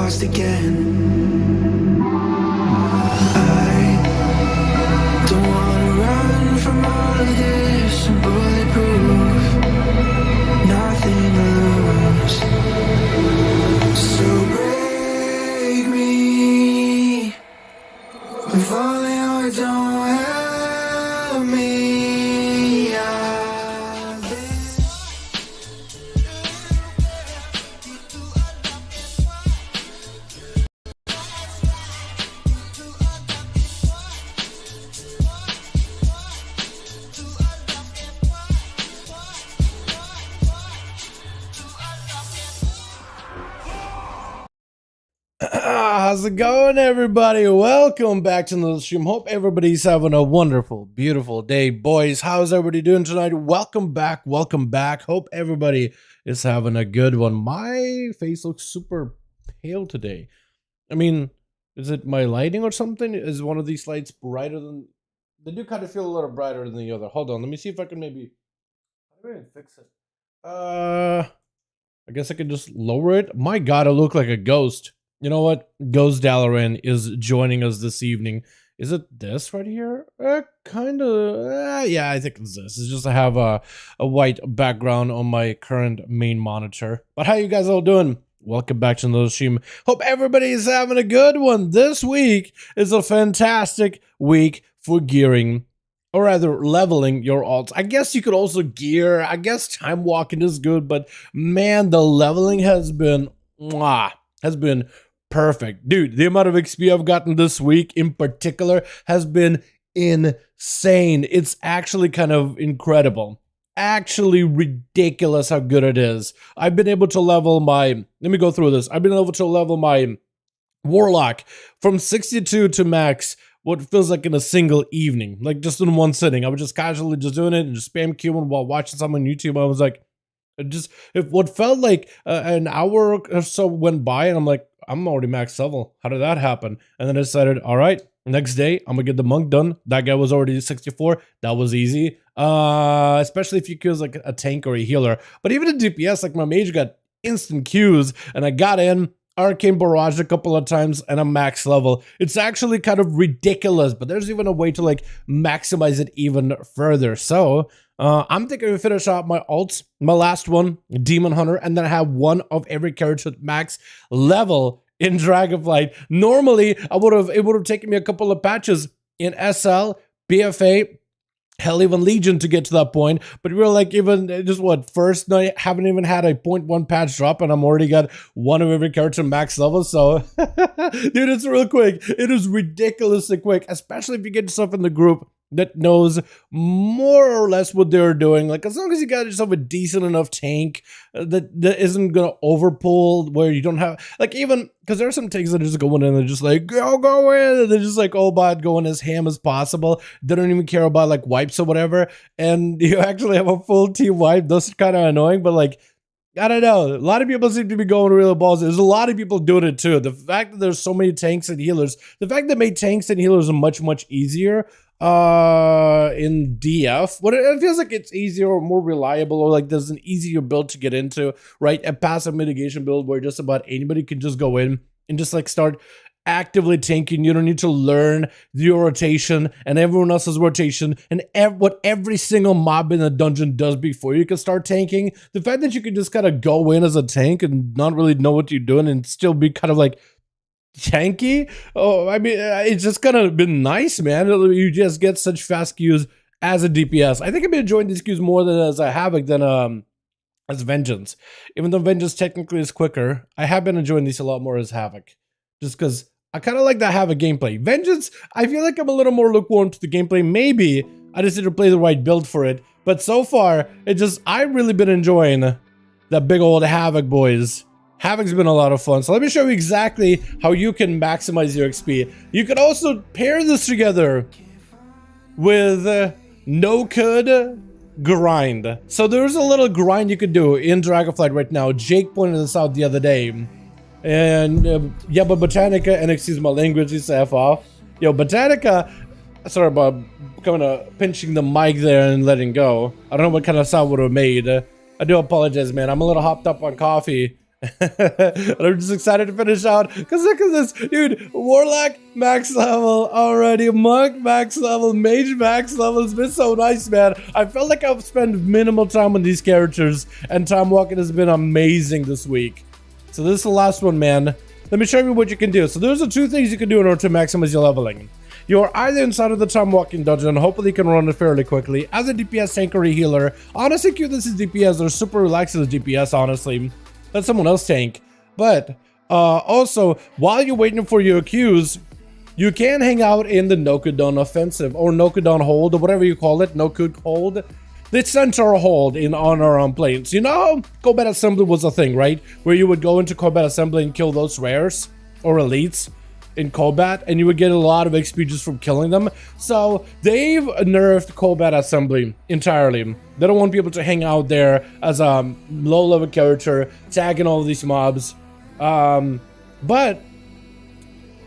lost again. I don't wanna run from all of this. I'm bulletproof, nothing to lose. So break me if only I don't help me. How's it going, everybody? Welcome back to the stream. Hope everybody's having a wonderful, beautiful day. Boys, how's everybody doing tonight? Welcome back. Hope everybody is having a good one. My face looks super pale today. I mean, is it my lighting or something? Is one of these lights brighter than... They do kind of feel a little brighter than the other. Hold on, let me see if I can maybe... How do I fix it? I guess I can just lower it. My God, I look like a ghost. You know what? Ghost Dalaran is joining us this evening. Is it this right here? Kind of. Yeah, I think it's this. It's just I have a white background on my current main monitor. But how you guys all doing? Welcome back to another stream. Hope everybody's having a good one. This week is a fantastic week for gearing, or rather leveling your alts. I guess you could also gear. I guess time walking is good, but man, the leveling has been perfect. Dude, the amount of XP I've gotten this week in particular has been insane. It's actually kind of incredible. Actually ridiculous how good it is. I've been able to level my... Let me go through this. I've been able to level my Warlock from 62 to max what feels like in a single evening. Like just in one sitting. I was just casually just doing it and just spam queuing while watching something on YouTube. I was like... If what felt like an hour or so went by and I'm like, I'm already max level. How did that happen? And then I decided, all right, next day, I'm gonna get the monk done. That guy was already 64. That was easy. Especially if you kills like a tank or a healer. But even in DPS, like my mage got instant queues and I got in, arcane barrage a couple of times and I'm max level. It's actually kind of ridiculous, but there's even a way to like maximize it even further. So I'm thinking we finish out my alts, my last one, Demon Hunter, and then I have one of every character at max level in Dragonflight. Normally, it would have taken me a couple of patches in SL, BFA, hell, even Legion to get to that point. But we were like, even just what, first night, haven't even had a 0.1 patch drop, and I'm already got one of every character max level. So, dude, it's real quick. It is ridiculously quick, especially if you get yourself in the group that knows more or less what they're doing. Like, as long as you got yourself a decent enough tank that isn't gonna overpull where you don't have, like, even because there are some tanks that are just going in and they're just like, go in, and they're just like all about going as ham as possible. They don't even care about like wipes or whatever, and you actually have a full team wipe. Those are kind of annoying, but like, I don't know. A lot of people seem to be going real balls. There's a lot of people doing it too. The fact that there's so many tanks and healers, the fact that made tanks and healers are much easier in DF, what it feels like it's easier or more reliable, or like there's an easier build to get into, right? A passive mitigation build where just about anybody can just go in and just like start actively tanking. You don't need to learn your rotation and everyone else's rotation and what every single mob in the dungeon does before you can start tanking. The fact that you can just kind of go in as a tank and not really know what you're doing and still be kind of like tanky. Oh, I mean, it's just kind of been nice, man. You just get such fast queues as a DPS. I think I've been enjoying these queues more than as a Havoc than as Vengeance. Even though Vengeance technically is quicker, I have been enjoying these a lot more as Havoc. Just because I kind of like that Havoc gameplay. Vengeance, I feel like I'm a little more lukewarm to the gameplay. Maybe I just need to play the right build for it. But so far, I've really been enjoying that big old Havoc, boys. Havoc's been a lot of fun. So let me show you exactly how you can maximize your XP. You can also pair this together with Nokhudon grind. So there's a little grind you could do in Dragonflight right now. Jake pointed this out the other day. And yeah, but Botanica, and excuse my language, is F off. Yo, Botanica, sorry about kind of pinching the mic there and letting go. I don't know what kind of sound would have made. I do apologize, man. I'm a little hopped up on coffee. And I'm just excited to finish out, because look at this, dude. Warlock max level already, Monk max level, Mage max level. It's been so nice, man. I felt like I've spent minimal time on these characters, and time walking has been amazing this week. So this is the last one, man. Let me show you what you can do. So there's the two things you can do in order to maximize your leveling. You're either inside of the time walking dungeon, hopefully you can run it fairly quickly. As a DPS tank or a healer, honestly, queue this is DPS. They're super relaxed as DPS, honestly. Let someone else tank. But also, while you're waiting for your queues, you can hang out in the Nokhudon offensive or Nokhudon hold or whatever you call it, Nokhud hold. The center hold on our own planes. You know how combat assembly was a thing, right? Where you would go into combat assembly and kill those rares or elites in combat, and you would get a lot of XP just from killing them. So they've nerfed combat assembly entirely. They don't want people to hang out there as a low-level character, tagging all these mobs. But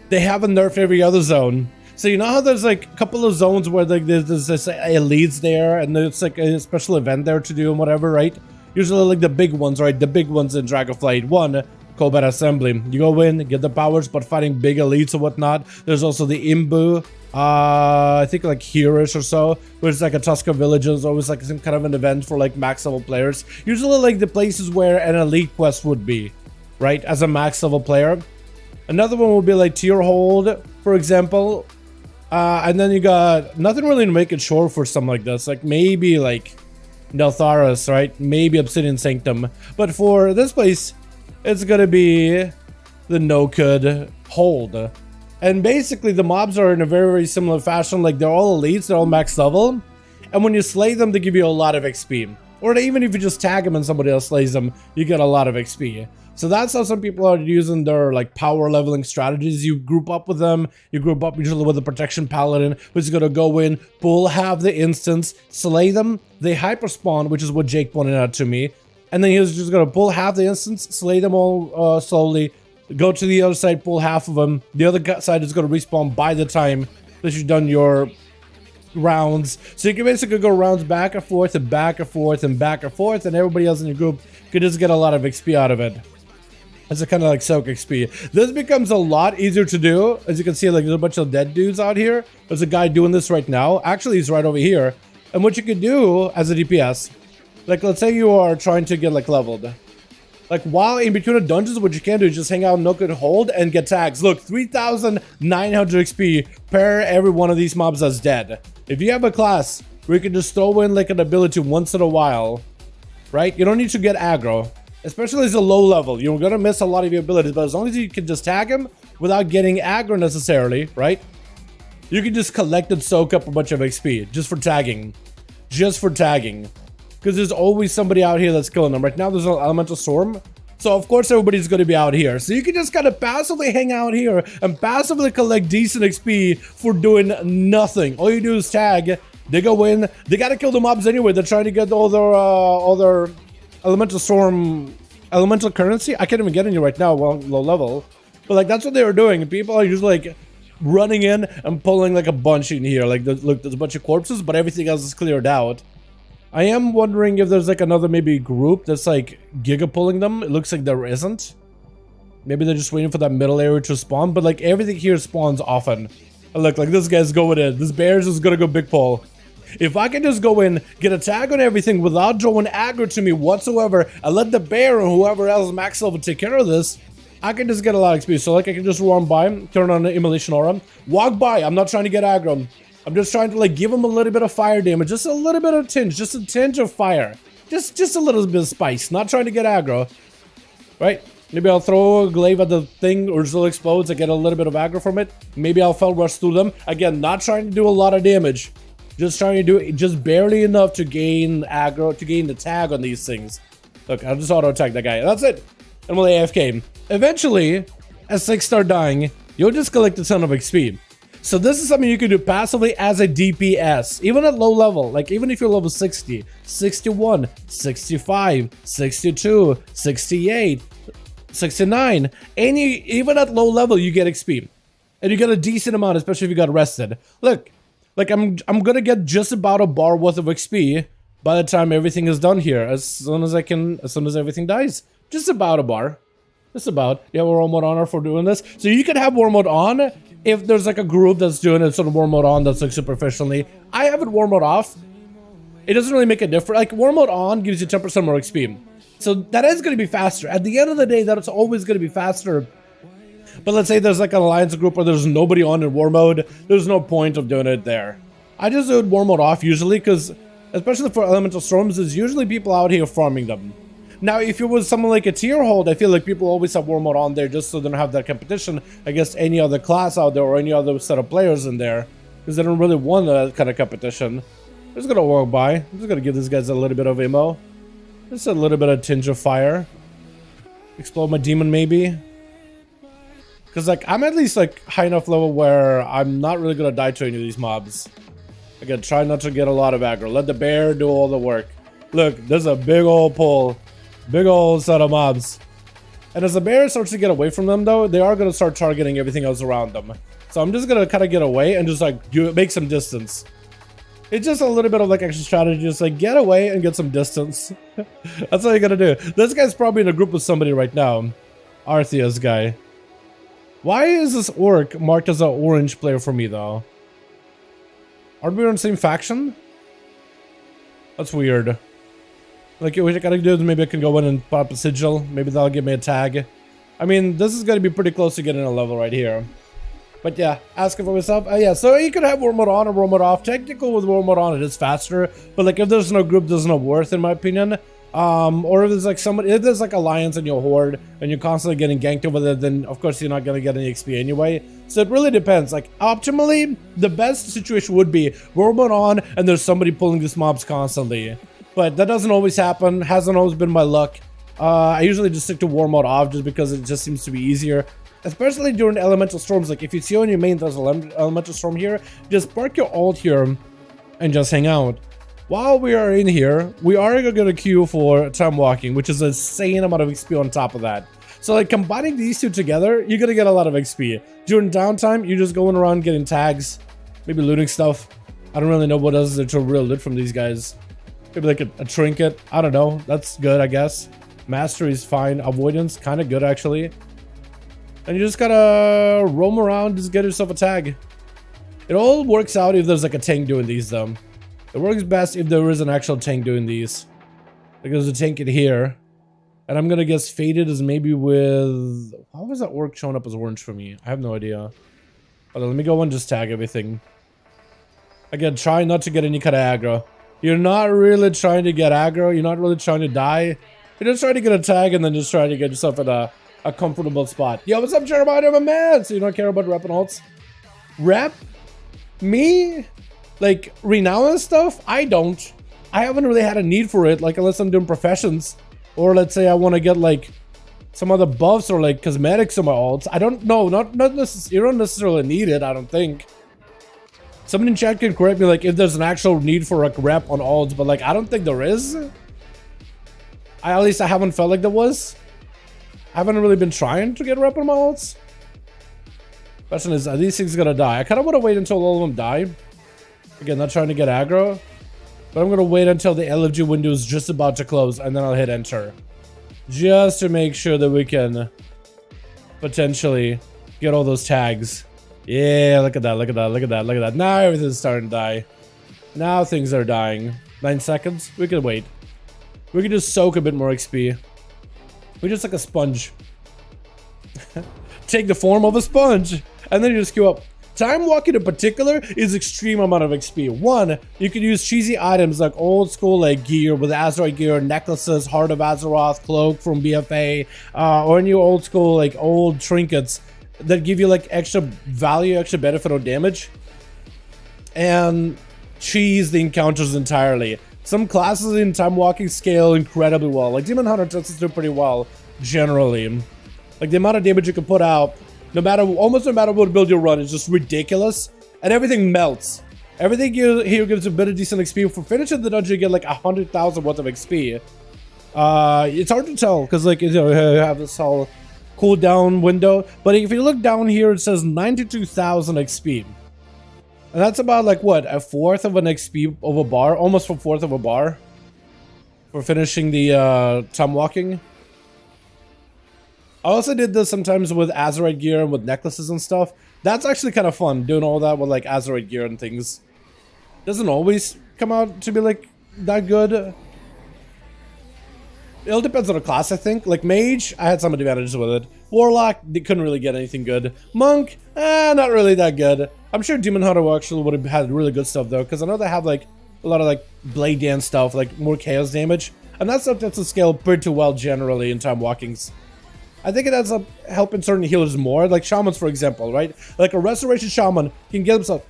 they haven't nerfed every other zone. So you know how there's like a couple of zones where like there's this elites there, and there's like a special event there to do and whatever, right? Usually like the big ones, right? The big ones in Dragonflight 1. Combat assembly. You go in, get the powers, but fighting big elites or whatnot. There's also the Imbu, I think like Heroes or so, where it's like a Tusker village. There's always like some kind of an event for like max level players. Usually like the places where an elite quest would be, right? As a max level player. Another one would be like Tier Hold, for example. And then you got nothing really to make it short for something like this. Like maybe like Neltharis, right? Maybe Obsidian Sanctum. But for this place, it's gonna be the Nokhud hold. And basically the mobs are in a very, very similar fashion. Like they're all elites, they're all max level. And when you slay them, they give you a lot of XP. Or even if you just tag them and somebody else slays them, you get a lot of XP. So that's how some people are using their like power leveling strategies. You group up with them. You group up usually with a protection paladin, who's gonna go in, pull half the instance, slay them. They hyper spawn, which is what Jake pointed out to me. And then he's just gonna pull half the instance, slay them all slowly, go to the other side, pull half of them. The other side is gonna respawn by the time that you've done your rounds. So you can basically go rounds back and forth and back and forth and back and forth, and everybody else in your group could just get a lot of XP out of it. It's a kind of like soak XP. This becomes a lot easier to do. As you can see, like there's a bunch of dead dudes out here. There's a guy doing this right now. Actually, he's right over here. And what you can do as a DPS, like let's say you are trying to get like leveled. Like while in between the dungeons, what you can do is just hang out in Nokhud hold and get tags. Look, 3,900 XP per every one of these mobs that's dead. If you have a class where you can just throw in like an ability once in a while, right? You don't need to get aggro. Especially as a low level, you're gonna miss a lot of your abilities, but as long as you can just tag him without getting aggro necessarily, right? You can just collect and soak up a bunch of XP just for tagging. Just for tagging. Because there's always somebody out here that's killing them. Right now there's an elemental storm, so of course everybody's gonna be out here. So you can just kind of passively hang out here and passively collect decent XP for doing nothing. All you do is tag, they go in, they gotta kill the mobs anyway. They're trying to get all their elemental storm, elemental currency. I can't even get any right now, well, low level. But like that's what they were doing. People are usually like running in and pulling like a bunch in here. Like look, there's a bunch of corpses, but everything else is cleared out. I am wondering if there's like another maybe group that's like giga pulling them. It looks like there isn't. Maybe they're just waiting for that middle area to spawn, but like everything here spawns often. And look, like this guy's going in. This bear's just gonna go big pull. If I can just go in, get a tag on everything without drawing aggro to me whatsoever, and let the bear or whoever else max level take care of this, I can just get a lot of XP. So like I can just run by, turn on the immolation aura, walk by. I'm not trying to get aggro. I'm just trying to like give him a little bit of fire damage, just a little bit of tinge, just a tinge of fire, just a little bit of spice. Not trying to get aggro, right? Maybe I'll throw a glaive at the thing or still explodes. I get a little bit of aggro from it. Maybe I'll fell rush through them. Again, not trying to do a lot of damage, just trying to do just barely enough to gain aggro, to gain the tag on these things. Look, I'll just auto attack that guy. That's it. And we'll AFK. Eventually, as things start dying, you'll just collect a ton of XP. So this is something you can do passively as a DPS, even at low level. Like even if you're level 60, 61, 65, 62, 68, 69, even at low level you get XP. And you get a decent amount, especially if you got arrested. Look, like I'm gonna get just about a bar worth of XP by the time everything is done here. As soon as everything dies. Just about a bar. Just about. You have a war mode on for doing this. So you can have war mode on if there's like a group that's doing it sort of war mode on that's like superficially. I have it war mode off. It doesn't really make a difference. Like war mode on gives you 10% more XP. So that is going to be faster. At the end of the day, that's always going to be faster. But let's say there's like an alliance group where there's nobody on in war mode. There's no point of doing it there. I just do war mode off usually because, especially for elemental storms, there's usually people out here farming them. Now, if it was someone like a tier hold, I feel like people always have war mode on there just so they don't have that competition against any other class out there or any other set of players in there. Because they don't really want that kind of competition. I'm just gonna walk by. I'm just gonna give these guys a little bit of ammo. Just a little bit of tinge of fire. Explode my demon maybe. Because like I'm at least like high enough level where I'm not really gonna die to any of these mobs. Again, try not to get a lot of aggro. Let the bear do all the work. Look, there's a big old pull. Big old set of mobs. And as the bear starts to get away from them though, they are gonna start targeting everything else around them. So I'm just gonna kind of get away and just like make some distance. It's just a little bit of like extra strategy, just like get away and get some distance. That's all you gotta do. This guy's probably in a group with somebody right now. Arthea's guy. Why is this orc marked as an orange player for me though? Aren't we on the same faction? That's weird. Like what I gotta do is maybe I can go in and pop a sigil. Maybe that'll give me a tag. I mean, this is gonna be pretty close to getting a level right here. But yeah, asking for myself. Yeah, so you could have war mode on or war mode off. Technical with war mode on, it is faster. But like if there's no group, there's no worth in my opinion. Or if there's like somebody, if there's like alliance in your horde and you're constantly getting ganked over there, then of course you're not gonna get any XP anyway. So it really depends. Like optimally, the best situation would be war mode on and there's somebody pulling these mobs constantly. But that doesn't always happen. Hasn't always been my luck. I usually just stick to war mode off just because it just seems to be easier. Especially during elemental storms. Like if you see on your main there's an elemental storm here, just park your ult here and just hang out. While we are in here, we are going to queue for time walking, which is an insane amount of XP on top of that. So like combining these two together, you're going to get a lot of XP. During downtime, you're just going around getting tags, maybe looting stuff. I don't really know what else is to real loot from these guys. Maybe like a trinket. I don't know. That's good, I guess. Mastery is fine. Avoidance, kind of good, actually. And you just gotta roam around, just get yourself a tag. It all works out if there's like a tank doing these, though. It works best if there is an actual tank doing these. Like there's a tank in here. And I'm gonna guess faded is maybe with... How was that orc showing up as orange for me? I have no idea. Hold on, let me go and just tag everything. Again, try not to get any kind of aggro. You're not really trying to get aggro. You're not really trying to die. You're just trying to get a tag and then just trying to get yourself in a comfortable spot. Yo, what's up, Jeremiah? I'm a man. So you don't care about rep and ults? Rep? Me? Like, renown and stuff? I don't. I haven't really had a need for it, like, unless I'm doing professions. Or let's say I want to get, like, some other buffs or, like, cosmetics on my ults. I don't know. Not necessarily. You don't necessarily need it, I don't think. Someone in chat can correct me, like, if there's an actual need for, like, rep on ults. But, like, I don't think there is. At least I haven't felt like there was. I haven't really been trying to get rep on my ults. Question is, are these things gonna die? I kind of want to wait until all of them die. Again, not trying to get aggro. But I'm gonna wait until the LFG window is just about to close, and then I'll hit enter. Just to make sure that we can potentially get all those tags. Yeah, look at that, look at that, look at that, look at that. Now everything's starting to die. Now things are dying. 9 seconds? We can wait. We can just soak a bit more XP. We're just like a sponge. Take the form of a sponge. And then you just queue up. Time walking in particular is extreme amount of XP. One, you can use cheesy items like old school like gear with Azeroth gear, necklaces, Heart of Azeroth, cloak from BFA, or new old school like old trinkets that give you like extra value, extra benefit or damage. And cheese the encounters entirely. Some classes in time walking scale incredibly well. Like Demon Hunter tends to do pretty well generally. Like the amount of damage you can put out, almost no matter what build you run, is just ridiculous. And everything melts. Everything here gives a bit of decent XP. For finishing the dungeon, you get like 100,000 worth of XP. It's hard to tell because like you know you have this whole cooldown window. But if you look down here, it says 92,000 XP. And that's about like what, a fourth of an XP of a bar, almost a fourth of a bar for finishing the time walking. I also did this sometimes with Azurite gear and with necklaces and stuff. That's actually kind of fun, doing all that with like Azurite gear and things. Doesn't always come out to be like that good. It all depends on the class, I think. Like Mage, I had some advantages with it. Warlock, they couldn't really get anything good. Monk, not really that good. I'm sure Demon Hunter actually would have had really good stuff though, because I know they have like a lot of like blade dance stuff, like more chaos damage. And that stuff tends to scale pretty well generally in time walkings. I think it ends up helping certain healers more, like Shamans for example, right? Like a Restoration Shaman can get himself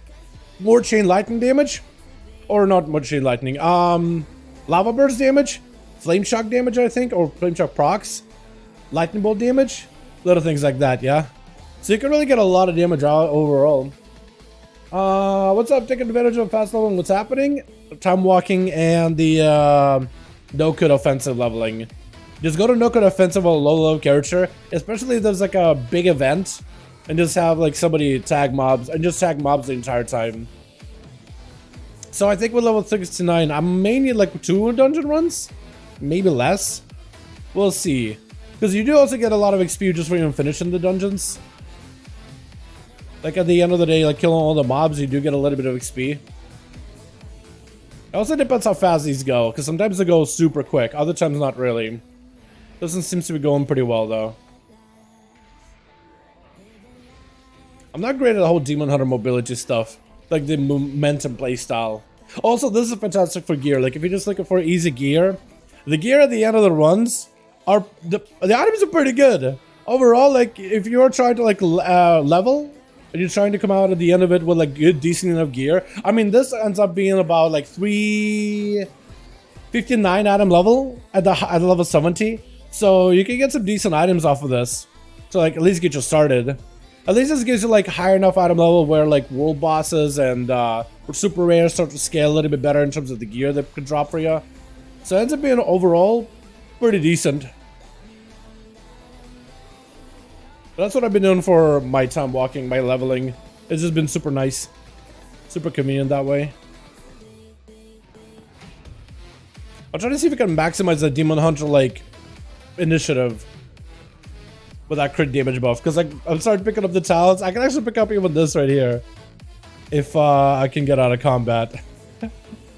more Chain Lightning damage, or not more Chain Lightning, Lava Burst damage, Flame Shock damage I think, or Flame Shock procs, Lightning Bolt damage, little things like that, yeah? So you can really get a lot of damage out overall. What's up? Taking advantage of fast leveling, what's happening? Time walking and the Nokhudon offensive leveling. Just go to Nokhudon offensive on a low level character, especially if there's like a big event, and just have like somebody tag mobs, and just tag mobs the entire time. So I think with level 69, I'm mainly like 2 dungeon runs, maybe less. We'll see. Because you do also get a lot of XP just for even finishing the dungeons. Like at the end of the day, like killing all the mobs, you do get a little bit of XP. It also depends how fast these go, because sometimes they go super quick, other times not really. Doesn't seem to be going pretty well though. I'm not great at the whole Demon Hunter mobility stuff, like the momentum playstyle. Also, this is fantastic for gear. Like if you're just looking for easy gear, the gear at the end of the runs are the items are pretty good overall. Like if you're trying to like level and you're trying to come out at the end of it with like good, decent enough gear. I mean, this ends up being about like 359 item level at level 70. So you can get some decent items off of this. So like at least get you started. At least this gives you like higher enough item level where like world bosses and super rares start to scale a little bit better in terms of the gear that can drop for you. So it ends up being overall pretty decent. But that's what I've been doing for my time walking, my leveling. It's just been super nice. Super convenient that way. I'll try to see if I can maximize the Demon Hunter like initiative with that crit damage buff, because like I'm starting picking up the talents. I can actually pick up even this right here if I can get out of combat.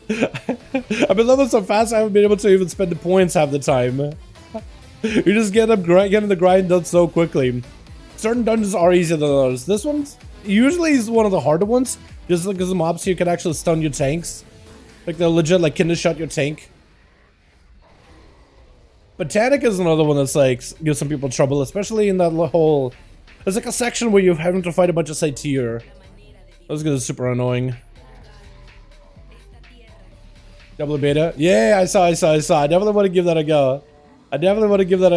I've been leveling so fast I haven't been able to even spend the points half the time. You just getting the grind done so quickly. Certain dungeons are easier than others. This one's usually is one of the harder ones, just because the mobs here can actually stun your tanks. Like they'll legit like kinder shot your tank. Botanic is another one that's like gives some people trouble, especially in that whole. There's like a section where you're having to fight a bunch of Satyr. Those guys are super annoying. Double beta, yeah, I saw. I definitely want to give that a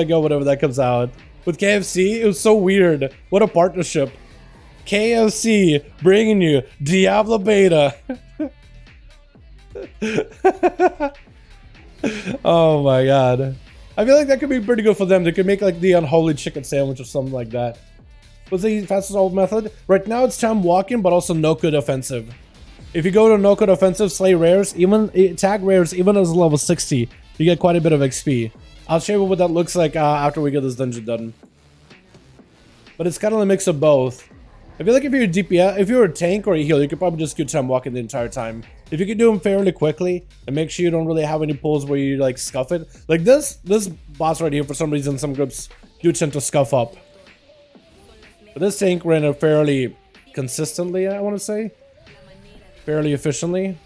go. Whenever that comes out. With KFC, it was so weird. What a partnership. KFC bringing you Diablo beta. Oh my god. I feel like that could be pretty good for them. They could make like the unholy chicken sandwich or something like that. What's the fastest old method? Right now it's time walking, but also Nokhudon offensive. If you go to Nokhudon offensive, slay rares, even tag rares, even as level 60, you get quite a bit of XP. I'll show you what that looks like after we get this dungeon done. But it's kind of a mix of both. I feel like if you're a DPS, if you're a tank or a healer, you could probably just do time walking the entire time. If you can do them fairly quickly and make sure you don't really have any pulls where you like scuff it. Like this boss right here, for some reason, some groups do tend to scuff up. But this tank ran it fairly consistently, I want to say. Fairly efficiently.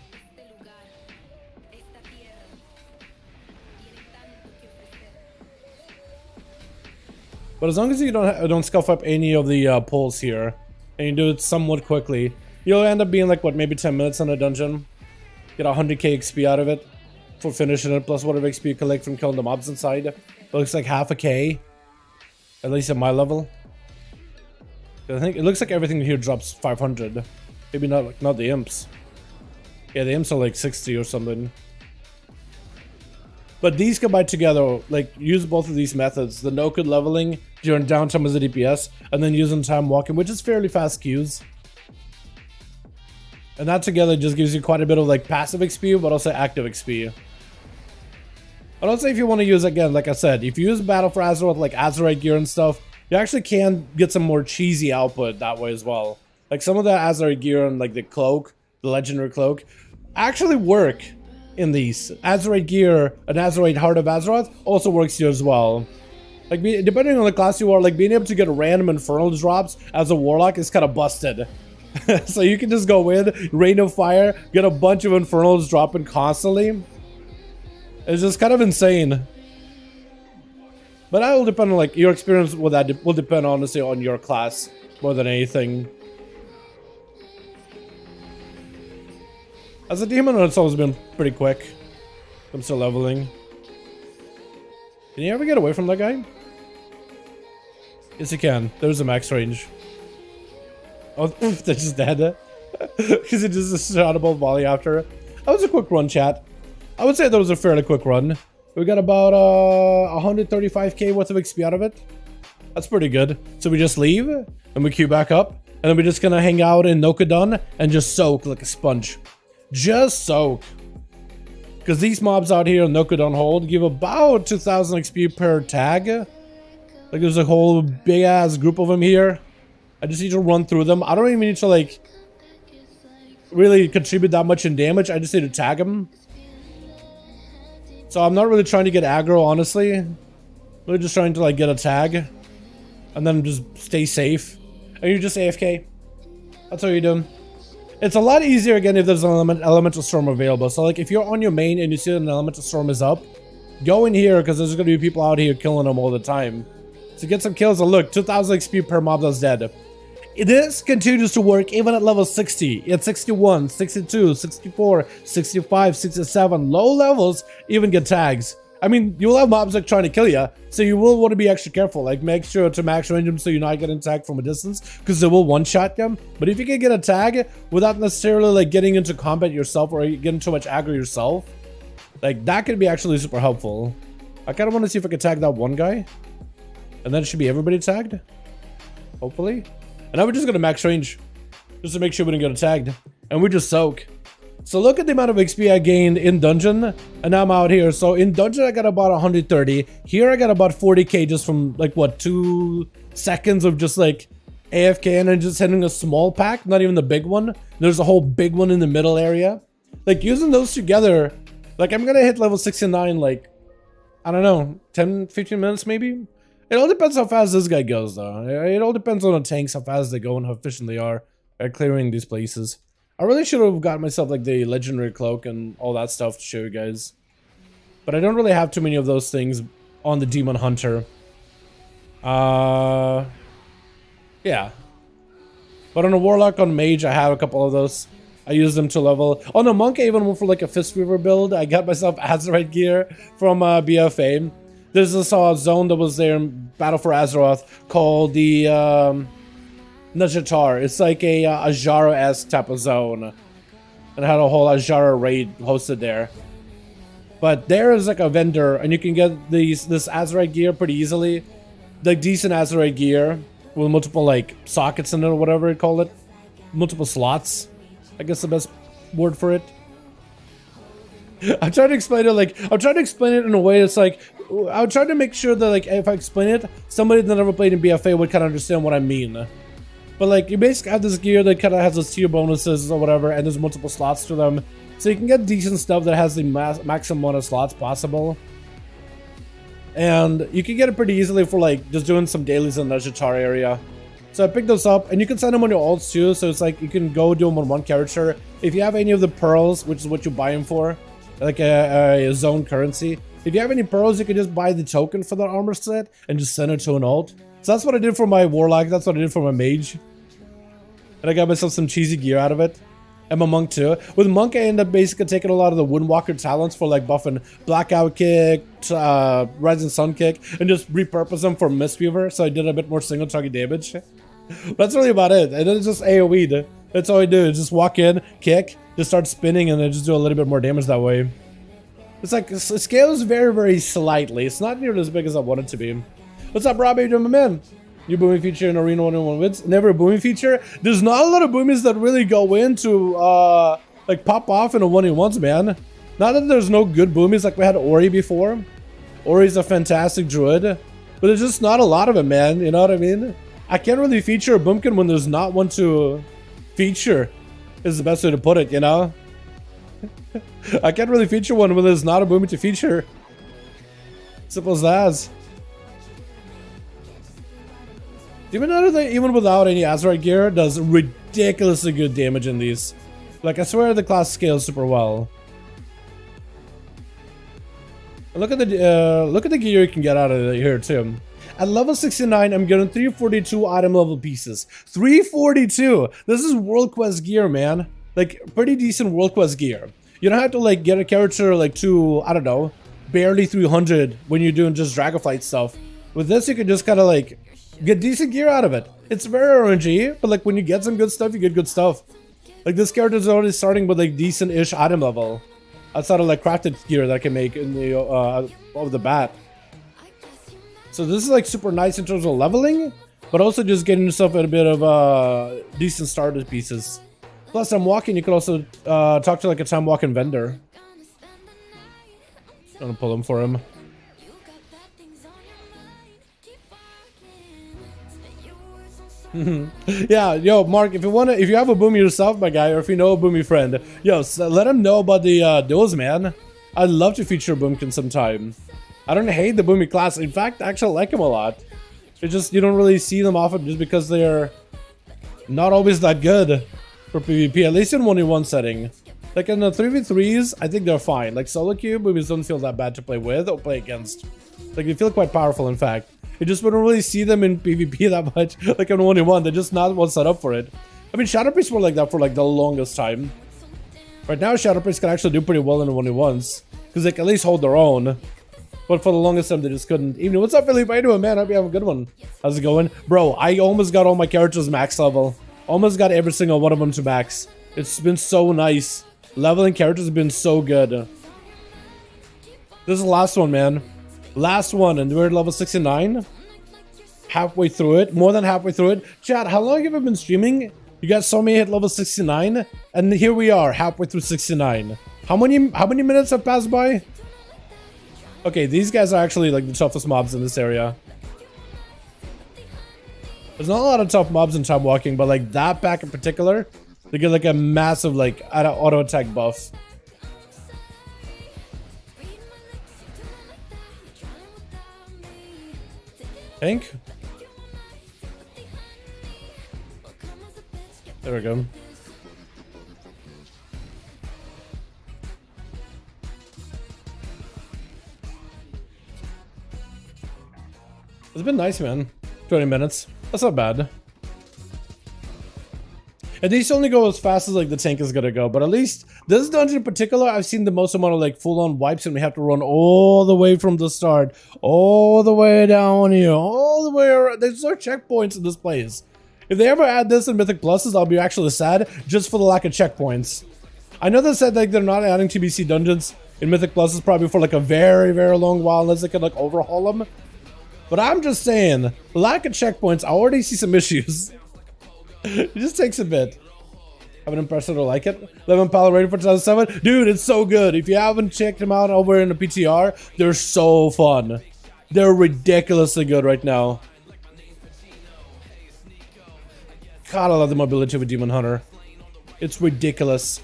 But as long as you don't scuff up any of the pulls here, and you do it somewhat quickly, you'll end up being like, what, maybe 10 minutes in a dungeon. Get 100k XP out of it for finishing it, plus whatever XP you collect from killing the mobs inside. It looks like half a K, at least at my level. I think it looks like everything here drops 500. Maybe not the imps. Yeah, the imps are like 60 or something. But these combined together, like, use both of these methods. The Nokhudon leveling during downtime as a DPS, and then using time walking, which is fairly fast queues. And that together just gives you quite a bit of, like, passive XP, but also active XP. I don't say if you want to use, again, like I said, if you use Battle for Azeroth, like Azerite gear and stuff, you actually can get some more cheesy output that way as well. Like some of the Azerite gear and like the cloak, the legendary cloak, actually work in these. Azerite gear and Azerite Heart of Azeroth also works here as well. Like, depending on the class you are, like being able to get random infernal drops as a warlock is kind of busted. So you can just go in, rain of fire, get a bunch of infernals dropping constantly. It's just kind of insane. But that will depend on, like, your experience with that will depend, honestly, on your class more than anything. As a demon, it's always been pretty quick. I'm still leveling. Can you ever get away from that guy? Yes, you can. There's a max range. Oh, they're just dead. Because it just shot a volley after. That was a quick run, chat. I would say that was a fairly quick run. We got about 135k worth of XP out of it. That's pretty good. So we just leave and we queue back up. And then we're just gonna hang out in Nokhudon and just soak like a sponge. Just soak. Because these mobs out here in Nokhudon Hold give about 2000 XP per tag. Like there's a whole big ass group of them here. I just need to run through them. I don't even need to like really contribute that much in damage. I just need to tag them. So I'm not really trying to get aggro, honestly. Really just trying to like get a tag. And then just stay safe. And you just AFK. That's all you're doing. It's a lot easier again if there's an elemental storm available. So like if you're on your main and you see an elemental storm is up, go in here because there's going to be people out here killing them all the time. So get some kills and look, 2000 XP per mob that's dead. This continues to work even at level 60, at 61, 62, 64, 65, 67. Low levels even get tags. I mean, you'll have mobs like trying to kill you, so you will want to be extra careful. Like make sure to max range them so you're not getting tagged from a distance, because they will one-shot them. But if you can get a tag without necessarily like getting into combat yourself or getting too much aggro yourself, like that could be actually super helpful. I kind of want to see if I can tag that one guy, and then it should be everybody tagged, hopefully. And now we're just gonna max range, just to make sure we don't get tagged, and we just soak. So look at the amount of XP I gained in dungeon, and now I'm out here. So in dungeon I got about 130. Here I got about 40k just from like what, 2 seconds of just like AFK and then just hitting a small pack, not even the big one. There's a whole big one in the middle area. Like using those together, like I'm gonna hit level 69 like, I don't know, 10-15 minutes maybe. It all depends how fast this guy goes, though. It all depends on the tanks, how fast they go and how efficient they are at clearing these places. I really should have got myself like the legendary cloak and all that stuff to show you guys. But I don't really have too many of those things on the demon hunter. Yeah. But on a warlock, on mage, I have a couple of those. I use them to level. On a monk, I even went for like a Fistweaver build. I got myself Azerite gear from BFA. There's this zone that was there in Battle for Azeroth called the Najatar. It's like a Ajara-esque type of zone. And it had a whole Ajara raid hosted there. But there is like a vendor, and you can get this Azerite gear pretty easily. Like decent Azerite gear with multiple like sockets in it or whatever you call it. Multiple slots, I guess the best word for it. I'm trying to explain it like, I'm trying to explain it in a way that's like, I'm trying to make sure that like if I explain it, somebody that never played in BFA would kind of understand what I mean. But like you basically have this gear that kind of has those tier bonuses or whatever, and there's multiple slots to them. So you can get decent stuff that has the maximum amount of slots possible. And you can get it pretty easily for like just doing some dailies in the Najatar area. So I picked those up, and you can send them on your ults too, so it's like you can go do them on one character. If you have any of the pearls, which is what you buy them for, like a zone currency. If you have any pearls, you can just buy the token for that armor set and just send it to an ult. So that's what I did for my warlock, that's what I did for my mage. And I got myself some cheesy gear out of it. And my monk too. With monk, I end up basically taking a lot of the Windwalker talents for like buffing Blackout Kick, Rising Sun Kick, and just repurpose them for Mistweaver, so I did a bit more single target damage. That's really about it. And then it's just AoE. That's all I do, is just walk in, kick, just start spinning, and then just do a little bit more damage that way. It's like, it scales very, very slightly. It's not nearly as big as I want it to be. What's up, Rob? How you doing, my man? New booming feature in Arena 1-on-1 wins. Never a booming feature. There's not a lot of boomies that really go into, like, pop off in a 1-on-1s, man. Not that there's no good boomies, like we had Ori before. Ori's a fantastic druid, but there's just not a lot of it, man. You know what I mean? I can't really feature a boomkin when there's not one to feature, is the best way to put it, you know? I can't really feature one when there's not a boomie to feature. Simple as that. Do you know that even without any Azerite gear, does ridiculously good damage in these? Like, I swear the class scales super well. And look at the gear you can get out of here too. At level 69, I'm getting 342 item level pieces. 342! This is World Quest gear, man. Like, pretty decent World Quest gear. You don't have to, like, get a character, like, to, I don't know, barely 300 when you're doing just Dragonflight stuff. With this, you can just kind of, like, get decent gear out of it. It's very RNG, but, like, when you get some good stuff, you get good stuff. Like, this character's already starting with, like, decent-ish item level. Outside of, like, crafted gear that I can make in the, off the bat. So this is, like, super nice in terms of leveling, but also just getting yourself a bit of, decent starter pieces. Plus, I'm walking, you can also, talk to, like, a time walking vendor. I'm gonna pull him for him. Yeah, yo, Mark, if you have a boomie yourself, my guy, or if you know a boomie friend, yo, so let him know about the duels, man. I'd love to feature boomkin sometime. I don't hate the boomie class. In fact, I actually like them a lot. It's just you don't really see them often just because they're not always that good for PvP, at least in 1v1 setting. Like in the 3v3s, I think they're fine. Like solo queue, boomies don't feel that bad to play with or play against. Like they feel quite powerful, in fact. You just wouldn't really see them in PvP that much. Like in 1v1, they're just not one set up for it. I mean, Shadow Priests were like that for like the longest time. Right now, Shadow Priests can actually do pretty well in the 1v1s because they can at least hold their own. But for the longest time, they just couldn't. Even what's up, Philippe? How you doing, man? Hope you have a good one. How's it going? Bro, I almost got all my characters max level. Almost got every single one of them to max. It's been so nice. Leveling characters have been so good. This is the last one, man. Last one, and we're at level 69. Halfway through it. More than halfway through it. Chat, how long have you been streaming? You guys saw me hit level 69, and here we are, halfway through 69. How many minutes have passed by? Okay, these guys are actually like the toughest mobs in this area. There's not a lot of tough mobs in time walking, but like that pack in particular, they get like a massive like auto attack buff. Tank? There we go. It's been nice, man. 20 minutes. That's not bad. And these only go as fast as like the tank is gonna go, but at least this dungeon in particular, I've seen the most amount of like full-on wipes, and we have to run all the way from the start, all the way down here, all the way around. There's no checkpoints in this place. If they ever add this in Mythic Pluses, I'll be actually sad just for the lack of checkpoints. I know they said like they're not adding TBC dungeons in Mythic Pluses probably for like a very, very long while unless they can like overhaul them. But I'm just saying, the lack of checkpoints, I already see some issues. It just takes a bit. Have an impressor to like it. 11 Pal rating for 2007. Dude, it's so good. If you haven't checked them out over in the PTR, they're so fun. They're ridiculously good right now. God, I love the mobility with Demon Hunter. It's ridiculous.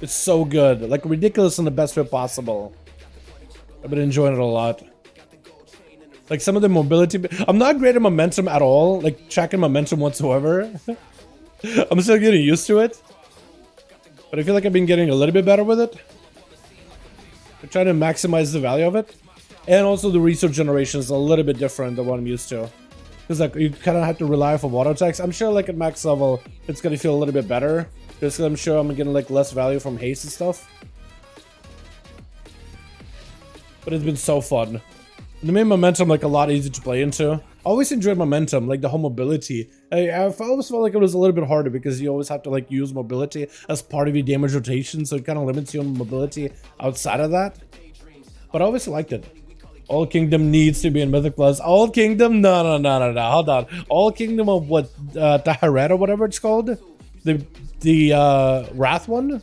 It's so good. Like, ridiculous in the best way possible. I've been enjoying it a lot. Like, some of the mobility... I'm not great at momentum at all. Like, tracking momentum whatsoever. I'm still getting used to it. But I feel like I've been getting a little bit better with it. I'm trying to maximize the value of it. And also the resource generation is a little bit different than what I'm used to. Because like you kind of have to rely off of auto attacks. I'm sure like at max level, it's going to feel a little bit better. Just because I'm sure I'm getting like less value from haste and stuff. But it's been so fun. And it made momentum like a lot easier to play into. I always enjoyed momentum, like the whole mobility. I always felt like it was a little bit harder because you always have to like use mobility as part of your damage rotation. So it kind of limits you on mobility outside of that. But I always liked it. All Kingdom needs to be in Mythic Plus. All Kingdom? No. Hold on. All Kingdom of what? Dalaran or whatever it's called? The Wrath one?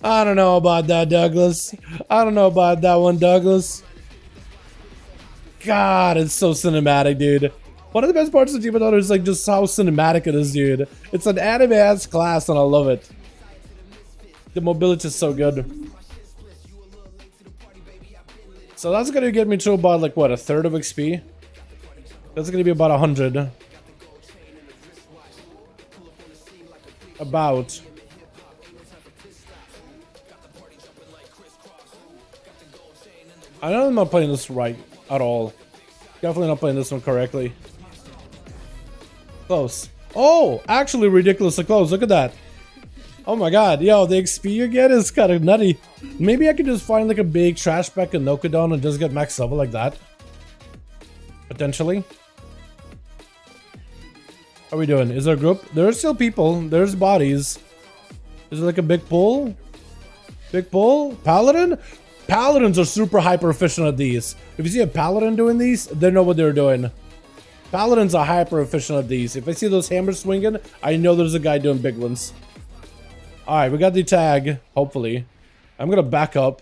I don't know about that, Douglas. I don't know about that one, Douglas. God, it's so cinematic, dude. One of the best parts of Demon Hunter is like just how cinematic it is, dude. It's an anime-ass class and I love it. The mobility is so good. So that's gonna get me to about like what, a third of XP? That's gonna be about 100. About. I know I'm not playing this right at all. Definitely not playing this one correctly. Close. Oh, actually ridiculously close. Look at that. Oh my god. Yo, the XP you get is kind of nutty. Maybe I could just find like a big trash pack in Nokhudon and just get max level like that. Potentially. How are we doing? Is there a group? There are still people. There's bodies. Is there like a big pull? Big pull? Paladin? Paladins are super hyper efficient at these. If you see a paladin doing these, they know what they're doing. Paladins are hyper efficient at these. If I see those hammers swinging, I know there's a guy doing big ones. Alright, we got the tag, hopefully. I'm gonna back up.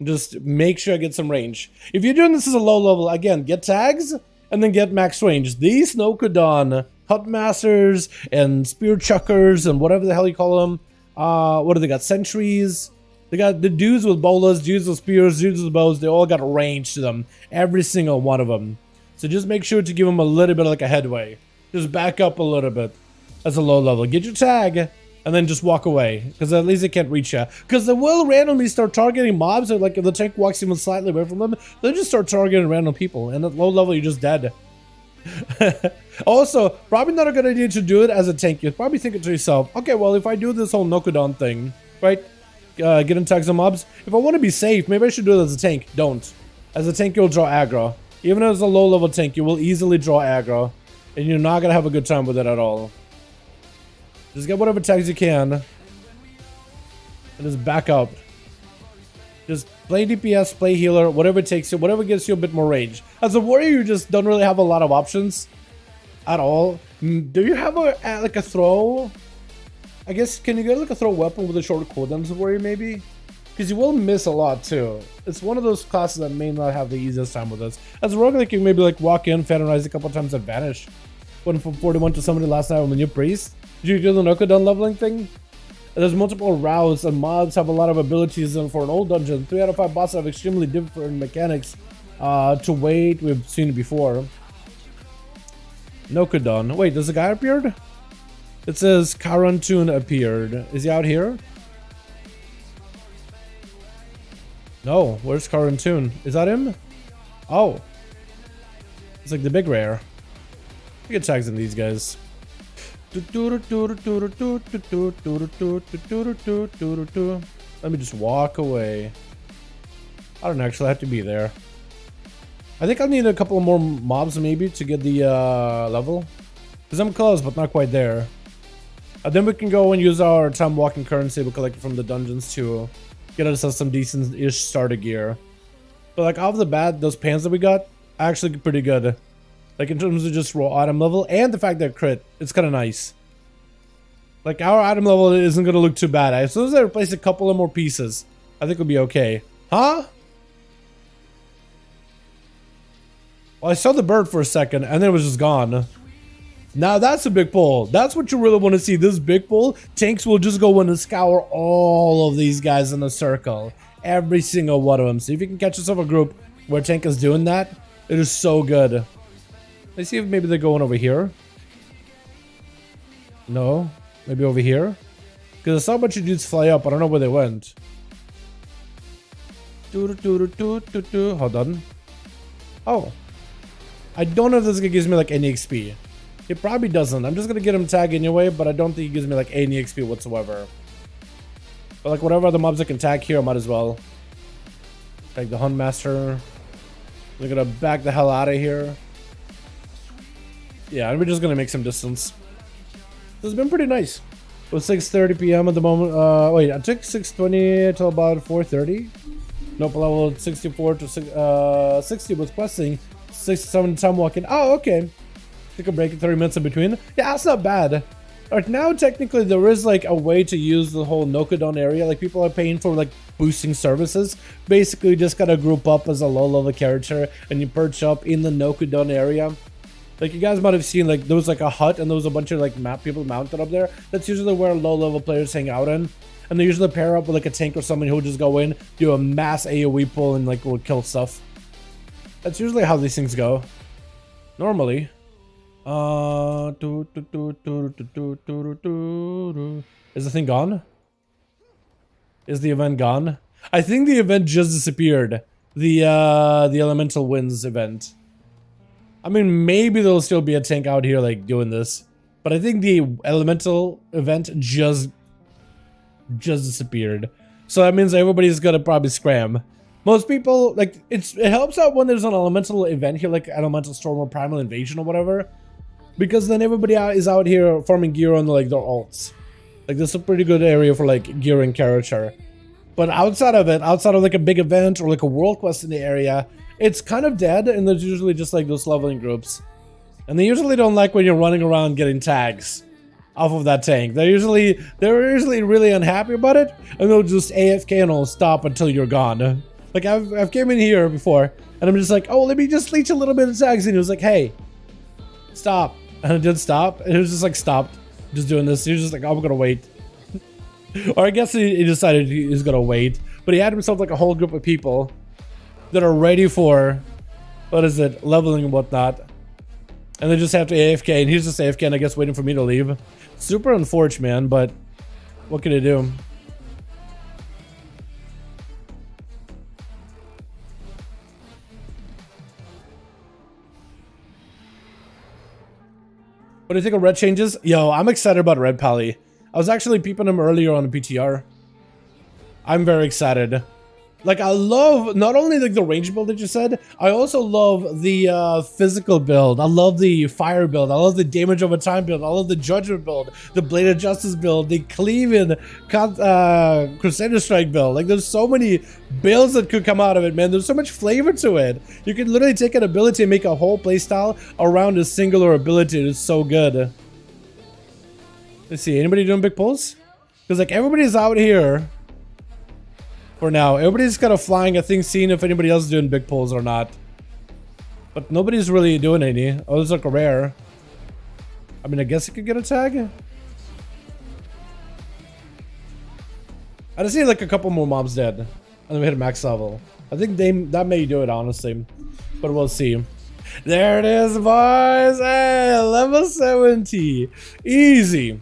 Just make sure I get some range. If you're doing this as a low level, again, get tags and then get max range. These Nokhudon Hutmasters and Spear Chuckers and whatever the hell you call them. What do they got? Sentries. They got the dudes with bolas, dudes with spears, dudes with bows. They all got range to them. Every single one of them. So just make sure to give them a little bit of like a headway. Just back up a little bit. That's a low level. Get your tag and then just walk away. Because at least they can't reach you. Because they will randomly start targeting mobs. Or like if the tank walks even slightly away from them, they'll just start targeting random people. And at low level, you're just dead. Also, probably not a good idea to do it as a tank. You're probably thinking to yourself, okay, well, if I do this whole Nokhudon thing, right? Get in tags on mobs. If I want to be safe, maybe I should do it as a tank. Don't. As a tank, you'll draw aggro. Even as a low-level tank, you will easily draw aggro. And you're not going to have a good time with it at all. Just get whatever tags you can. And just back up. Just play DPS, play healer, whatever it takes you, whatever gets you a bit more range. As a warrior, you just don't really have a lot of options. At all. Do you have like a throw? I guess, can you get like a throw weapon with a short cooldown as a warrior maybe? Because you will miss a lot too. It's one of those classes that may not have the easiest time with this. As a rogue, like you maybe like walk in, Phantom a couple times and vanish. Went from 41 to somebody last night with a new priest. Did you do the Nokhudon leveling thing? And there's multiple routes and mobs have a lot of abilities, and for an old dungeon, 3 out of 5 bosses have extremely different mechanics to wait. We've seen it before. Nokhudon. Wait, does the guy appeared? It says Karantun appeared. Is he out here? No, where's Karantun? Is that him? Oh. It's like the big rare. We get tags in these guys. Let me just walk away. I don't actually have to be there. I think I'll need a couple more mobs maybe to get the level. Because I'm close, but not quite there. And then we can go and use our time walking currency we collected from the dungeons to get us some decent-ish starter gear. But like off the bat, those pants that we got are actually pretty good. Like in terms of just raw item level and the fact that crit, it's kind of nice. Like our item level isn't going to look too bad. As soon as I replace a couple of more pieces, I think we'll be okay. Huh? Well, I saw the bird for a second and then it was just gone. Now that's a big pull. That's what you really want to see. This big pull. Tanks will just go in and scour all of these guys in a circle. Every single one of them. So if you can catch yourself a group where tank is doing that, it is so good. Let's see if maybe they're going over here. No. Maybe over here. Because I saw a bunch of dudes fly up. I don't know where they went. Hold on. Oh. I don't know if this gives me like any XP. It probably doesn't. I'm just gonna get him tag anyway, but I don't think he gives me like any XP whatsoever. But like whatever other mobs I can tag here, I might as well. Like the Huntmaster. We're gonna back the hell out of here. Yeah, and we're just gonna make some distance. It's been pretty nice. It was 6:30 p.m. at the moment. Wait, I took 6:20 till about 4:30. Nope, level 64 to 60 was questing. 67 time walking. Oh, okay. Took a break in 30 minutes in between. Yeah, that's not bad. Right now, technically, there is like a way to use the whole Nokhudon area. Like people are paying for like boosting services. Basically, you just gotta group up as a low-level character and you perch up in the Nokhudon area. Like you guys might have seen, like there was like a hut and there was a bunch of like people mounted up there. That's usually where low-level players hang out in. And they usually pair up with like a tank or someone who will just go in, do a mass AoE pull, and like will kill stuff. That's usually how these things go. Normally. Is the thing gone? Is the event gone? I think the event just disappeared. The Elemental Winds event. I mean, maybe there'll still be a tank out here like doing this, but I think the Elemental event just disappeared. So that means everybody's gonna probably scram. Most people, like, it helps out when there's an Elemental event here, like Elemental Storm or Primal Invasion or whatever. Because then everybody is out here farming gear on like their alts. Like this is a pretty good area for like gear and character. But outside of it, outside of like a big event or like a world quest in the area, it's kind of dead, and there's usually just like those leveling groups. And they usually don't like when you're running around getting tags off of that tank. They're usually really unhappy about it, and they'll just AFK and will stop until you're gone. Like I've came in here before, and I'm just like, oh, let me just leech a little bit of tags, and he was like, hey, stop. And it did stop. It was just like stopped just doing this. He was just like, oh, I'm gonna wait. Or I guess he decided he was gonna wait. But he had himself like a whole group of people that are ready for, what is it, leveling and whatnot. And they just have to AFK, and he's just AFK, and I guess waiting for me to leave. Super unfortunate, man, but what can I do? What do you think of red changes? Yo, I'm excited about red pally. I was actually peeping him earlier on the PTR. I'm very excited. Like, I love not only like the range build that you said, I also love the physical build. I love the fire build. I love the damage over time build. I love the judgment build, the blade of justice build, the cleaving crusader strike build. Like, there's so many builds that could come out of it, man. There's so much flavor to it. You can literally take an ability and make a whole playstyle around a singular ability. It's so good. Let's see, anybody doing big pulls? Because like everybody's out here. For now, everybody's kind of flying, I think, seeing if anybody else is doing big pulls or not. But nobody's really doing any. Oh, there's like a rare. I mean, I guess it could get a tag. I just see like a couple more mobs dead. And then we hit a max level. I think that may do it, honestly. But we'll see. There it is, boys! Hey, level 70. Easy.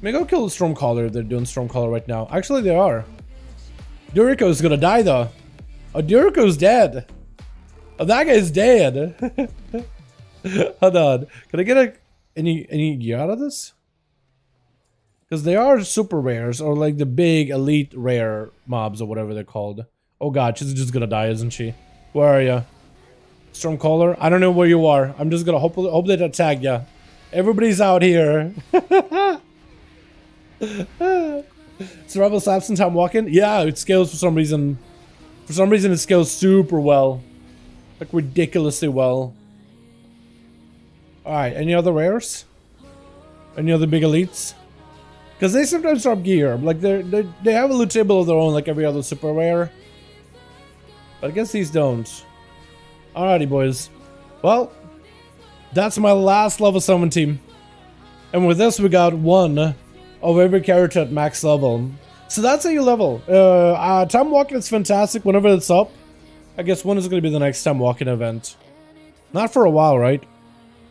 Maybe go kill the Stormcaller. They're doing Stormcaller right now. Actually, they are. Duriko's gonna die though. Oh, Duriko's dead. Oh, that guy's dead. Hold on. Can I get any gear out of this? Because they are super rares, or like the big elite rare mobs or whatever they're called. Oh god, she's just gonna die, isn't she? Where are you? Stormcaller? I don't know where you are. I'm just gonna hope they don't tag ya. Everybody's out here. Survival slaps in time walking? Yeah, it scales for some reason. For some reason it scales super well. Like ridiculously well. Alright, any other rares? Any other big elites? Because they sometimes drop gear. Like they have a loot table of their own like every other super rare. But I guess these don't. Alrighty boys. Well, that's my last level 17. And with this we got one of every character at max level. So that's how you level. Time walking is fantastic whenever it's up. I guess when is going to be the next time walking event? Not for a while, right?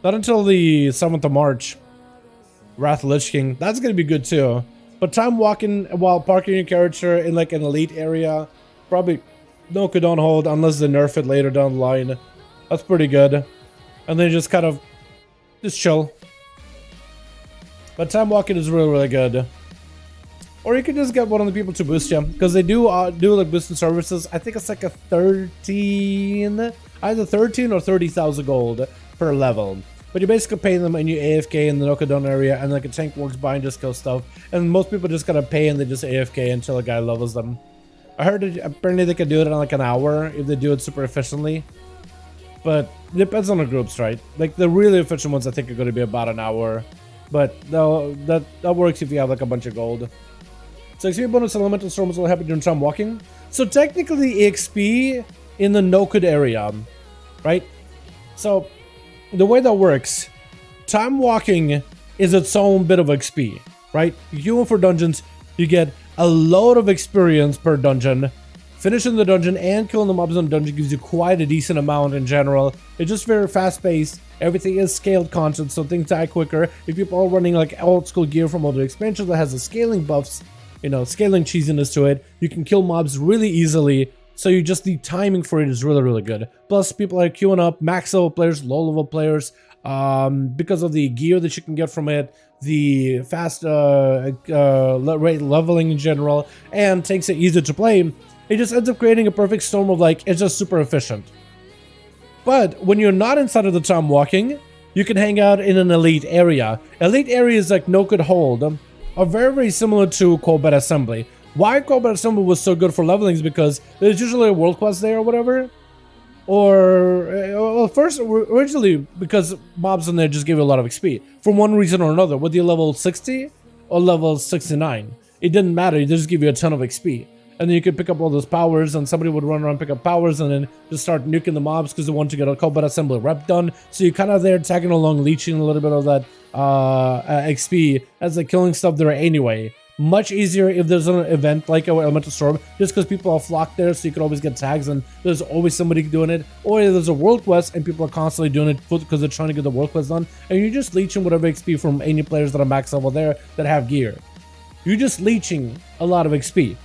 Not until the 7th of March. Wrath of Lich King. That's going to be good too. But time walking while parking your character in like an elite area, probably Nokhudon hold unless they nerf it later down the line. That's pretty good. And then just kind of just chill. But time walking is really, really good. Or you can just get one of the people to boost you, because they do like boosting services. I think it's like a 13, either 13 or 30,000 gold per level. But you basically pay them and you AFK in the Nokhudon area, and like a tank walks by and just kills stuff. And most people just gotta pay and they just AFK until a guy levels them. I heard that apparently they can do it in like an hour if they do it super efficiently. But it depends on the groups, right? Like the really efficient ones I think are going to be about an hour. but that works if you have like a bunch of gold. So XP bonus elemental storms will happen during time walking. So technically XP in the Nokhudon area, right? So the way that works, time walking is its own bit of XP, right? You queue for dungeons, you get a load of experience per dungeon. Finishing the dungeon and killing the mobs in the dungeon gives you quite a decent amount in general. It's just very fast paced. Everything is scaled content, so things die quicker. If people are running like old school gear from other expansions that has the scaling buffs, you know, scaling cheesiness to it, you can kill mobs really easily. So you just, the timing for it is really, really good. Plus, people are queuing up, max level players, low level players, because of the gear that you can get from it, the fast rate leveling in general, and takes it easy to play. It just ends up creating a perfect storm of like, it's just super efficient. But when you're not inside of the time walking, you can hang out in an elite area. Elite areas like Nokhudon Hold are very, very similar to Combat Assembly. Why Combat Assembly was so good for leveling is because there's usually a world quest there or whatever. Or, well, first, originally, because mobs in there just give you a lot of XP. For one reason or another, whether you're level 60 or level 69, it didn't matter, they just give you a ton of XP. And then you could pick up all those powers, and somebody would run around, pick up powers, and then just start nuking the mobs because they want to get a Combat Assembly rep done. So you're kind of there tagging along, leeching a little bit of that XP as they're killing stuff there anyway. Much easier if there's an event like an Elemental Storm, just because people are flocked there, so you can always get tags and there's always somebody doing it. Or if there's a world quest and people are constantly doing it because they're trying to get the world quest done, and you're just leeching whatever XP from any players that are max level there that have gear. You're just leeching a lot of XP.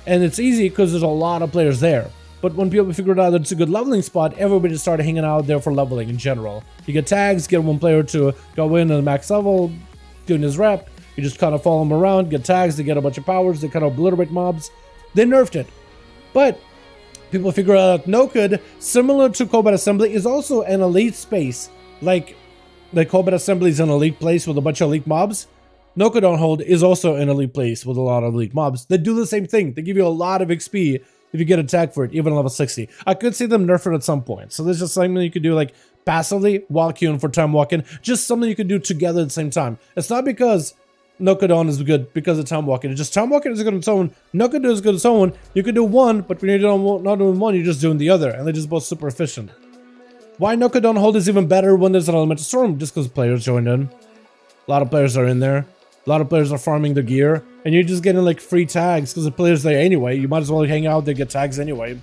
And it's easy because there's a lot of players there. But when people figured out that it's a good leveling spot, everybody started hanging out there for leveling in general. You get tags, get one player to go in and max level, doing his rep. You just kind of follow them around, get tags, they get a bunch of powers, they kind of obliterate mobs. They nerfed it. But people figure out Nokhudon, similar to Combat Assembly, is also an elite space. Like Combat Assembly is an elite place with a bunch of elite mobs. Nokhudon Hold is also an elite place with a lot of elite mobs. They do the same thing. They give you a lot of XP if you get a tag for it, even level 60. I could see them nerf it at some point. So there's just something you could do like passively while queuing for time walking. Just something you could do together at the same time. It's not because Nokhudon is good because of time walking. It's just time walking is good on its own. Nokhudon is good on its own. You could do one, but when you're not doing one, you're just doing the other. And they're just both super efficient. Why Nokhudon Hold is even better when there's an Elemental Storm? Just because players joined in. A lot of players are in there. A lot of players are farming the gear, and you're just getting like free tags because the player's there anyway. You might as well hang out there, get tags anyway.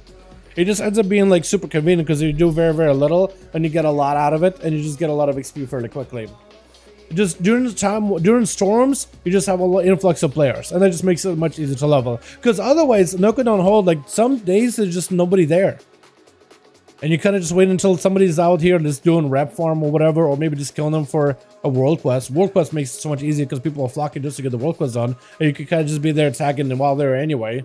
It just ends up being like super convenient because you do very, very little and you get a lot out of it, and you just get a lot of XP fairly quickly. Just during storms, you just have a influx of players, and that just makes it much easier to level. Because otherwise, Nokhudon Hold, like some days there's just nobody there. And you kind of just wait until somebody's out here just doing rep farm or whatever, or maybe just killing them for a world quest. World quest makes it so much easier because people are flocking just to get the world quest done, and you can kind of just be there tagging them while they're anyway.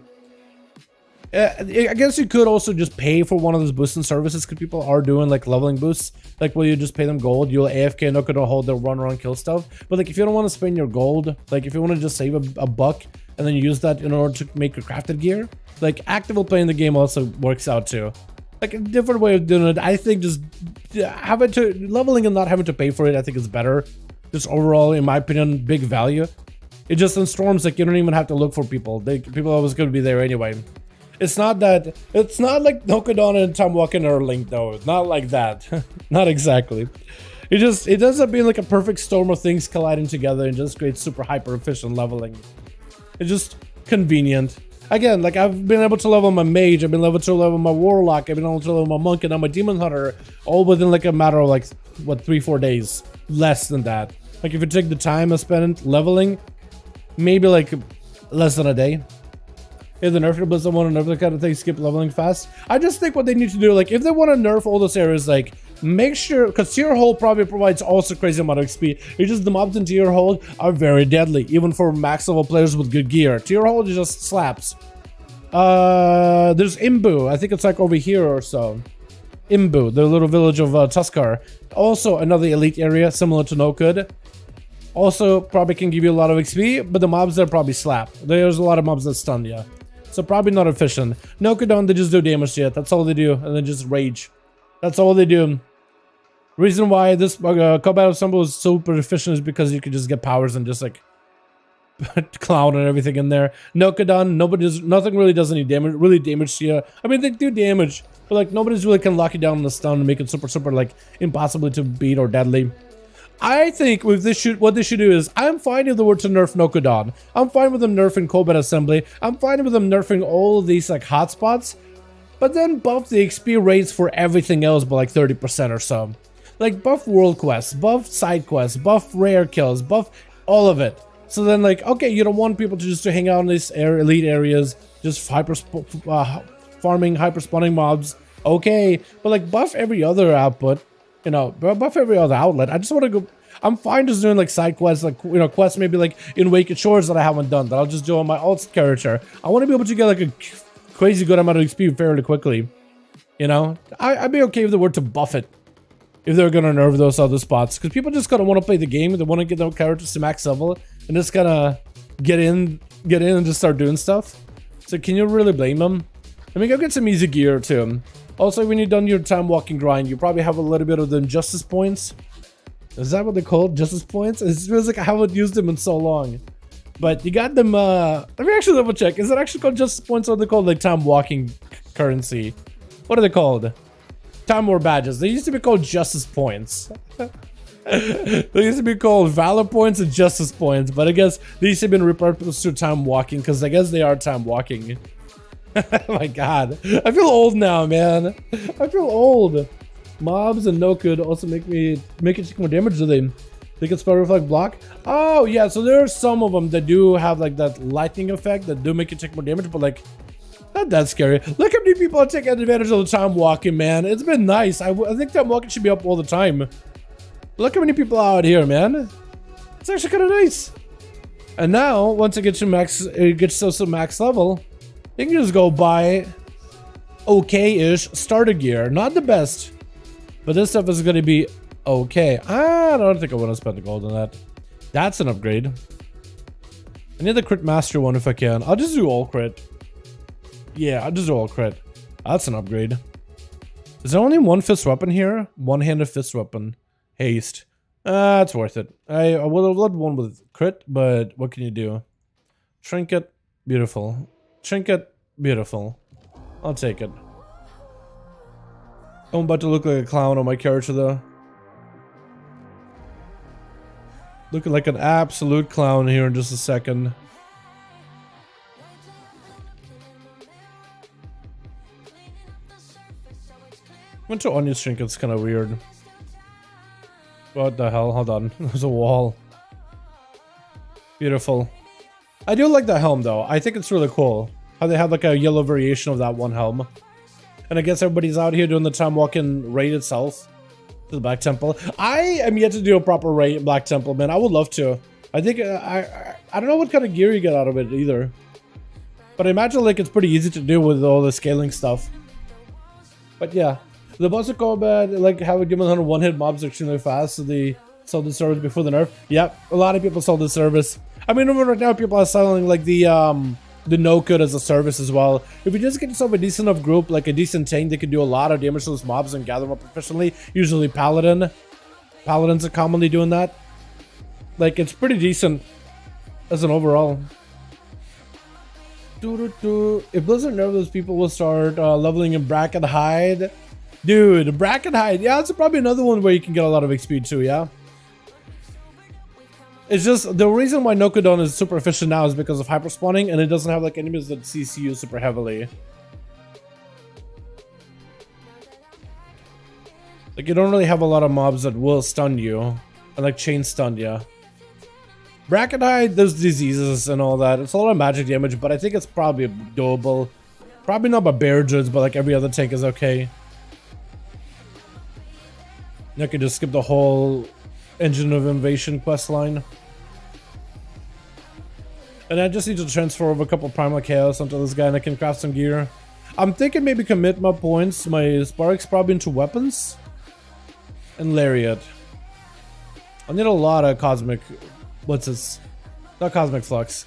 I guess you could also just pay for one of those boosting services because people are doing like leveling boosts. Like, well, you just pay them gold, you'll AFK Nokhudon Hold, they'll run around, kill stuff. But like, if you don't want to spend your gold, like if you want to just save a buck and then use that in order to make your crafted gear, like actively playing the game also works out too. Like a different way of doing it. I think just having to leveling and not having to pay for it, I think is better. Just overall, in my opinion, big value. It just in storms, like you don't even have to look for people. People are always going to be there anyway. It's not like Nokhudon and time walking are linked though. It's not like that. Not exactly. It ends up being like a perfect storm of things colliding together and just creates super hyper efficient leveling. It's just convenient. Again, like I've been able to level my mage, I've been able to level my warlock, I've been able to level my monk, and now my demon hunter, all within like a matter of like, what, 3-4 days. Less than that. Like if you take the time I spent leveling, maybe like less than a day. If the nerf doesn't want to nerf the kind of thing, skip leveling fast. I just think what they need to do, like if they want to nerf all those areas, like make sure, because tier hold probably provides also crazy amount of XP. It's just the mobs in tier hold are very deadly, even for max level players with good gear. Tier hold just slaps. There's Imbu, I think it's like over here or so. Imbu, the little village of Tuskar. Also another elite area similar to Nokhudon. Also probably can give you a lot of XP, but the mobs there probably slap. There's a lot of mobs that stun you. So probably not efficient. Nokhudon, they just do damage to it. That's all they do. And then just rage. That's all they do. Reason why this combat ensemble is super efficient is because you can just get powers and just like cloud and everything in there. Nokhudon, nothing really does any damage to you. I mean, they do damage, but like nobody's really can lock you down on the stun and make it super like impossible to beat or deadly. I think with this what they should do is, I'm fine if they were to nerf Nokhudon. I'm fine with them nerfing combat assembly. I'm fine with them nerfing all of these like hotspots, but then buff the XP rates for everything else by like 30% or so. Like buff world quests, buff side quests, buff rare kills, buff all of it. So then like, okay, you don't want people to just hang out in these elite areas, just farming, hyper spawning mobs. Okay, but like buff every other output, you know, buff every other outlet. I just want to go, I'm fine just doing like side quests, like, you know, quests maybe like in Wicked Shores that I haven't done, that I'll just do on my alt character. I want to be able to get like a crazy good amount of XP fairly quickly, you know? I'd be okay if they were to buff it, if they're gonna nerf those other spots, because people just gonna want to play the game, they want to get their characters to max level, and just gonna get in and just start doing stuff. So can you really blame them? I mean, go get some easy gear too. Also, when you're done your time walking grind, you probably have a little bit of the justice points. Is that what they're called? Justice points? It feels like I haven't used them in so long. But you got them, let me actually double check. Is it actually called justice points, or are they called like time walking currency? What are they called? Time war badges. They used to be called justice points. They used to be called valor points and justice points, but I guess these have been repurposed to time walking, because I guess they are time walking. Oh my god, I feel old now, man. I feel old. Mobs and Nokhud also make it take more damage to them. They can spell reflect block. Oh yeah, so there are some of them that do have like that lightning effect that do make it take more damage, but like not that scary. Look how many people are taking advantage of the time walking, man. It's been nice. I think time walking should be up all the time. Look how many people are out here, man. It's actually kind of nice. And now, once it gets to max level, you can just go buy okay-ish starter gear. Not the best, but this stuff is going to be okay. I don't think I want to spend the gold on that. That's an upgrade. I need the crit master one if I can. I'll just do all crit. Yeah, I'll just do all crit. That's an upgrade. Is there only one fist weapon here? One-handed fist weapon. Haste. It's worth it. I would have loved one with crit, but what can you do? Trinket. Beautiful. Trinket. Beautiful. I'll take it. I'm about to look like a clown on my character though. Looking like an absolute clown here in just a second. Went to onion trinket's kind of weird. What the hell? Hold on. There's a wall. Beautiful. I do like the helm though. I think it's really cool how they have like a yellow variation of that one helm. And I guess everybody's out here doing the time walking raid itself to the Black Temple. I am yet to do a proper raid Black Temple, man. I would love to. I think I don't know what kind of gear you get out of it either. But I imagine like it's pretty easy to do with all the scaling stuff. But yeah. The boss of combat, like how it given 101 hit mobs extremely fast, so they sold the service before the nerf. Yep, a lot of people sold the service. I mean, right now people are selling like the Nokhud as a service as well. If you just get yourself a decent enough group, like a decent tank that can do a lot of damage to those mobs and gather them up efficiently, usually Paladin. Paladins are commonly doing that. Like, it's pretty decent as an overall. If Blizzard nerf those, people will start leveling in Bracket Hide. Dude, Bracket Hide. Yeah, it's probably another one where you can get a lot of XP too, yeah? It's just, the reason why Nokhudon is super efficient now is because of hyper spawning, and it doesn't have like enemies that CC you super heavily. Like, you don't really have a lot of mobs that will stun you, and like chain stun you. Bracket Hide, there's diseases and all that. It's a lot of magic damage, but I think it's probably doable. Probably not by Bear Druids, but like every other tank is okay. I can just skip the whole Engine of Invasion questline. And I just need to transfer over a couple Primal Chaos onto this guy and I can craft some gear. I'm thinking maybe commit my points, my sparks probably into weapons. And Lariat. I need a lot of Cosmic... What's this? Not Cosmic Flux.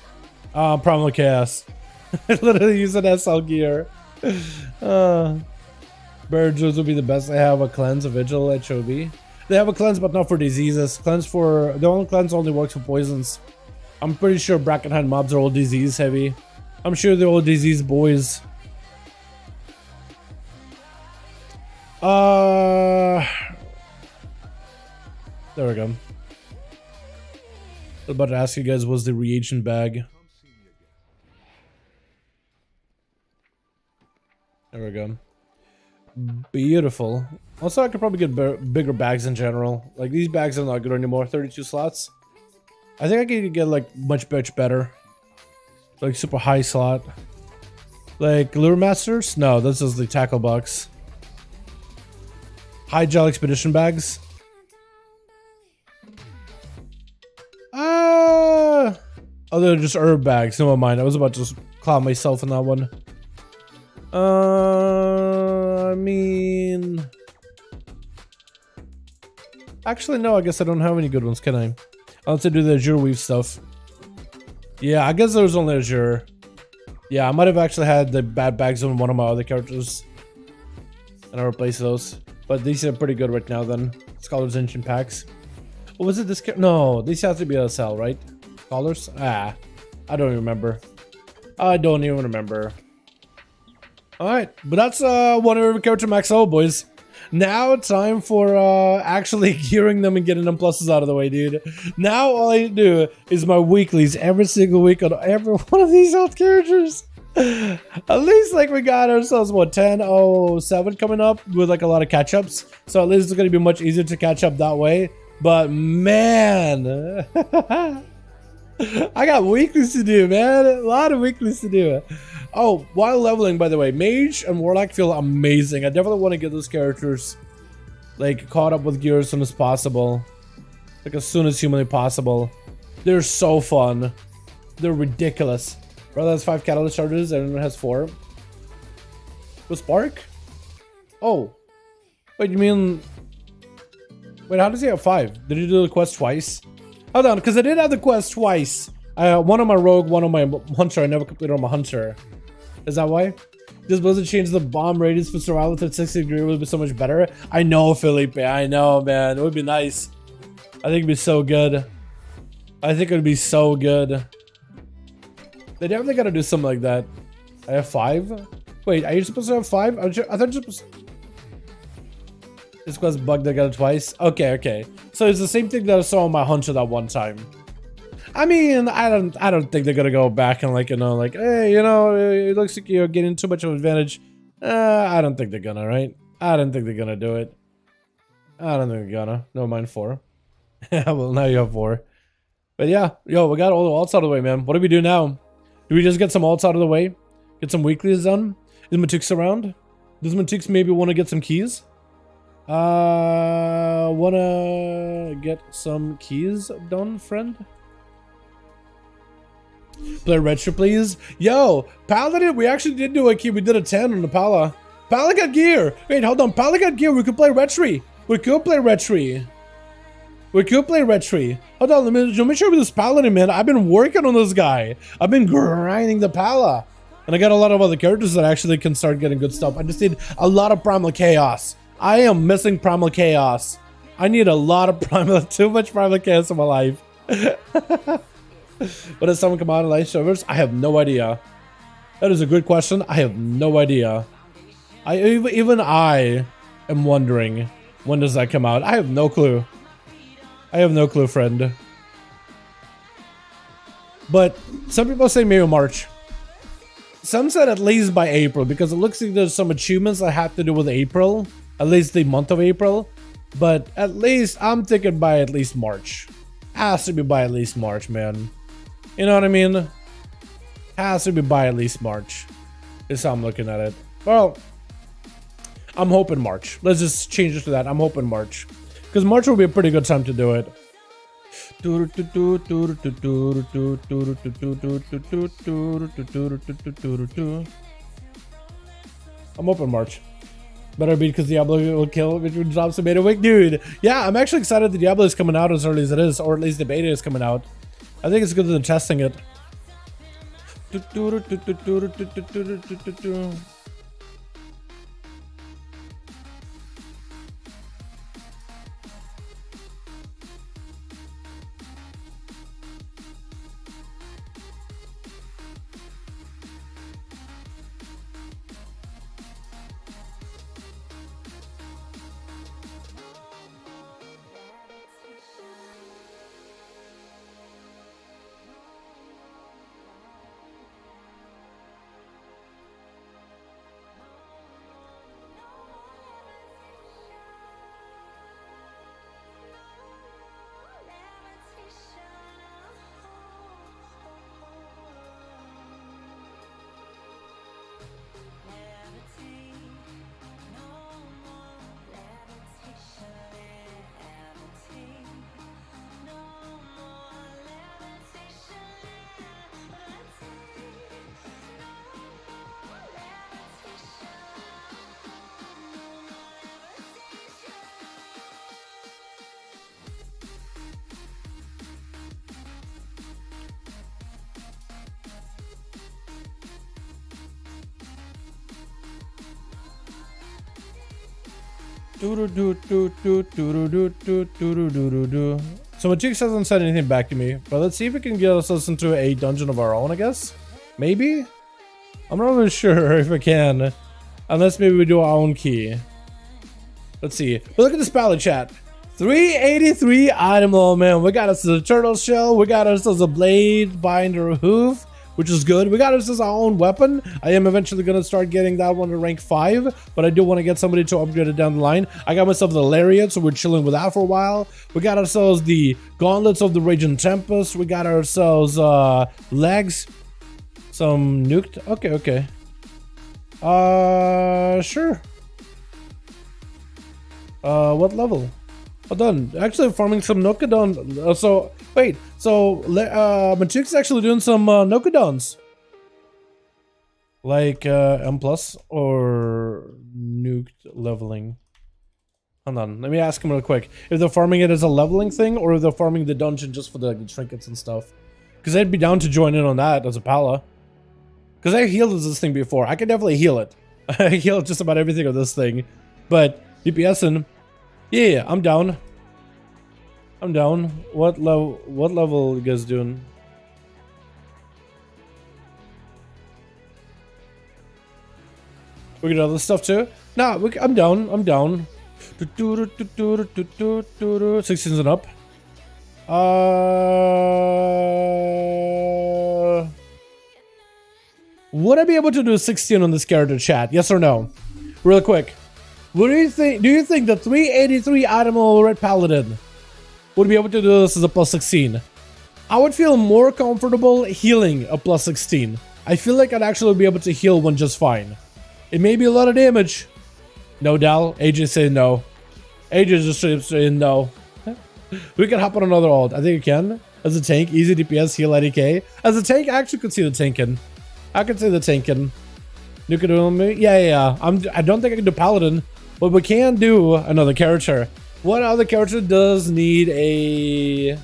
Primal Chaos. I literally use an SL gear. Bear Druids would be the best. I have a Cleanse, a Vigil, HOV. They have a cleanse, but not for diseases. The only cleanse only works for poisons. I'm pretty sure Brackenhand mobs are all disease heavy. I'm sure they're all disease boys. There we go. I was about to ask you guys, what's the reagent bag? There we go. Beautiful. Also, I could probably get bigger bags in general. Like, these bags are not good anymore. 32 slots. I think I could get, like, much better. Like, super high slot. Like, Lure Masters? No, this is the tackle box. High gel expedition bags. Oh, they're just herb bags. Never mind. I was about to just clown myself in that one. I mean... Actually, no. I guess I don't have any good ones, can I? I'll have to do the Azure Weave stuff. Yeah, I guess there was only Azure. Yeah, I might have actually had the bad bags on one of my other characters. And I replaced those. But these are pretty good right now then. Scholar's Ancient Packs. What was it? This no, these have to be SL, right? Scholars? Ah, I don't even remember. I don't even remember. Alright, but that's one of every character max level, boys. Now time for actually gearing them and getting them pluses out of the way, dude. Now all I do is my weeklies every single week on every one of these old characters. At least like we got ourselves what 10:07 coming up with like a lot of catch-ups. So at least it's gonna be much easier to catch up that way. But man, I got weeklies to do, man. A lot of weeklies to do. Oh, while leveling, by the way, Mage and Warlock feel amazing. I definitely want to get those characters like caught up with gear as soon as possible. Like as soon as humanly possible. They're so fun. They're ridiculous. Brother has 5 catalyst charges, everyone has 4. With Spark? Oh. Wait, you mean... Wait, how does he have 5? Did he do the quest twice? Hold on, because I did have the quest twice. One on my rogue, one on my hunter. I never completed on my hunter. Is that why? Does Blizzard change the bomb radius for survival to 60 degree? Would be so much better. I know, Felipe. I know, man. It would be nice. I think it'd be so good. I think it would be so good. They definitely gotta do something like that. I have 5? Wait, are you supposed to have 5? I thought you're supposed to... This quest bugged, I got it twice. Okay, okay. So it's the same thing that I saw on my hunter that one time. I mean, I don't think they're gonna go back and like, you know, like, hey, you know, it looks like you're getting too much of an advantage. I don't think they're gonna, right? I don't think they're gonna do it. I don't think they're gonna. Never mind 4. Well, now you have 4. But yeah, yo, we got all the alts out of the way, man. What do we do now? Do we just get some alts out of the way? Get some weeklies done? Is Mythic's around? Does Mythic's maybe want to get some keys? Wanna get some keys done, friend? Play retro, please. Yo, Paladin, we actually did do a key. We did a 10 on the Pala. Pala got gear. Wait, hold on. Pala got gear. We could play retro. We could play retro. We could play retro. Hold on, let me show you this Paladin, man. I've been working on this guy. I've been grinding the Pala. And I got a lot of other characters that actually can start getting good stuff. I just need a lot of Primal Chaos. I am missing Primal Chaos. I need a lot of too much Primal Chaos in my life. But does someone come out in live servers? I have no idea. That is a good question. I have no idea. Even I am wondering, when does that come out? I have no clue. I have no clue, friend. But some people say maybe March. Some said at least by April, because it looks like there's some achievements that have to do with April. At least the month of April. But at least, I'm thinking by at least March. Has to be by at least March, man. You know what I mean? Has to be by at least March. Is how I'm looking at it. Well, I'm hoping March. Let's just change it to that. I'm hoping March. Because March will be a pretty good time to do it. I'm hoping March. Better be because Diablo will kill if it drops a beta week. Dude, yeah, I'm actually excited the Diablo is coming out as early as it is. Or at least the beta is coming out. I think it's good than testing it. So Mythic hasn't said anything back to me, but let's see if we can get ourselves into a dungeon of our own, I guess. Maybe? I'm not really sure if we can. Unless maybe we do our own key. Let's see. But look at this palette chat. 383 item level, man. We got ourselves a turtle shell. We got ourselves a blade, binder, hoof, which is good. We got ourselves our own weapon. I am eventually going to start getting that one to rank 5, but I do want to get somebody to upgrade it down the line. I got myself the lariat, so we're chilling with that for a while. We got ourselves the gauntlets of the Raging Tempest. We got ourselves legs. Some nuked. Okay. Sure. What level? Hold on. Actually farming some Nokhudon. So wait. So Mythic's actually doing some Nokhudons. Like M+ or nuked leveling. Hold on. Let me ask him real quick. If they're farming it as a leveling thing, or if they're farming the dungeon just for the trinkets and stuff. Because I'd be down to join in on that as a pala. Because I healed this thing before. I can definitely heal it. I healed just about everything of this thing. But DPSing. Yeah, I'm down. I'm down. What level you guys doing? We got other stuff too? Nah, I'm down. I'm down. 16s and up. Would I be able to do 16 on this character, chat? Yes or no? Real quick. What do you think? Do you think the 383 Animal Red Paladin would be able to do this as a plus 16? I would feel more comfortable healing a plus 16. I feel like I'd actually be able to heal one just fine. It may be a lot of damage. No, Dal. AJ saying no. AJ just saying no. We can hop on another ult. I think we can. As a tank, easy DPS, heal ADK. As a tank, I actually could see the tanking. I could see the tanking. You could do me? Yeah. I don't think I can do Paladin, but we can do another character. What other character does need a...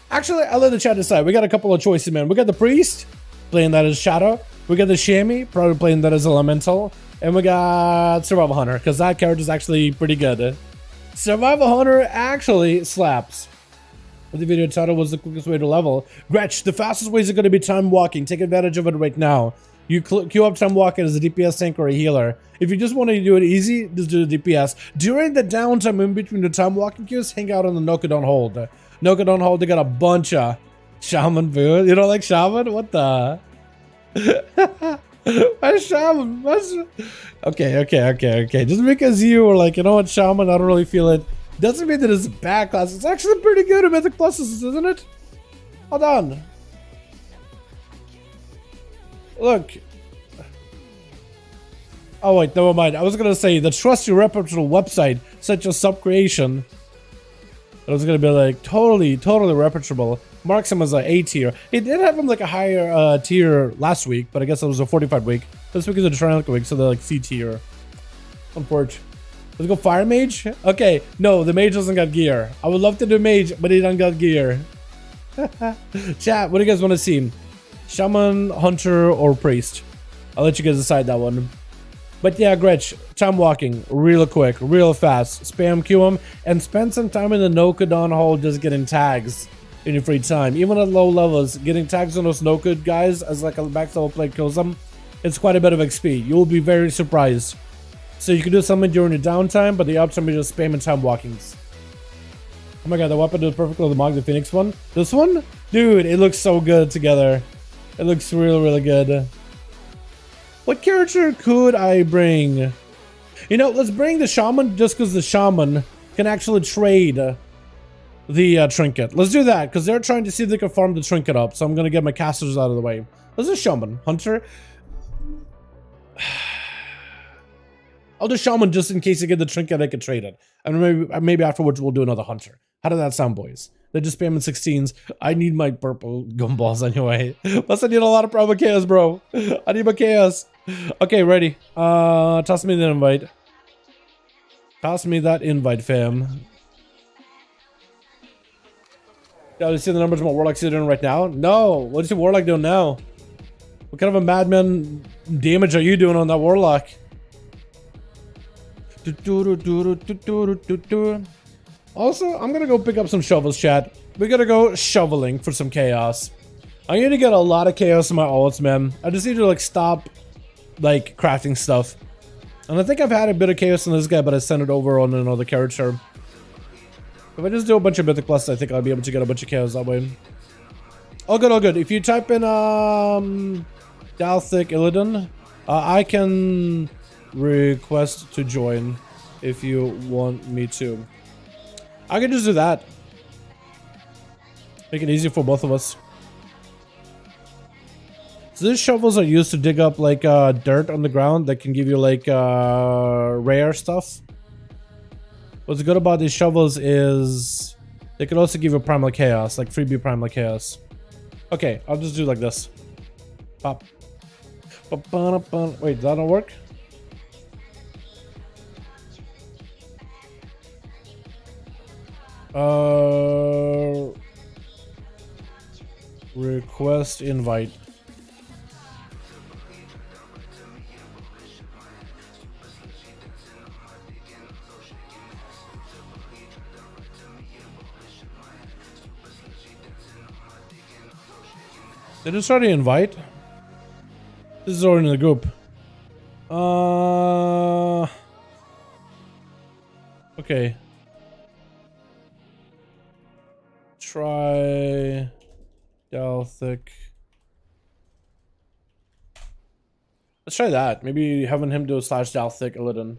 Actually, I'll let the chat decide. We got a couple of choices, man. We got the Priest, playing that as Shadow. We got the Chamois, probably playing that as Elemental. And we got Survival Hunter, because that character is actually pretty good. Survival Hunter actually slaps. The video title was the quickest way to level. Gretch, the fastest ways are going to be time walking. Take advantage of it right now. You queue up time walking as a DPS tank or a healer. If you just want to do it easy, just do the DPS. During the downtime in between the time walking queues, hang out on the Nokhudon hold. Nokhudon hold, they got a bunch of Shaman food. You don't like Shaman? What the? Why Shaman? Okay. Just because you were like, you know what, Shaman, I don't really feel it. Doesn't mean that it's a bad class. It's actually pretty good at Mythic Pluses, isn't it? Hold on. Look. Oh wait, never mind. I was gonna say the trusty reputable website such as sub creation. It was gonna be like totally reputable. Marks him as a A tier. It did have him like a higher tier last week, but I guess it was a 45 week. This week is a Triangle week, so they're like C tier. Unfortunately. Let's go Fire Mage. Okay, no, the Mage doesn't got gear. I would love to do Mage, but he doesn't got gear. Chat, what do you guys want to see? Shaman, Hunter, or Priest? I'll let you guys decide that one. But yeah, Gretch, time walking, real quick, real fast. Spam Q him, and spend some time in the Nokhudon hole just getting tags in your free time. Even at low levels, getting tags on those Nokhud guys as like a max level play kills them. It's quite a bit of XP. You will be very surprised. So you can do something during the downtime, but the uptime is just spamming time walkings. Oh my god, the weapon does perfectly the Mog the Phoenix one. This one? Dude, it looks so good together. It looks really good. What character could I bring? You know, let's bring the Shaman just because the Shaman can actually trade the trinket. Let's do that because they're trying to see if they can farm the trinket up. So I'm going to get my casters out of the way. Let's do Shaman. Hunter. I'll do Shaman just in case I get the trinket, I can trade it. And maybe afterwards we'll do another Hunter. How did that sound, boys? They're just spamming 16s. I need my purple gumballs anyway. Plus I need a lot of promo chaos, bro. I need my chaos. Okay, ready. Toss me the invite. Toss me that invite, fam. Yeah, you see the numbers of what Warlock's doing right now? No. What is your Warlock doing now? What kind of a madman damage are you doing on that Warlock? Also, I'm gonna go pick up some shovels, chat. We gotta go shoveling for some chaos. I need to get a lot of chaos in my ults, man. I just need to like stop like crafting stuff. And I think I've had a bit of chaos in this guy, but I sent it over on another character. If I just do a bunch of Mythic Plus, I think I'll be able to get a bunch of chaos that way. All good, all good. If you type in Dalthic Illidan, I can request to join if you want me to. I can just do that. Make it easy for both of us. So these shovels are used to dig up like dirt on the ground that can give you like rare stuff. What's good about these shovels is they can also give you primal chaos, like freebie primal chaos. Okay, I'll just do like this. Pop. Wait, that don't work? Request invite. Did it already invite? This is already in the group. Okay. Try Dalthic. Let's try that. Maybe having him do a /Dalthic Illidan.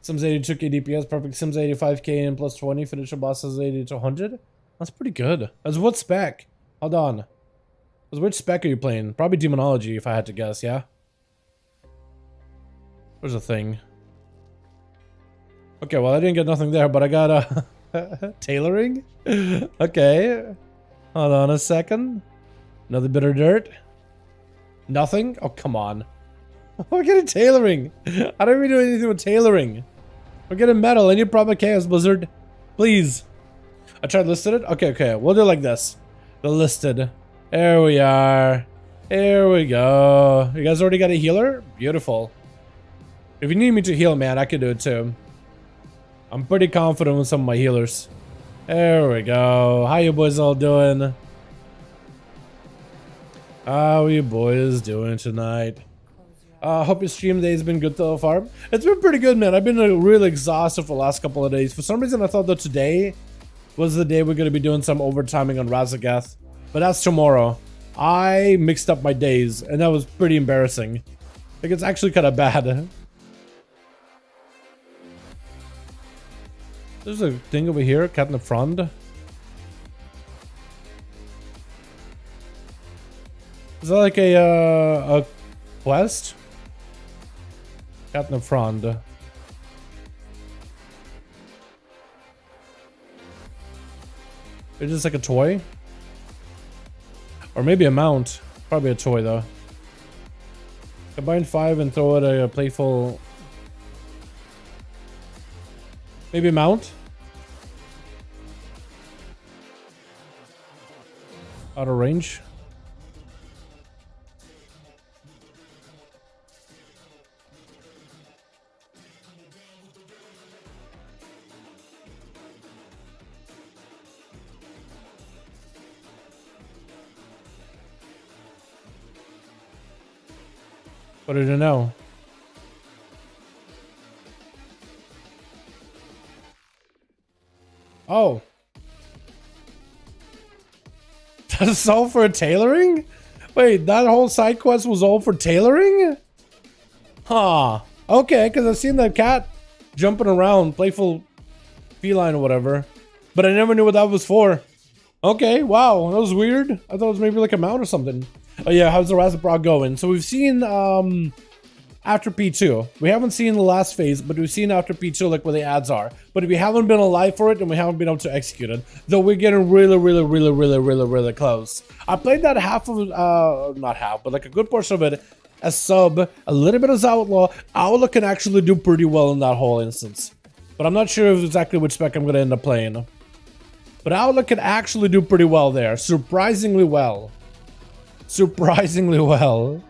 Sims 82k DPS, perfect Sims 85k and plus 20, finish a boss is 80 to 100. That's pretty good. That's what spec? Hold on. Which spec are you playing? Probably Demonology, if I had to guess, yeah? There's a thing. Okay, well, I didn't get nothing there, but I got tailoring? Okay. Hold on a second. Another bit of dirt. Nothing? Oh, come on. We're getting tailoring. I don't even do anything with tailoring. We're getting metal. I need proper chaos, Blizzard. Please. I tried listed it? Okay, okay. We'll do it like this. The listed. There we are. Here we go. You guys already got a healer? Beautiful. If you need me to heal, man, I can do it too. I'm pretty confident with some of my healers. There we go. How you boys all doing? How you boys doing tonight? Hope your stream day has been good so far. It's been pretty good, man. I've been really exhausted for the last couple of days. For some reason, I thought that today was the day we're going to be doing some overtiming on Razagath. But that's tomorrow. I mixed up my days, and that was pretty embarrassing. Like, it's actually kind of bad. There's a thing over here, cat in the front. Is that like a quest? Cat in the front. It's just like a toy? Or maybe a mount. Probably a toy though. Combine 5 and throw it a playful... Maybe a mount? Out of range? What did you know? Oh. That's all for tailoring? Wait, that whole side quest was all for tailoring? Huh. Okay, because I've seen that cat jumping around, playful feline or whatever. But I never knew what that was for. Okay, wow, that was weird. I thought it was maybe like a mount or something. Oh yeah, how's the Razapro going? So we've seen after P2. We haven't seen the last phase, but we've seen after P2 like where the ads are. But we haven't been alive for it and we haven't been able to execute it. Though we're getting really close. I played that half of not half, but like a good portion of it as sub, a little bit as Outlaw. Outlaw can actually do pretty well in that whole instance. But I'm not sure exactly which spec I'm gonna end up playing. But Outlaw can actually do pretty well there. Surprisingly well. Surprisingly well.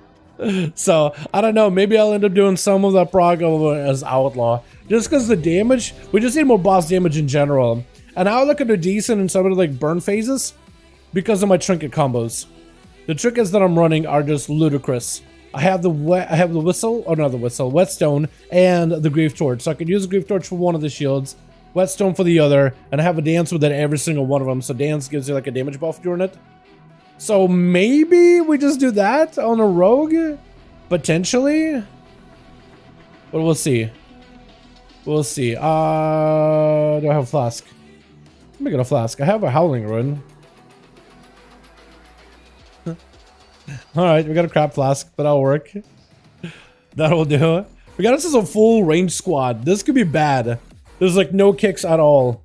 So I don't know, maybe I'll end up doing some of that prog as outlaw, just because the damage, we just need more boss damage in general. And I'll look at the decent in some of the like burn phases because of my trinket combos. The trinkets that I'm running are just ludicrous. I have the whistle, or not the whistle, whetstone, and the grief torch. So I could use the grief torch for one of the shields, whetstone for the other, and I have a dance with it every single one of them. So dance gives you like a damage buff during it. So maybe we just do that on a rogue, potentially. But we'll see. We'll see. Do I have a flask? Let me get a flask. I have a howling rune. Alright, we got a crap flask, but that'll work. That'll do it. We got us as a full range squad. This could be bad. There's like no kicks at all.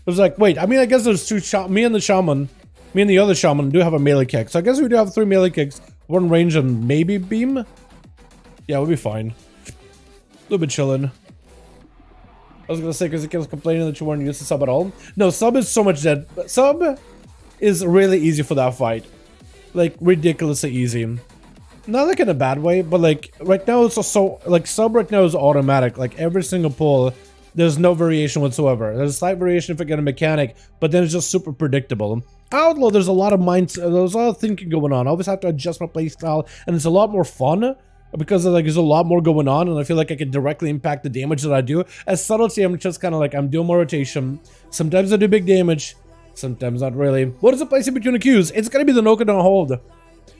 There's like, wait, I mean, I guess there's me and the shaman. Me and the other shaman do have a melee kick. So I guess we do have 3 melee kicks. 1 range and maybe beam. Yeah, we'll be fine. A little bit chilling. I was gonna say, because it keeps complaining that you weren't used to sub at all. No, sub is so much dead. Sub is really easy for that fight. Like, ridiculously easy. Not like in a bad way, but like, right now it's also, like, sub right now is automatic. Like, every single pull, there's no variation whatsoever. There's a slight variation if I get a mechanic, but then it's just super predictable. Outlaw, there's a lot of there's a lot of thinking going on. I always have to adjust my playstyle, and it's a lot more fun because like there's a lot more going on, and I feel like I can directly impact the damage that I do. As subtlety, I'm just kind of like, I'm doing more rotation. Sometimes I do big damage, sometimes not really. What is the place in between the queues? It's gonna be the Nokhudon hold.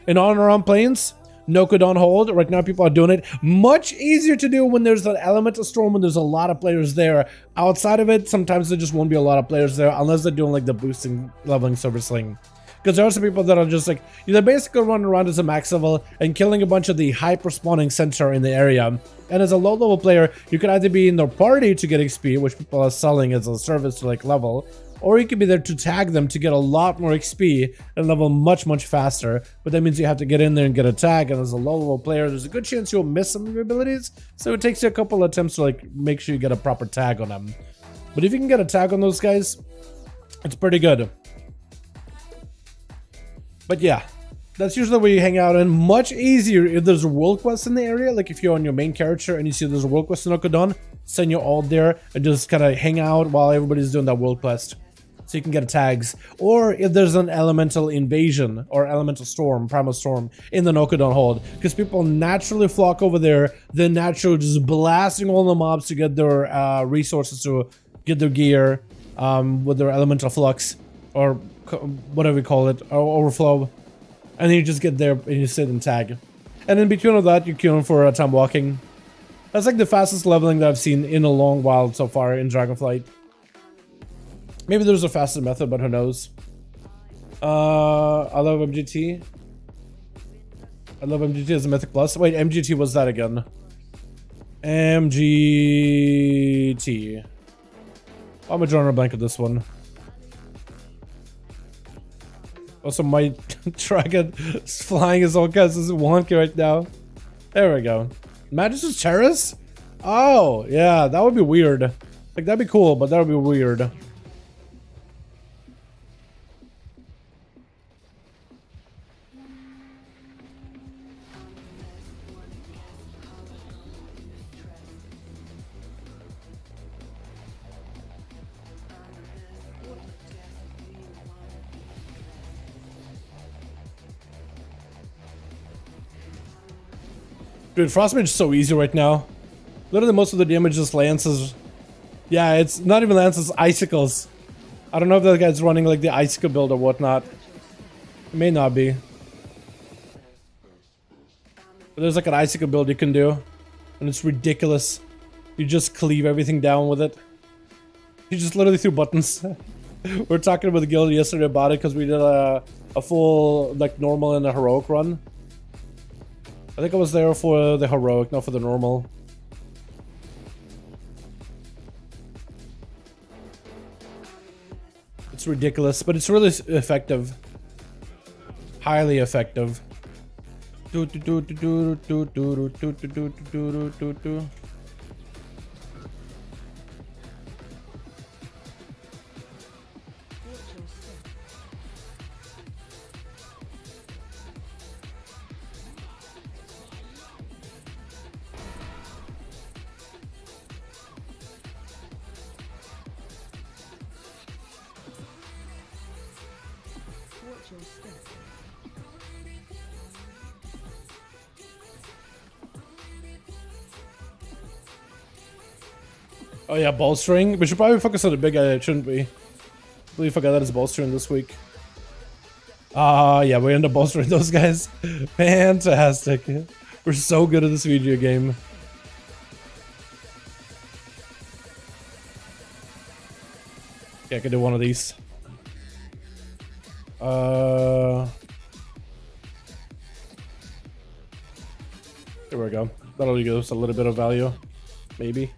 In on and around planes, Nokhudon hold. Right now people are doing it. Much easier to do when there's an elemental storm, when there's a lot of players there. Outside of it, sometimes there just won't be a lot of players there unless they're doing like the boosting leveling silver sling. Because there are some people that are just like, they're basically running around as a max level and killing a bunch of the hyper spawning centaur in the area. And as a low level player, you could either be in their party to get XP, which people are selling as a service to like level, or you could be there to tag them to get a lot more XP and level much, much faster. But that means you have to get in there and get a tag, and as a low-level player, there's a good chance you'll miss some of your abilities. So it takes you a couple of attempts to like make sure you get a proper tag on them. But if you can get a tag on those guys, it's pretty good. But yeah, that's usually where you hang out, and much easier if there's a world quest in the area. Like if you're on your main character and you see there's a world quest in Nokhudon, send your ult there and just kind of hang out while everybody's doing that world quest. So you can get tags. Or if there's an elemental invasion or elemental storm, primal storm in the Nokhudon hold, because people naturally flock over there, they're naturally just blasting all the mobs to get their resources, to get their gear with their elemental flux or whatever we call it, or overflow. And then you just get there and you sit and tag. And in between all that, you're queuing for time walking. That's like the fastest leveling that I've seen in a long while so far in Dragonflight. Maybe there's a faster method, but who knows. I love MGT. I love MGT as a Mythic Plus. Wait, MGT was that again? MGT. I'm a drawing a blank of this one. Also, my dragon is flying his own guys. This is wonky right now. There we go. Magus' Terrace? Oh, yeah, that would be weird. Like, that'd be cool, but that would be weird. Dude, Frostmage is so easy right now. Literally most of the damage just lances. Yeah, it's not even lances, icicles. I don't know if that guy's running like the icicle build or whatnot. It may not be. But there's like an icicle build you can do. And it's ridiculous. You just cleave everything down with it. You just literally threw buttons. We were talking with the guild yesterday about it because we did a full like normal and a heroic run. I think I was there for the heroic, not for the normal. It's ridiculous, but it's really effective. Highly effective. Oh yeah, bolstering. We should probably focus on the big guy, shouldn't we? I believe forgot that it's bolstering this week. Yeah, we end up bolstering those guys. Fantastic. We're so good at this video game. Yeah, I could do one of these. There we go. That'll give us a little bit of value. Maybe.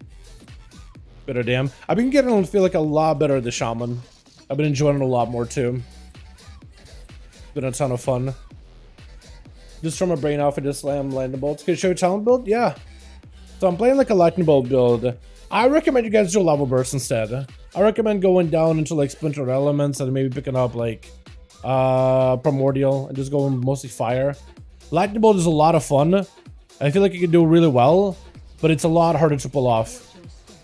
Bit of damn. I've been getting to feel like a lot better at the Shaman. I've been enjoying it a lot more too. Been a ton of fun. Just from my brain off, I just slam lightning bolts. Can you show your talent build? Yeah. So I'm playing like a lightning bolt build. I recommend you guys do lava burst instead. I recommend going down into like splintered elements and maybe picking up like primordial and just going mostly fire. Lightning bolt is a lot of fun. I feel like you can do really well, but it's a lot harder to pull off.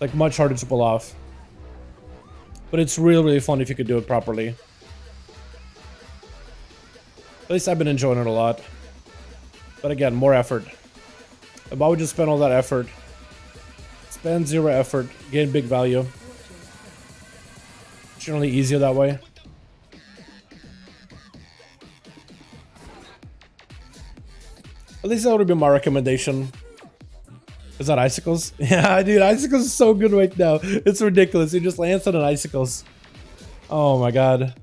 Like much harder to pull off. But it's really, really fun if you could do it properly. At least I've been enjoying it a lot. But again, more effort. Why would you spend all that effort? Spend 0 effort, gain big value. It's generally easier that way. At least that would be my recommendation. Is that icicles? Yeah, dude, icicles is so good right now. It's ridiculous. You just lands on icicles. Oh my god.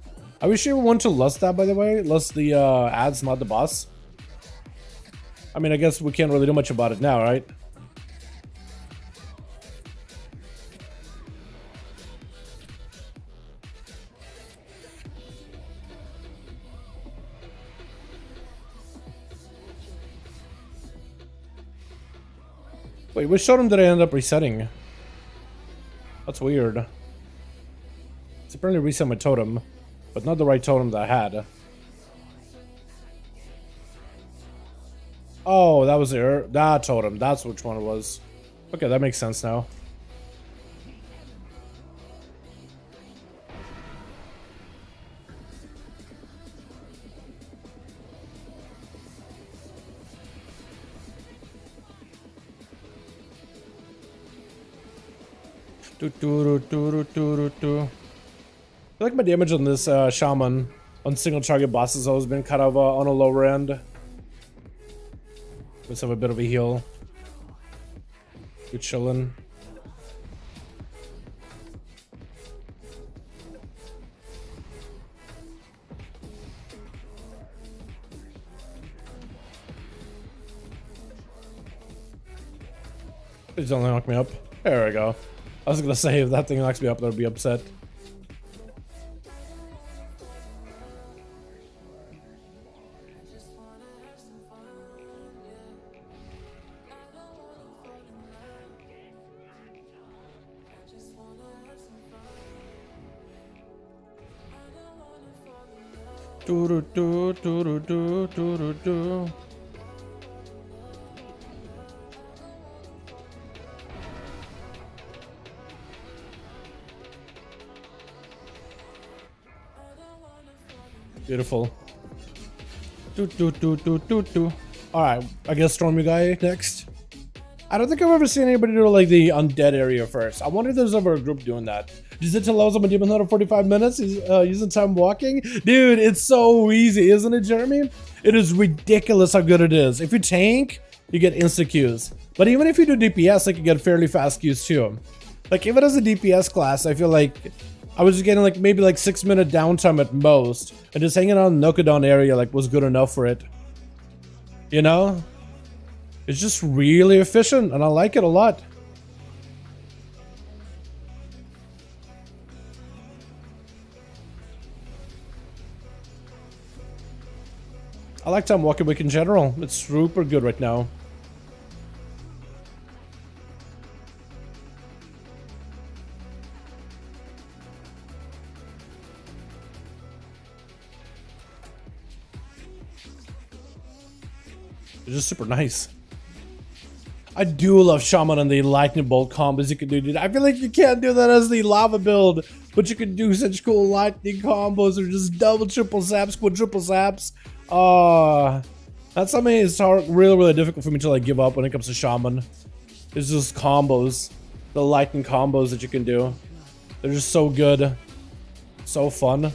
I wish you want to lust that, by the way. Lust the ads, not the boss. I mean, I guess we can't really do much about it now, right? Wait, which totem did I end up resetting? That's weird. It's apparently reset my totem, but not the right totem that I had. Oh, that was that totem. That's which one it was. Okay, that makes sense now. I feel like my damage on this Shaman on single target bosses has always been kind of on a lower end. Let's have a bit of a heal. Good chillin'. Please don't knock me up. There we go. I was gonna say if that thing knocks me up, I'd be upset. Do do do do do do do do. Beautiful. Do do do do do do. All right, I guess Stormy guy next. I don't think I've ever seen anybody do like the undead area first. I wonder if there's ever a group doing that. Does it allow someone to another 45 minutes using time walking? Dude, it's so easy, isn't it, Jeremy? It is ridiculous how good it is. If you tank, you get insta Qs. But even if you do DPS, like you get fairly fast Qs too. Like even as a DPS class, I feel like I was getting like maybe like 6-minute downtime at most, and just hanging out in the Nokhudon area like was good enough for it. You know? It's just really efficient, and I like it a lot. I like time walking week in general. It's super good right now. It's just super nice. I do love Shaman and the lightning bolt combos you can do, dude. I feel like you can't do that as the lava build, but you can do such cool lightning combos or just double, triple zaps, quadruple zaps. That's something that's really, really difficult for me to like give up when it comes to Shaman. It's just combos, the lightning combos that you can do. They're just so good, so fun.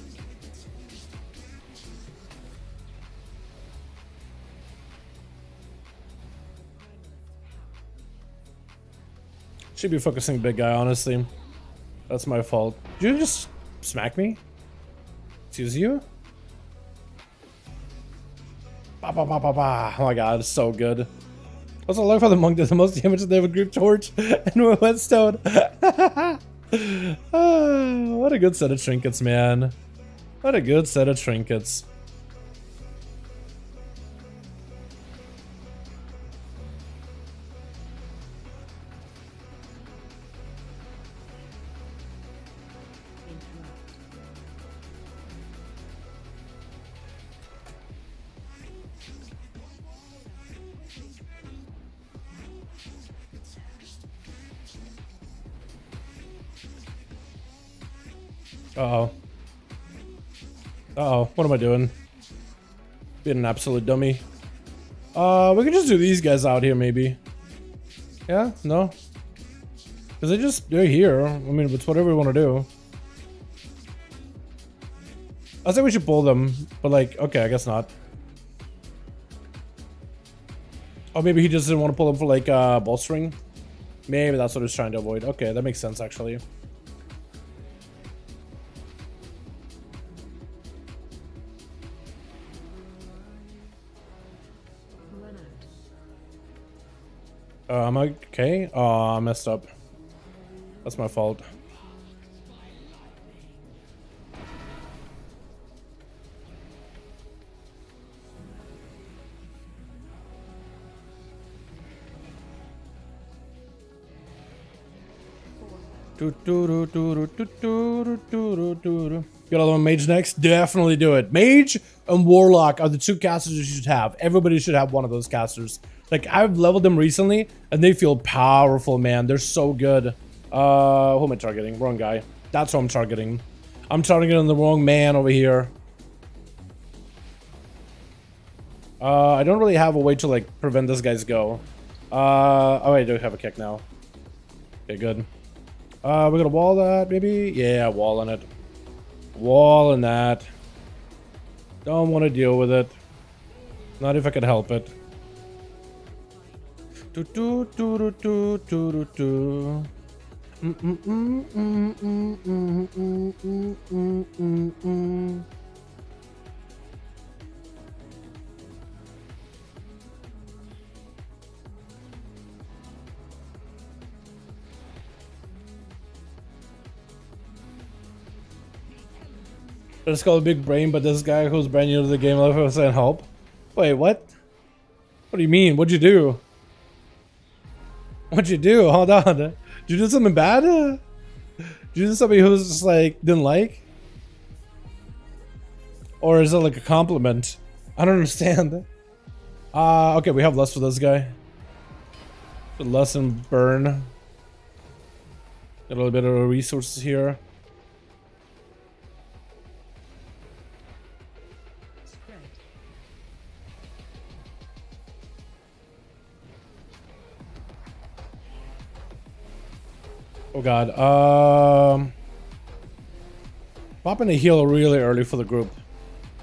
Should be focusing big guy, honestly. That's my fault. Did you just smack me? Excuse you? Ba, ba, ba, ba, ba. Oh my god, it's so good. Also, I love how the monk did the most damage that they have a group torch and whetstone. What a good set of trinkets, man. What a good set of trinkets. Uh-oh. Uh-oh. What am I doing? Being an absolute dummy. We could just do these guys out here, maybe. Yeah? No? Because they're here. I mean, it's whatever we want to do. I think we should pull them, but like, okay, I guess not. Oh, maybe he just didn't want to pull them for like bolstering. Maybe that's what he's trying to avoid. Okay, that makes sense, actually. Am I okay? Oh, I messed up. That's my fault. Got another one, mage next? Definitely do it. Mage and warlock are the two casters you should have. Everybody should have one of those casters. Like, I've leveled them recently, and they feel powerful, man. They're so good. Who am I targeting? Wrong guy. That's who I'm targeting. I'm targeting the wrong man over here. I don't really have a way to, like, prevent this guy's go. Oh, I do have a kick now. Okay, good. We're gonna wall that, maybe? Yeah, wall on it. Wall in that. Don't want to deal with it. Not if I could help it. Let's call a big brain, but this guy who's brand new to the game left us and help. Wait, what? What do you mean? What'd you do? What'd you do? Hold on. Did you do something bad? Did you do something who was just like, didn't like? Or is it like a compliment? I don't understand. Okay, we have less for this guy. Less and burn. Got a little bit of resources here. Oh god, popping a heal really early for the group,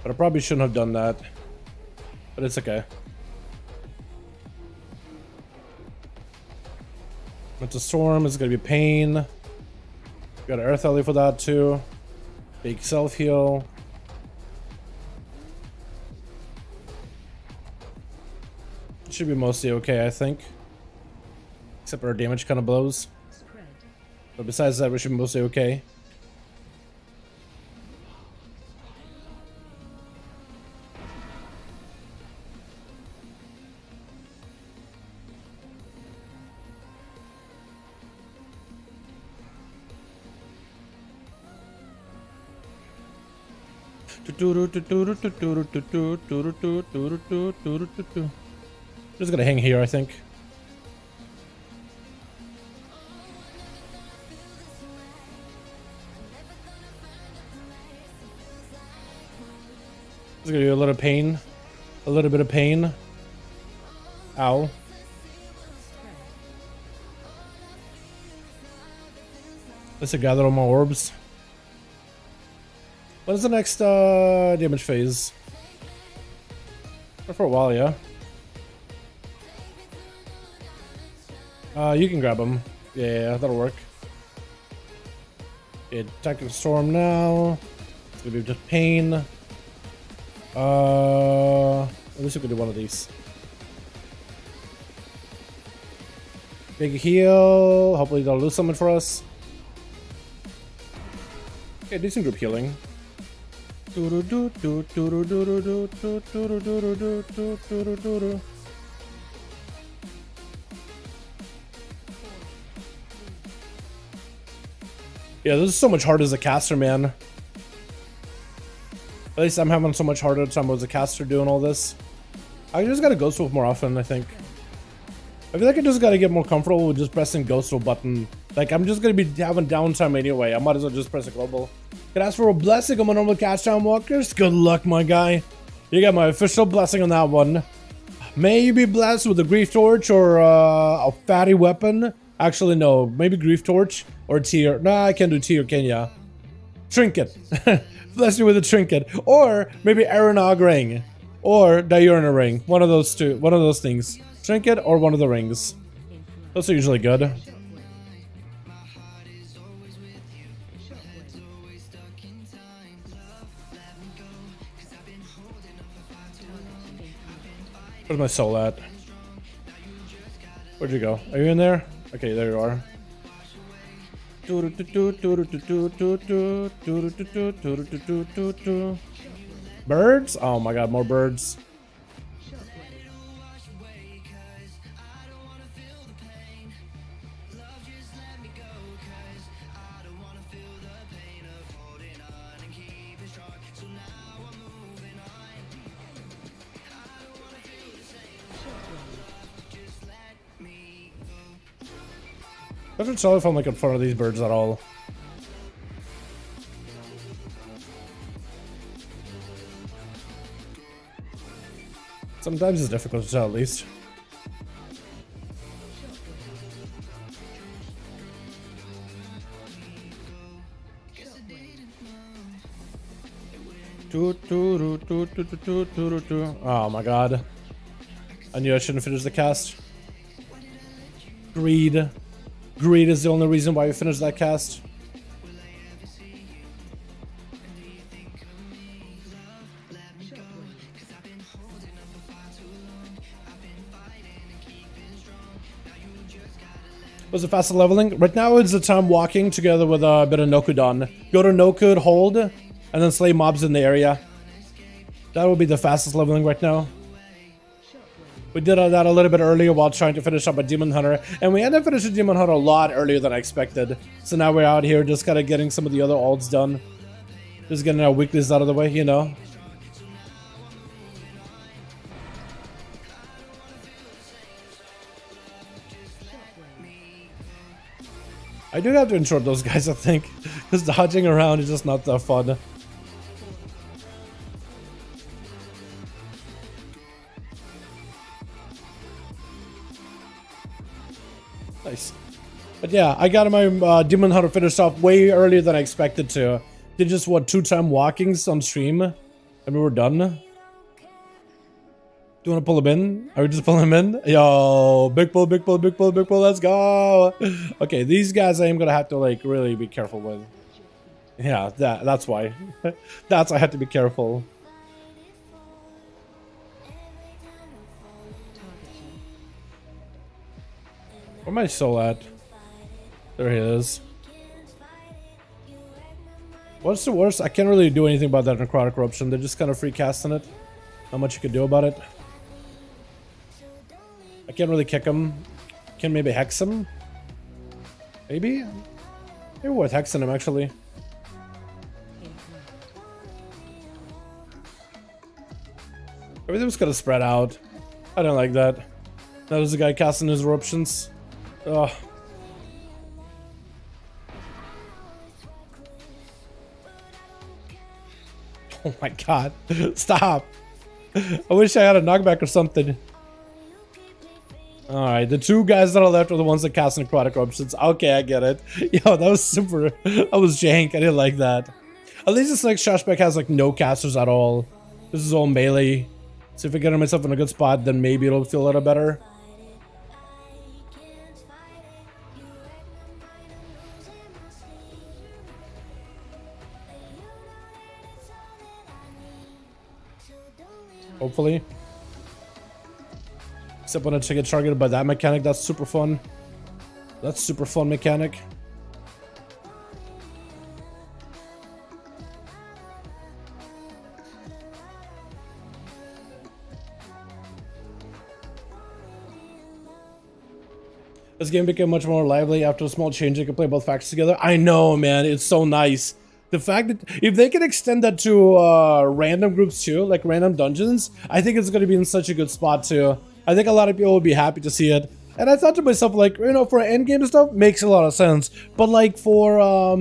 but I probably shouldn't have done that, but it's okay. It's a storm, it's gonna be pain. Got an earth alley for that too. Big self heal. Should be mostly okay, I think, except our damage kind of blows. But besides that, we should be mostly okay. Just gonna hang here, I think. It's gonna be a little pain. A little bit of pain. Ow. Let's gather all my orbs. What is the next damage phase? For a while, yeah. You can grab them. Yeah, that'll work. Okay, attack the storm now. It's gonna be just pain. At least we can do one of these. Big heal. Hopefully they'll lose something for us. Okay, decent group healing. Yeah, this is so much harder as a caster, man. At least I'm having so much harder time as a caster doing all this. I just gotta Ghost Wolf more often, I think. I feel like I just gotta get more comfortable with just pressing Ghost Wolf button. Like, I'm just gonna be having downtime anyway. I might as well just press a global. Can I ask for a blessing on my normal catch down walkers? Good luck, my guy. You got my official blessing on that one. May you be blessed with a Grief Torch or a fatty weapon. Actually, no. Maybe Grief Torch or Tier. Nah, I can't do Tier, can ya? Trinket. Bless you with a Trinket. Or maybe Aeronog Ring. Or Diurna Ring. One of those two. One of those things. Trinket or one of the rings. Those are usually good. Where's my soul at? Where'd you go? Are you in there? Okay, there you are. Birds? Oh my god, more birds. Doesn't tell if I'm like in front of these birds at all. Sometimes it's difficult to tell at least. Oh my god. I knew I shouldn't finish the cast. Greed. Greed is the only reason why we finished that cast. Was it faster leveling? Right now it's the time walking together with a bit of Nokhudon. Go to Nokhud, hold, and then slay mobs in the area. That would be the fastest leveling right now. We did that a little bit earlier while trying to finish up a Demon Hunter, and we ended up finishing Demon Hunter a lot earlier than I expected. So now we're out here just kind of getting some of the other alts done. Just getting our weeklies out of the way, you know. I do have to insure those guys, I think, because dodging around is just not that fun. Nice. But yeah, I got my Demon Hunter finished off way earlier than I expected to. Did just, what, 2-time walkings on stream, and we were done. Do you want to pull him in? Are we just pulling him in? Yo, big pull, big pull, big pull, big pull, let's go! Okay, these guys I am gonna have to, like, really be careful with. Yeah, that's why. That's why I have to be careful. Where my soul at? There he is. What's the worst? I can't really do anything about that necrotic corruption. They're just kind of free casting it. Not much you can do about it. I can't really kick him. Can maybe hex him? Maybe? Maybe worth hexing him actually. Everything was kind of spread out. I don't like that. That was the guy casting his eruptions. Ugh. Oh my god. Stop. I wish I had a knockback or something. Alright, the two guys that are left are the ones that cast necrotic eruptions. Okay, I get it. Yo, that was super. That was jank. I didn't like that. At least this next Shashback has like no casters at all. This is all melee. So if I get myself in a good spot, then maybe it'll feel a little better. Hopefully. Except when I get targeted by that mechanic, that's super fun. That's super fun mechanic. This game became much more lively after a small change. You can play both factions together. I know, man. It's so nice. The fact that if they can extend that to random groups too, like random dungeons, I think it's going to be in such a good spot too. I think a lot of people will be happy to see it. And I thought to myself, like, you know, for endgame stuff, makes a lot of sense. But like for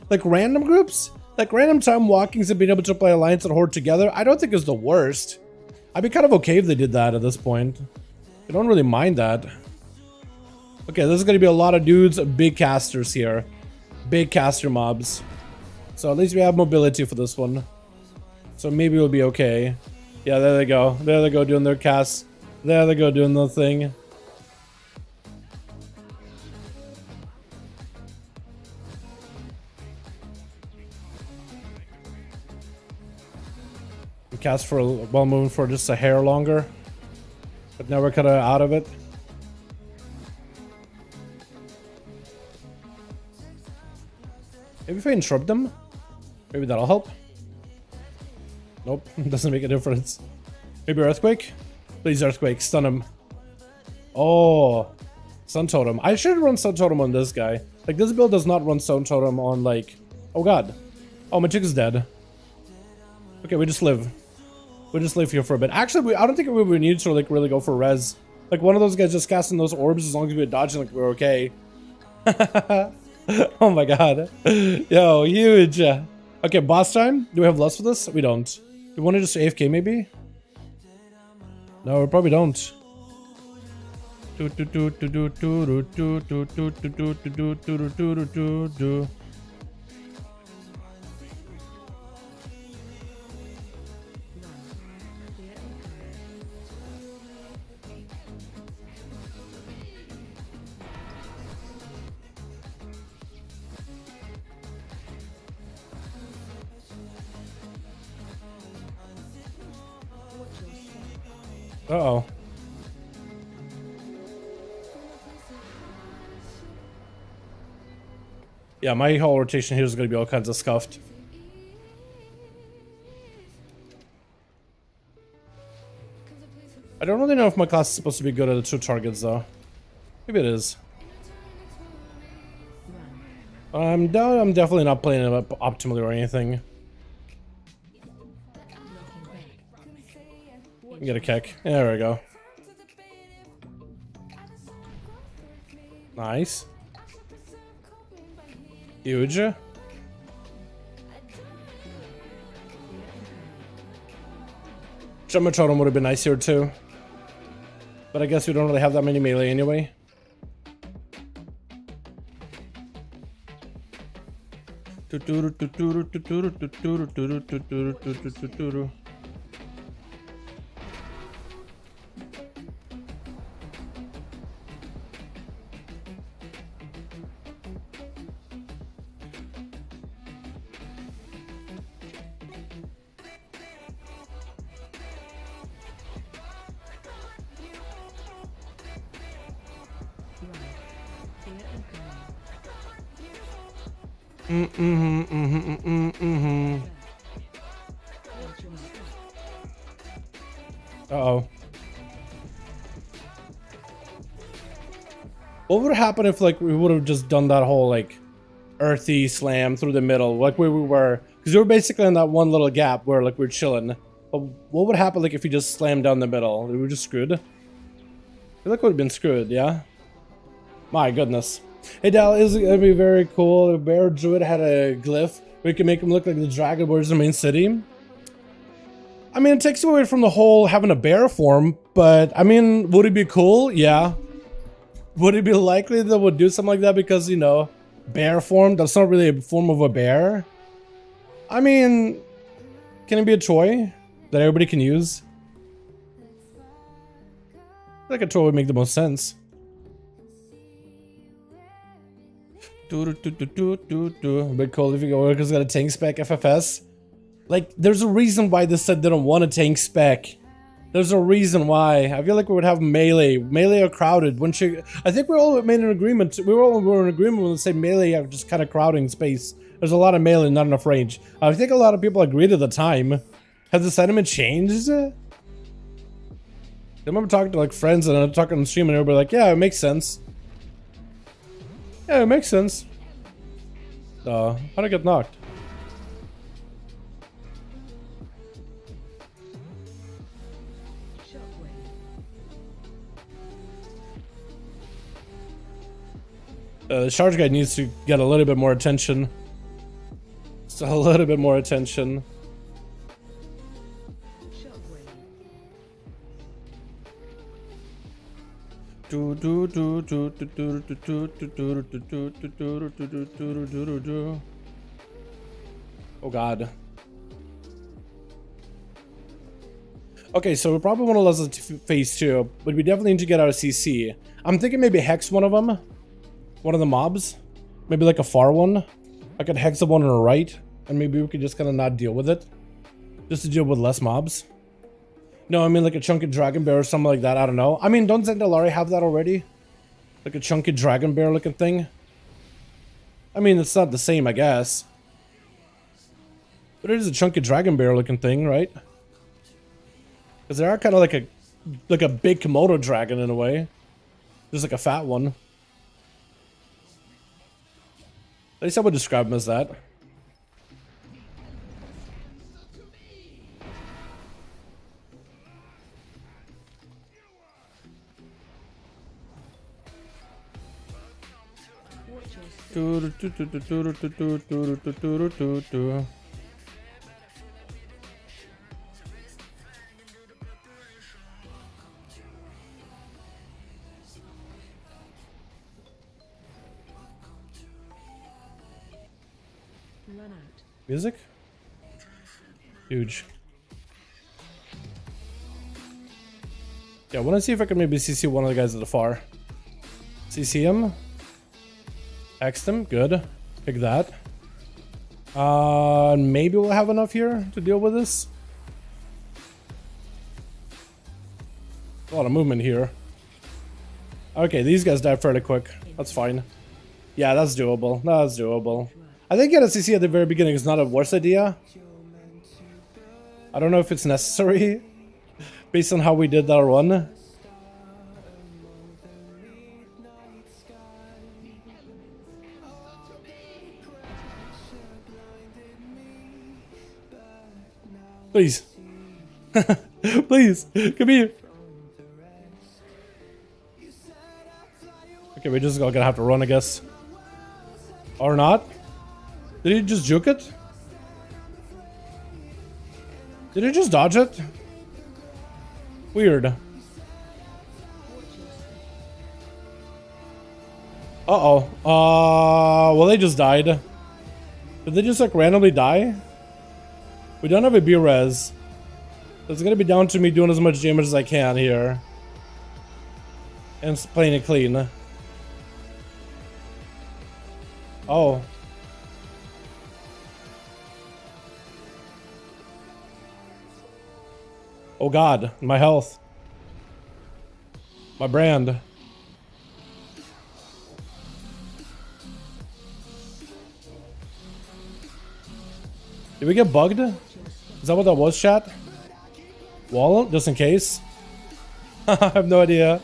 like random groups, like random time walkings and being able to play Alliance and Horde together, I don't think is the worst. I'd be kind of okay if they did that at this point. I don't really mind that. Okay, this is going to be a lot of dudes, big casters here. Big caster mobs. So at least we have mobility for this one. So maybe we'll be okay. Yeah, there they go. There they go doing their casts. There they go doing the thing. We cast for, while moving for just a hair longer. But now we're kind of out of it. Maybe if I interrupt them, maybe that'll help. Nope, doesn't make a difference. Maybe Earthquake? Please Earthquake, stun him. Oh, Sun Totem. I should run Sun Totem on this guy. Like, this build does not run Sun Totem on, like... Oh god. Oh, my chick is dead. Okay, we just live. We just live here for a bit. Actually, I don't think we need to, like, really go for res. Like, one of those guys just casting those orbs, as long as we're dodging, like, we're okay. Oh my god. Yo, huge. Okay, boss time. Do we have lust for this? We don't. Do we want to just AFK maybe? No, we probably don't. Uh-oh. Yeah, my whole rotation here is going to be all kinds of scuffed. I don't really know if my class is supposed to be good at the two targets, though. Maybe it is. I'm definitely not playing it optimally or anything. Get a kick. There we go. Nice. Huge. Shaman Totem would have been nice here too. But I guess we don't really have that many melee anyway. Uh-oh. What would happen if, like, we would have just done that whole, like, earthy slam through the middle, like where we were? Because we were basically in that one little gap where, like, we're chilling. But what would happen, like, if we just slammed down the middle? We were just screwed. I feel like we would have been screwed, yeah? My goodness. Hey, Dal, is it gonna be very cool? Bear Druid had a glyph where you can make him look like the dragon boards in the main city. I mean, it takes away from the whole having a bear form, but I mean, would it be cool? Yeah. Would it be likely that would do something like that because, you know, bear form, that's not really a form of a bear? I mean, can it be a toy that everybody can use? I think a toy would make the most sense. Bit cool if you go workers got a tank spec FFS. Like, there's a reason why this set didn't want a tank spec. There's a reason why. I feel like we would have melee. Melee are crowded. Wouldn't you? I think we all made an agreement. We were in agreement when we say melee are just kind of crowding space. There's a lot of melee, not enough range. I think a lot of people agreed at the time. Has the sentiment changed? I remember talking to like friends and I'm talking on stream and everybody like, yeah, it makes sense. Yeah, it makes sense. How'd I get knocked? The charge guy needs to get a little bit more attention. Just a little bit more attention. Oh god. Okay, so we probably want to lose phase 2, but we definitely need to get out of CC. I'm thinking maybe hex one of them. One of the mobs. Maybe like a far one. I could hex the one on the right, and maybe we could just kind of not deal with it. Just to deal with less mobs. No, I mean like a chunky dragon bear or something like that. I don't know. I mean, don't Zendalari have that already? Like a chunky dragon bear looking thing? I mean, it's not the same, I guess. But it is a chunky dragon bear looking thing, right? Because they are kind of like a big Komodo dragon in a way. Just like a fat one. At least I would describe him as that. Music? Huge. Yeah, I want to see if I can maybe CC one of the guys at the far. CC him. X him. Good. Pick that. Maybe we'll have enough here to deal with this. A lot of movement here. Okay, these guys die fairly quick. That's fine. Yeah, that's doable. That's doable. I think getting a CC at the very beginning is not a worse idea. I don't know if it's necessary based on how we did that run. Please. Please, come here. Okay, we're just gonna have to run, I guess. Or not. Did he just juke it? Did he just dodge it? Weird. Uh-oh. Well, they just died. Did they just, like, randomly die? We don't have a B-res. It's gonna be down to me doing as much damage as I can here. And playing it clean. Oh. Oh god, my health. My brand. Did we get bugged? Is that what that was, chat? Wall? Just in case? I have no idea.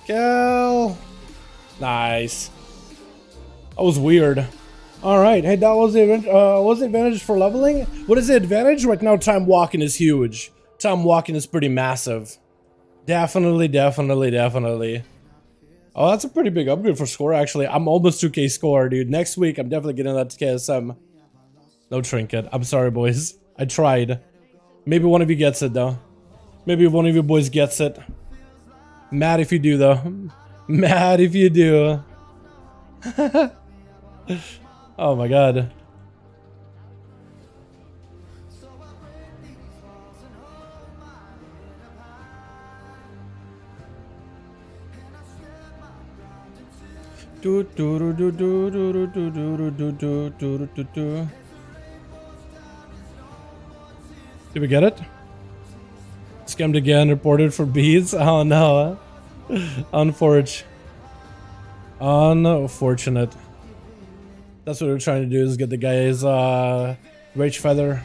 Kill. Nice. That was weird. Alright, hey, that was the advantage for leveling? What is the advantage? Right now, time walking is huge. Time walking is pretty massive. Definitely, definitely, definitely. Oh, that's a pretty big upgrade for score, actually. I'm almost 2K score, dude. Next week, I'm definitely getting that to KSM. No trinket. I'm sorry, boys. I tried. Maybe one of you gets it, though. Maybe one of you boys gets it. Mad if you do, though. Mad if you do. Oh my god. Did we get it? Scammed again, reported for beads. Oh no. Unfortunate. That's what we're trying to do, is get the guy's rage feather.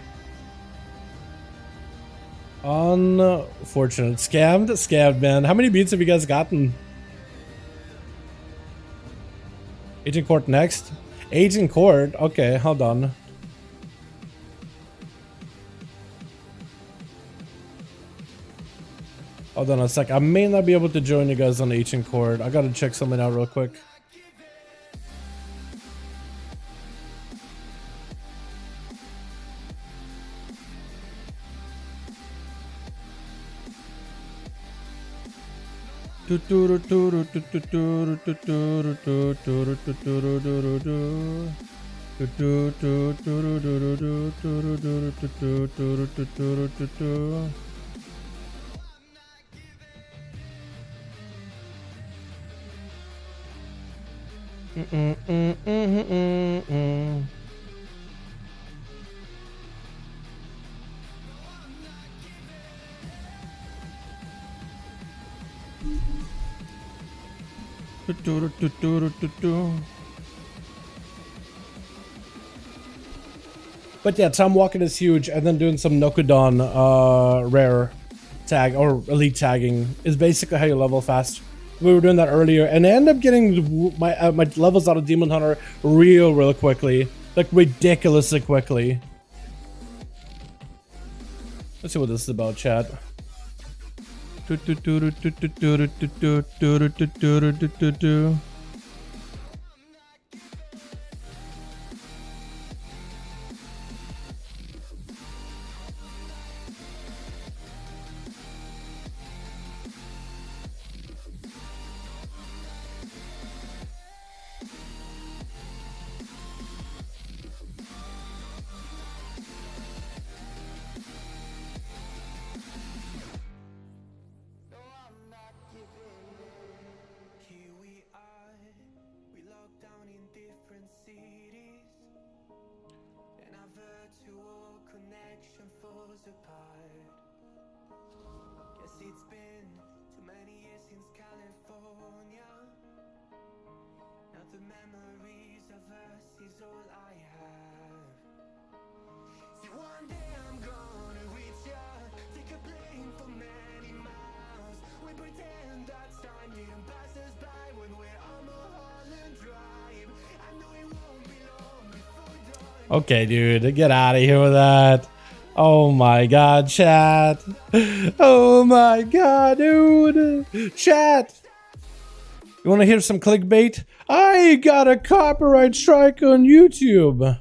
Unfortunate. Scammed, man. How many beats have you guys gotten? Agent Court next? Agent Court? Okay, hold on. Hold on a sec. I may not be able to join you guys on Agent Court. I gotta check something out real quick. But yeah, time walking is huge, and then doing some Nokhudon rare tag or elite tagging is basically how you level fast. We were doing that earlier, and I ended up getting my levels out of Demon Hunter real quickly, like ridiculously quickly. Let's see what this is about, chat. Okay, dude, get out of here with that. Oh my god, chat. Oh my god, dude. Chat. You want to hear some clickbait? I got a copyright strike on YouTube.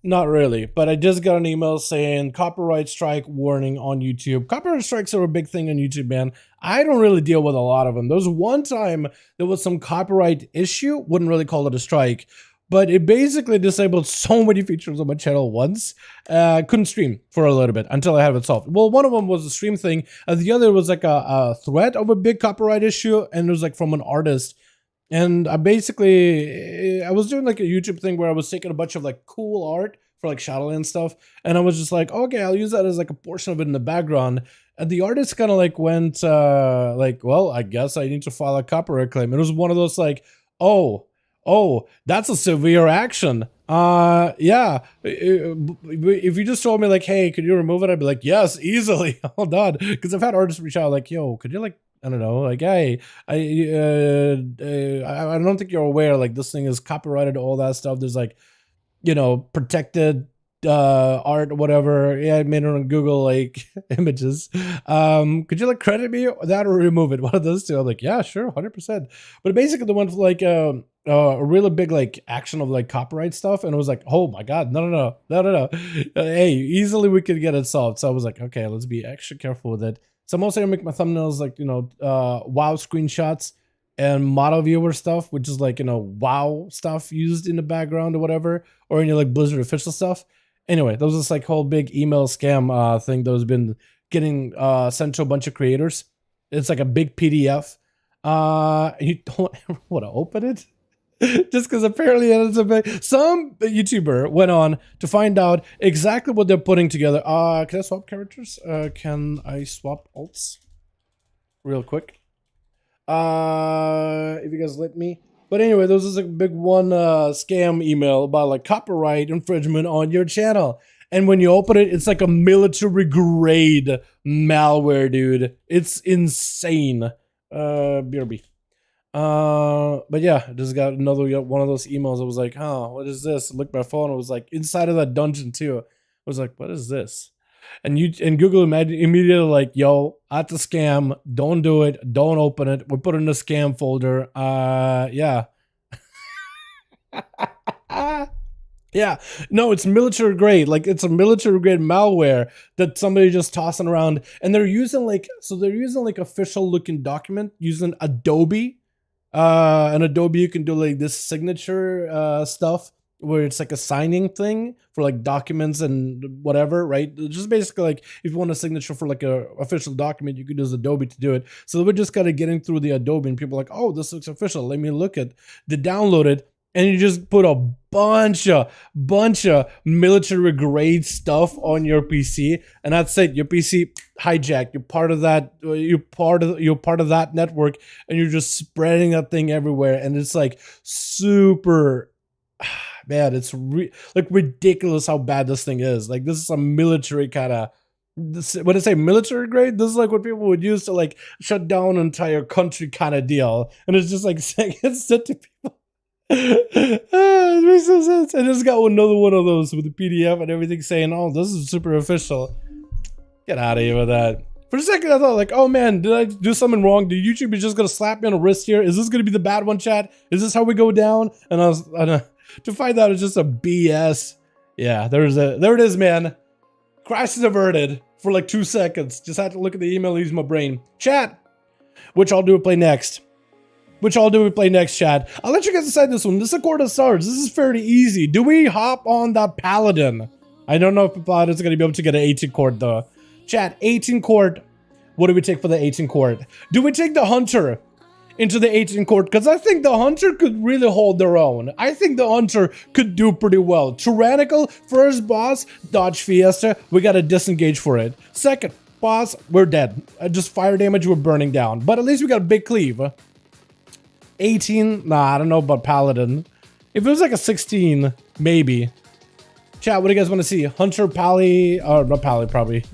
Not really, but I just got an email saying copyright strike warning on YouTube. Copyright strikes are a big thing on YouTube, man. I don't really deal with a lot of them. There was one time there was some copyright issue, wouldn't really call it a strike, but it basically disabled so many features on my channel once. Couldn't stream for a little bit until I have it solved. Well, one of them was a stream thing, and the other was like a threat of a big copyright issue, and it was like from an artist. And I was doing like a YouTube thing where I was taking a bunch of like cool art for like Shadowland stuff, and I was just like, okay, I'll use that as like a portion of it in the background. And the artist kind of like went like, well, I guess I need to file a copyright claim. It was one of those like, oh, that's a severe action. Yeah. If you just told me like, hey, could you remove it? I'd be like, yes, easily. Hold on, because I've had artists reach out like, yo, could you like, I don't know, like, hey, I don't think you're aware, like, this thing is copyrighted, all that stuff. There's like, you know, protected art, whatever. Yeah, I made it on Google like images. Could you like credit me that or remove it? One of those two. I'm like, yeah, sure, 100%. But basically, the one for like a really big like action of like copyright stuff, and it was like, oh my god, no. Hey, easily we could get it solved. So I was like, okay, let's be extra careful with it. So I'm also gonna make my thumbnails like, you know, WoW screenshots and model viewer stuff, which is like, you know, WoW stuff used in the background or whatever, or any like Blizzard official stuff. Anyway, there was this like whole big email scam thing that has been getting sent to a bunch of creators. It's like a big PDF. You don't ever want to open it. Just because apparently some YouTuber went on to find out exactly what they're putting together. Can I swap characters? Can I swap alts? Real quick. If you guys let me. But anyway, there was this like big one scam email about like copyright infringement on your channel. And when you open it, it's like a military grade malware, dude. It's insane. BRB. But yeah, I just got another one of those emails. I was like, oh, what is this? I looked at my phone. It was like inside of that dungeon too. I was like, what is this? And Google immediately like, yo, that's a scam. Don't do it. Don't open it. We put it in the scam folder. Yeah. Yeah, no, it's military grade. Like, it's a military grade malware that somebody just tossing around, and they're using like, official looking document using Adobe. And Adobe, you can do like this signature stuff where it's like a signing thing for like documents and whatever, right? Just basically like if you want a signature for like a official document, you could use Adobe to do it. So we're just kind of getting through the Adobe, and people are like, oh, this looks official. Let me look at the download it. And you just put a bunch of military grade stuff on your PC, and that's it. Your PC hijacked. You're part of that. You're part of that network, and you're just spreading that thing everywhere. And it's like super, man. It's like ridiculous how bad this thing is. Like, this is a military kind of. When I say military grade, this is like what people would use to like shut down an entire country kind of deal. And it's just like saying it's said to people. It makes no sense. I just got another one of those with the PDF and everything saying, oh, this is super official. Get out of here with that. For a second, I thought like, oh man, did I do something wrong? Did YouTube be just gonna slap me on the wrist here? Is this gonna be the bad one, chat? Is this how we go down? And to find out it's just a BS. Yeah, there it is, man. Crisis averted for like 2 seconds. Just had to look at the email and use my brain. Chat, which I'll do we play next? Chat? I'll let you guys decide this one. This is a Court of Stars. This is fairly easy. Do we hop on that Paladin? I don't know if the Paladin's going to be able to get an 18 court though. Chat, 18 court. What do we take for the 18 court? Do we take the Hunter into the 18 court? Because I think the Hunter could really hold their own. I think the Hunter could do pretty well. Tyrannical, first boss, dodge Fiesta. We got to disengage for it. Second boss, we're dead. Just fire damage, we're burning down. But at least we got a big cleave. 18? Nah, I don't know about Paladin. If it was like a 16, maybe. Chat, what do you guys want to see? Hunter, Pally, or not Pally, probably.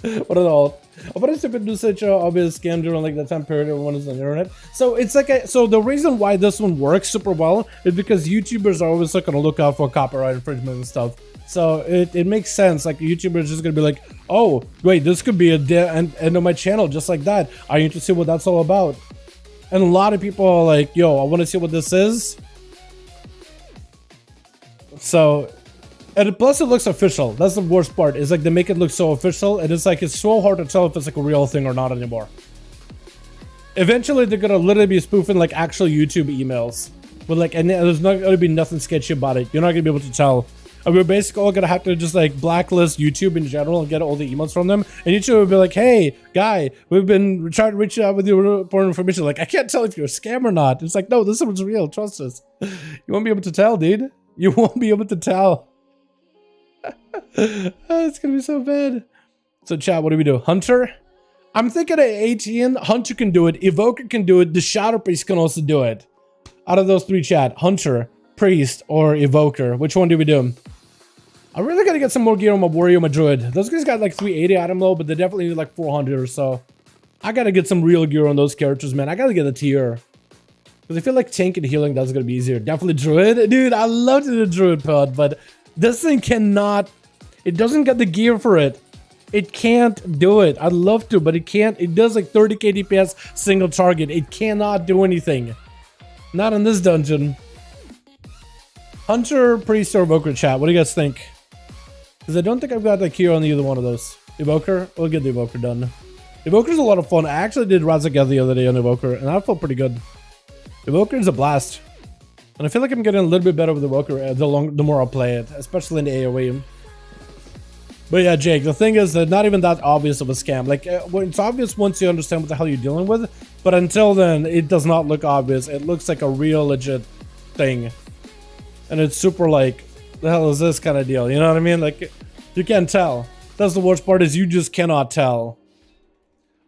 What are they all? What is stupid do such a obvious scam during like the time period everyone is on the internet? So it's like so the reason why this one works super well is because YouTubers are always like, gonna look out for copyright infringement and stuff. So it makes sense. Like YouTubers just gonna be like, oh wait, this could be a end of my channel just like that. Are you interested in what that's all about? And a lot of people are like, yo, I want to see what this is. So, and plus it looks official. That's the worst part. Is like they make it look so official, and it's like it's so hard to tell if it's like a real thing or not anymore. Eventually, they're gonna literally be spoofing like actual YouTube emails, but like, and there's not gonna be nothing sketchy about it. You're not gonna be able to tell. And we're basically all gonna have to just like blacklist YouTube in general and get all the emails from them. And YouTube will be like, hey, guy, we've been trying to reach out with your important information. Like, I can't tell if you're a scam or not. It's like, no, this one's real. Trust us. You won't be able to tell, dude. You won't be able to tell. It's gonna be so bad. So chat, what do we do? Hunter? I'm thinking at 18, Hunter can do it. Evoker can do it. The Shadow Priest can also do it. Out of those three, chat, Hunter, Priest, or Evoker. Which one do we do? I really gotta get some more gear on my Warrior, my Druid. Those guys got like 380 item low, but they definitely need like 400 or so. I gotta get some real gear on those characters, man. I gotta get a tier. Because I feel like tank and healing, that's gonna be easier. Definitely Druid. Dude, I love the Druid pod, but This thing cannot, it doesn't get the gear for it. It can't do it. I'd love to, but it can't. It does like 30k DPS single target. It cannot do anything. Not in this dungeon. Hunter, Priest, or Evoker chat. What do you guys think? Because I don't think I've got like gear on either one of those. Evoker? We'll get the Evoker done. Evoker's a lot of fun. I actually did Razageth the other day on Evoker, and I felt pretty good. Evoker is a blast. And I feel like I'm getting a little bit better with Evoker the more I play it, especially in the AoE. But yeah, Jake, the thing is that not even that obvious of a scam. Like, it's obvious once you understand what the hell you're dealing with, but until then, it does not look obvious. It looks like a real legit thing. And it's super like, the hell is this kind of deal? You know what I mean? Like, you can't tell. That's the worst part, is you just cannot tell.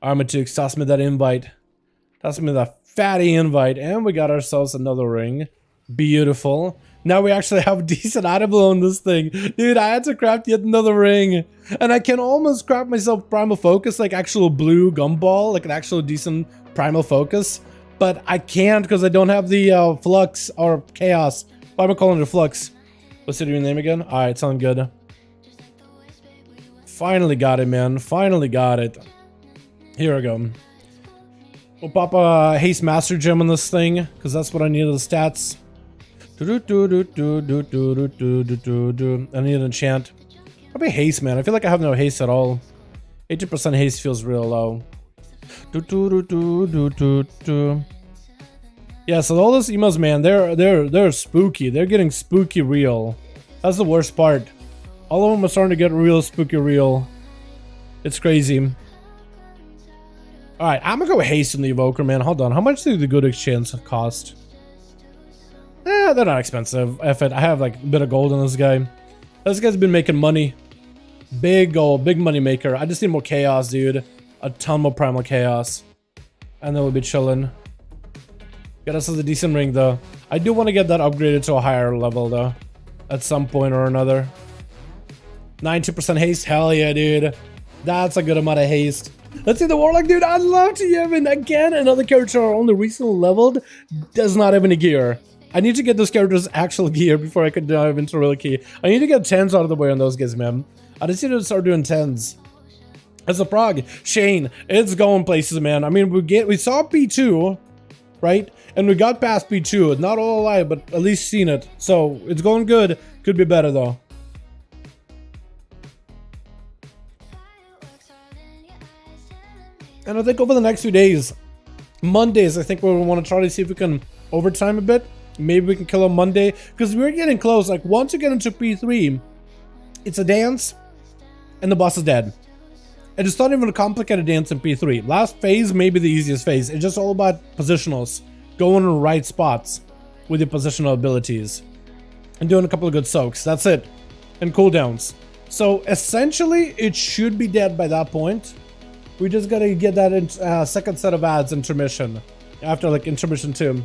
Armatux, toss me that invite. Toss me that fatty invite. And we got ourselves another ring. Beautiful. Now we actually have decent item on this thing. Dude, I had to craft yet another ring. And I can almost craft myself primal focus, like actual blue gumball, like an actual decent primal focus. But I can't because I don't have the flux or chaos. Why am I calling it flux? What's your name again? Alright, sound good. Finally got it, man. Finally got it. Here we go. We'll pop a haste master gem on this thing, because that's what I need of the stats. I need an enchant. Probably haste, man. I feel like I have no haste at all. 80% haste feels real low. Yeah, so all those emails, man, they're spooky. They're getting spooky real. That's the worst part. All of them are starting to get real spooky real. It's crazy. Alright, I'm gonna go haste in the Evoker, man. Hold on. How much do the good exchange cost? They're not expensive. I have like a bit of gold on this guy. This guy's been making money. Big gold, big money maker. I just need more chaos, dude. A ton more primal chaos. And then we'll be chilling. Get us a decent ring, though. I do want to get that upgraded to a higher level, though. At some point or another. 92% haste? Hell yeah, dude. That's a good amount of haste. Let's see the Warlock, dude. I'd love to have him again. Another character only recently leveled. Does not have any gear. I need to get those characters actual gear before I could dive into real key. I need to get 10s out of the way on those guys, man. I just need to start doing 10s. As a prog, Shane, it's going places, man. I mean, we saw P2, right? And we got past P2. Not all alive, but at least seen it. So it's going good. Could be better though. And I think over the next few days, Mondays, I think we'll want to try to see if we can overtime a bit. Maybe we can kill on Monday, because we're getting close. Like, once you get into P3, it's a dance, and the boss is dead. And it's not even a complicated dance in P3. Last phase may be the easiest phase. It's just all about positionals. Going in the right spots with your positional abilities. And doing a couple of good soaks. That's it. And cooldowns. So, essentially, it should be dead by that point. We just gotta get that second set of ads intermission. After, like, intermission 2.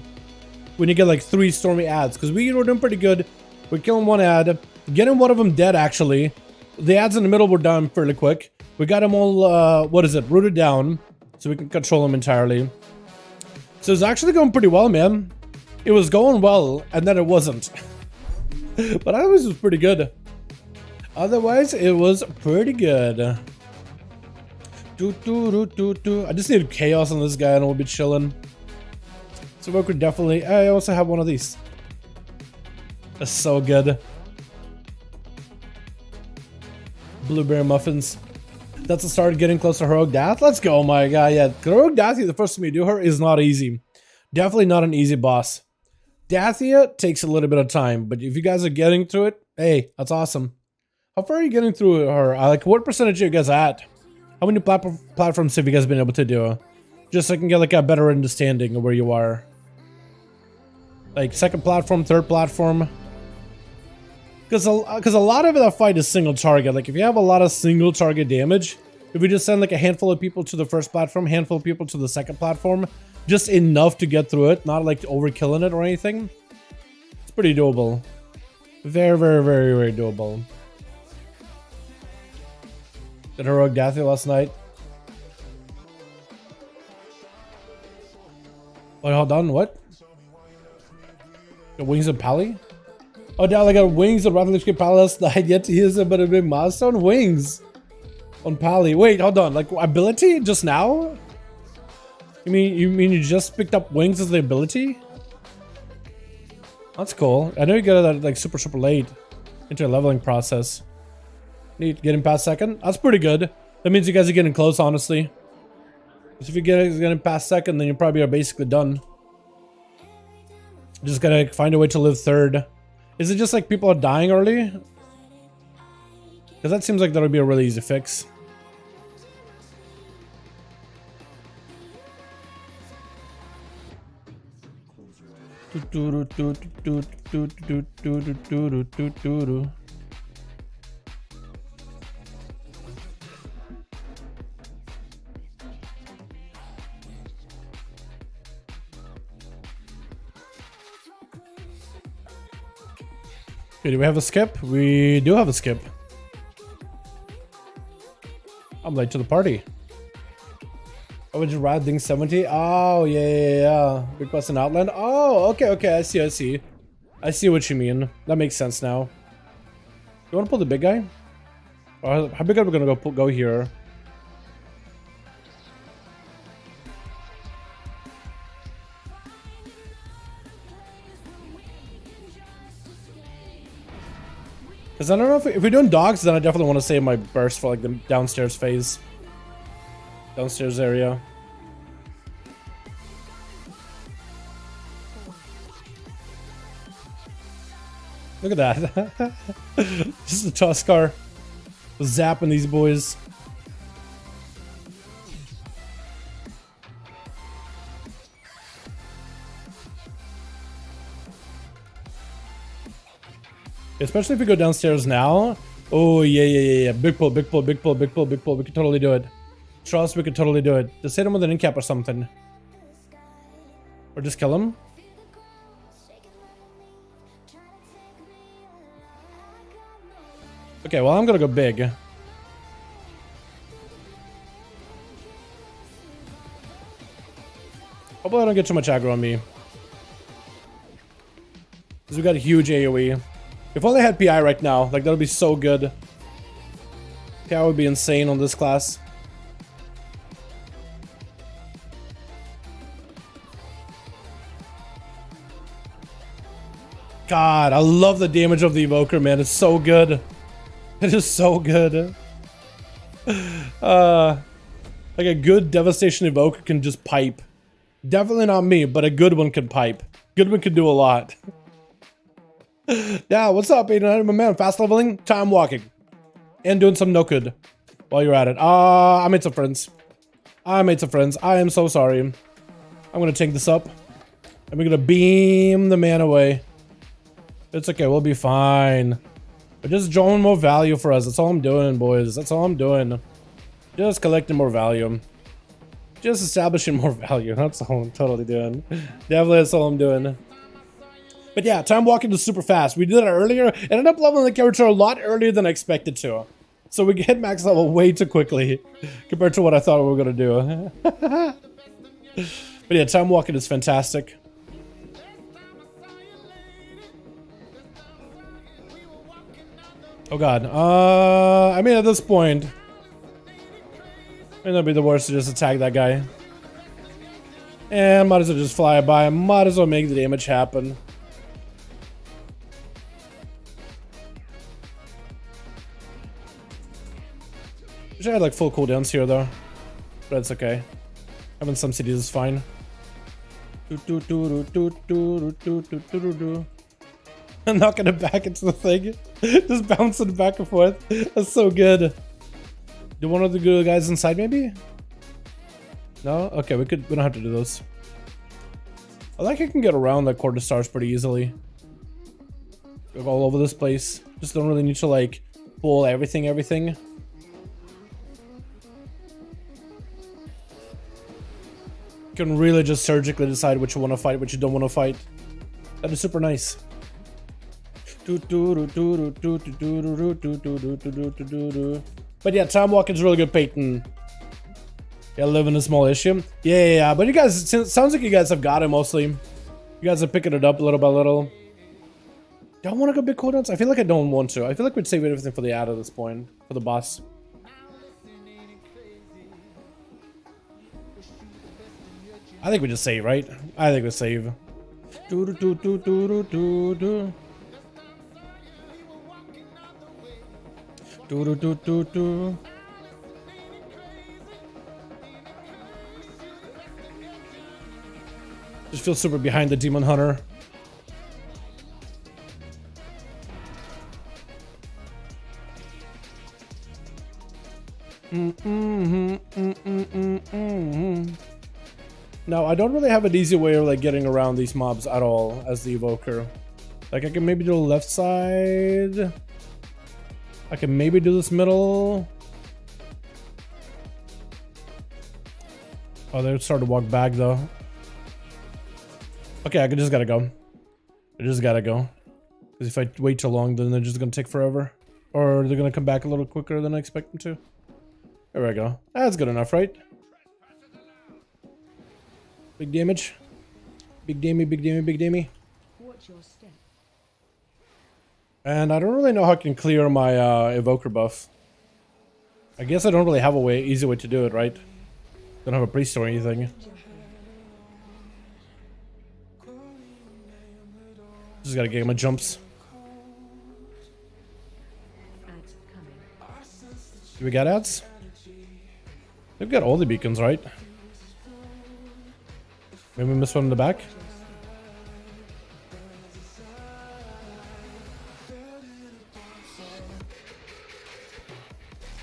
When you get like 3 stormy ads, because we were doing pretty good. We're killing one ad, getting one of them dead actually. The ads in the middle were done fairly quick. We got them all, rooted down, so we can control them entirely. So it's actually going pretty well, man. It was going well, and then it wasn't. But otherwise, it was pretty good. Otherwise, it was pretty good. I just need chaos on this guy, and we'll be chilling. So we could definitely... I also have one of these. That's so good. Blueberry muffins. That's the start of getting close to Heroic Death. Let's go, my guy. Yeah, Heroic Dathia, the first time you do her, is not easy. Definitely not an easy boss. Dathia takes a little bit of time, but if you guys are getting through it, hey, that's awesome. How far are you getting through her? Like, what percentage are you guys at? How many platforms have you guys been able to do? Just so I can get like a better understanding of where you are. Like second platform, third platform. Because a lot of that fight is single target. Like if you have a lot of single target damage, if we just send like a handful of people to the first platform, handful of people to the second platform, just enough to get through it, not like overkilling it or anything. It's pretty doable. Very, very, very, very doable. Did Heroic Dathia last night? Wait, hold on, what? The Wings of Pally? Oh, now I got wings of Rathalich Palace. I had yet to use it, but a big milestone. Wings on Pally. Wait, hold on. Like ability just now? You mean you just picked up wings as the ability? That's cool. I know you got that like super late into a leveling process. Neat, getting past second. That's pretty good. That means you guys are getting close, honestly. If you getting past second, then you probably are basically done. Just gotta find a way to live third. Is it just like people are dying early? Because that seems like that would be a really easy fix. Okay, do we have a skip? We do have a skip. I'm late to the party. Oh, would you ride Ding 70? Oh, yeah. Request an outland? Oh, okay, I see. I see what you mean. That makes sense now. You want to pull the big guy? Or how big are we gonna go here? Because I don't know if we're doing dogs, then I definitely want to save my burst for like the downstairs phase. Downstairs area. Look at that. Just a Tuskar zapping these boys. Especially if we go downstairs now. Oh, yeah. Big pull. We can totally do it. Trust, we can totally do it. Just hit him with an incap or something. Or just kill him. Okay, well, I'm gonna go big. Hopefully I don't get too much aggro on me. Because we got a huge AoE. If only I had PI right now, like that would be so good. PI would be insane on this class. God, I love the damage of the Evoker, man. It's so good. It is so good. Like a good Devastation Evoker can just pipe. Definitely not me, but a good one can pipe. Good one can do a lot. Yeah, what's up, 89, my man? Fast leveling, time walking, and doing some Nokhud while you're at it. I made some friends. I am so sorry. I'm gonna take this up, and we're gonna beam the man away. It's okay, we'll be fine. But just drawing more value for us. That's all I'm doing, boys. That's all I'm doing. Just collecting more value. Just establishing more value. That's all I'm totally doing. Definitely, that's all I'm doing. But yeah, time walking is super fast. We did it earlier. Ended up leveling the character a lot earlier than I expected to. So we hit max level way too quickly compared to what I thought we were going to do. But yeah, time walking is fantastic. Oh god. I mean, at this point, may not be the worst to just attack that guy. And might as well just fly by. Might as well make the damage happen. Wish I had like full cooldowns here though, but it's okay. Having some cities is fine. I'm knocking it back into the thing, just bouncing back and forth. That's so good. Do one of the good guys inside maybe? No? Okay, we don't have to do those. I like I can get around the quarter stars pretty easily. Go all over this place. Just don't really need to like pull everything. You can really just surgically decide which you want to fight, which you don't want to fight. That is super nice. But yeah, time walking is really good, Peyton. Yeah, living a small issue. Yeah. But you guys, it sounds like you guys have got it mostly. You guys are picking it up little by little. Do I want to go big cooldowns? I feel like I don't want to. I feel like we'd save everything for the ad at this point, for the boss. I think we just save, right? I think we save. Do do do do do do do. Do do do do do. Just feel super behind the Demon Hunter. Now, I don't really have an easy way of like getting around these mobs at all as the evoker. Like I can maybe do the left side. I can maybe do this middle. Oh, they started to walk back though. Okay, I just gotta go. I just gotta go. Because if I wait too long, then they're just gonna take forever. Or they're gonna come back a little quicker than I expect them to. There we go. That's good enough, right? Big damage. Big damage, big damage, big damage. And I don't really know how I can clear my evoker buff. I guess I don't really have a easy way to do it, right? Don't have a priest or anything. Just gotta get my jumps. Do we got ads? We've got all the beacons, right? Maybe we missed one in the back?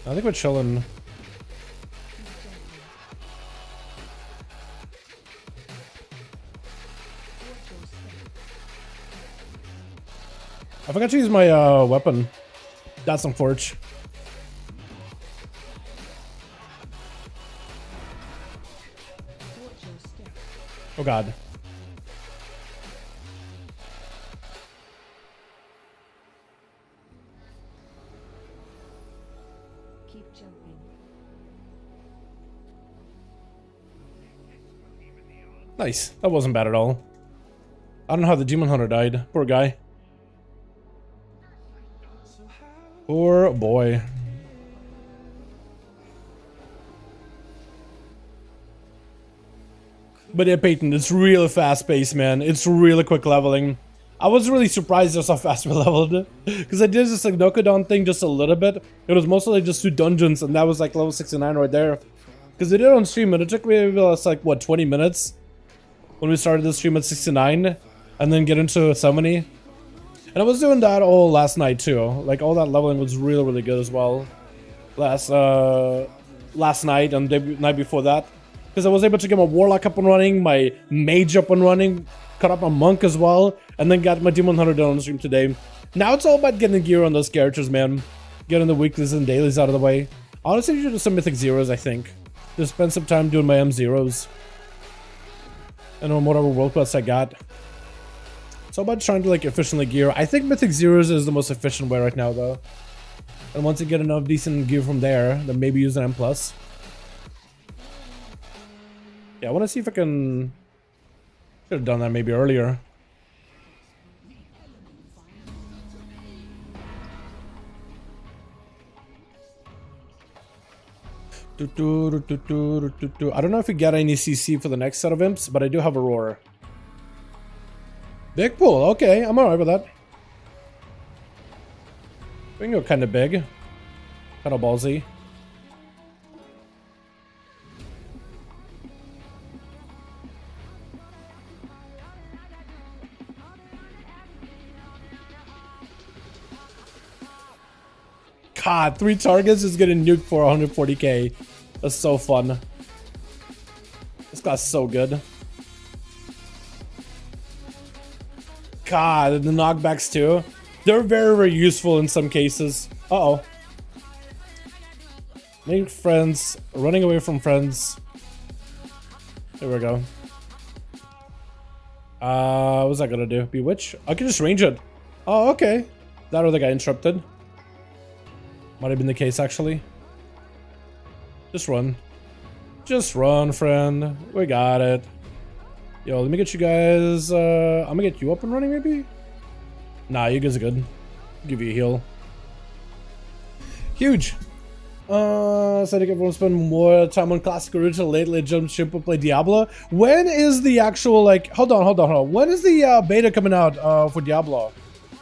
I think we're chilling. I forgot to use my weapon. That's unfortunate. Oh god. Keep jumping. Nice. That wasn't bad at all. I don't know how the Demon Hunter died. Poor guy. Poor boy. But yeah, Peyton, it's really fast paced, man. It's really quick leveling. I was really surprised just how fast we leveled. Because I did this like Nokhudon thing just a little bit. It was mostly just 2 dungeons and that was like level 69 right there. Because I did it on stream and it took me like, what, 20 minutes? When we started the stream at 69. And then get into 70. And I was doing that all last night too. Like all that leveling was really, really good as well. Last night and the night before that. Because I was able to get my Warlock up and running, my Mage up and running, cut up my Monk as well, and then got my Demon Hunter done on the stream today. Now it's all about getting gear on those characters, man. Getting the weeklies and dailies out of the way. Honestly, you should do some Mythic Zeros, I think. Just spend some time doing my M0s. And on whatever world quest I got. It's all about trying to like efficiently gear. I think Mythic Zeros is the most efficient way right now, though. And once you get enough decent gear from there, then maybe use an M+. Yeah, I want to see if I can... Should have done that maybe earlier. I don't know if we get any CC for the next set of imps, but I do have a roar. Big pool, okay, I'm alright with that. We can go kind of big. Kind of ballsy. God, 3 targets is getting nuked for 140k. That's so fun. This guy's so good. God, the knockbacks too. They're very, very useful in some cases. Uh-oh. Make friends. Running away from friends. There we go. What's that gonna do? Bewitch? I can just range it. Oh, okay. That other guy interrupted. Might have been the case, actually. Just run. Just run, friend. We got it. Yo, let me get you guys... I'm gonna get you up and running, maybe? Nah, you guys are good. Give you a heal. Huge. So I think everyone spend more time on classic original lately. Jump ship and play Diablo. When is the actual like? Hold on. When is the beta coming out for Diablo?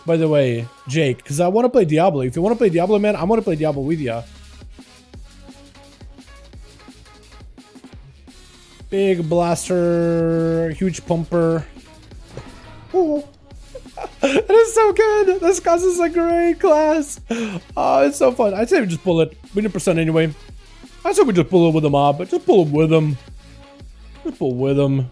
By the way, Jake, because I want to play Diablo. If you want to play Diablo, man, I want to play Diablo with ya. Big blaster, huge pumper. Ooh. It is so good. This class is a great class. Oh, it's so fun. I'd say we just pull it. We need percent anyway. I'd say we just pull it with the mob, but just pull it with them. Just pull with them.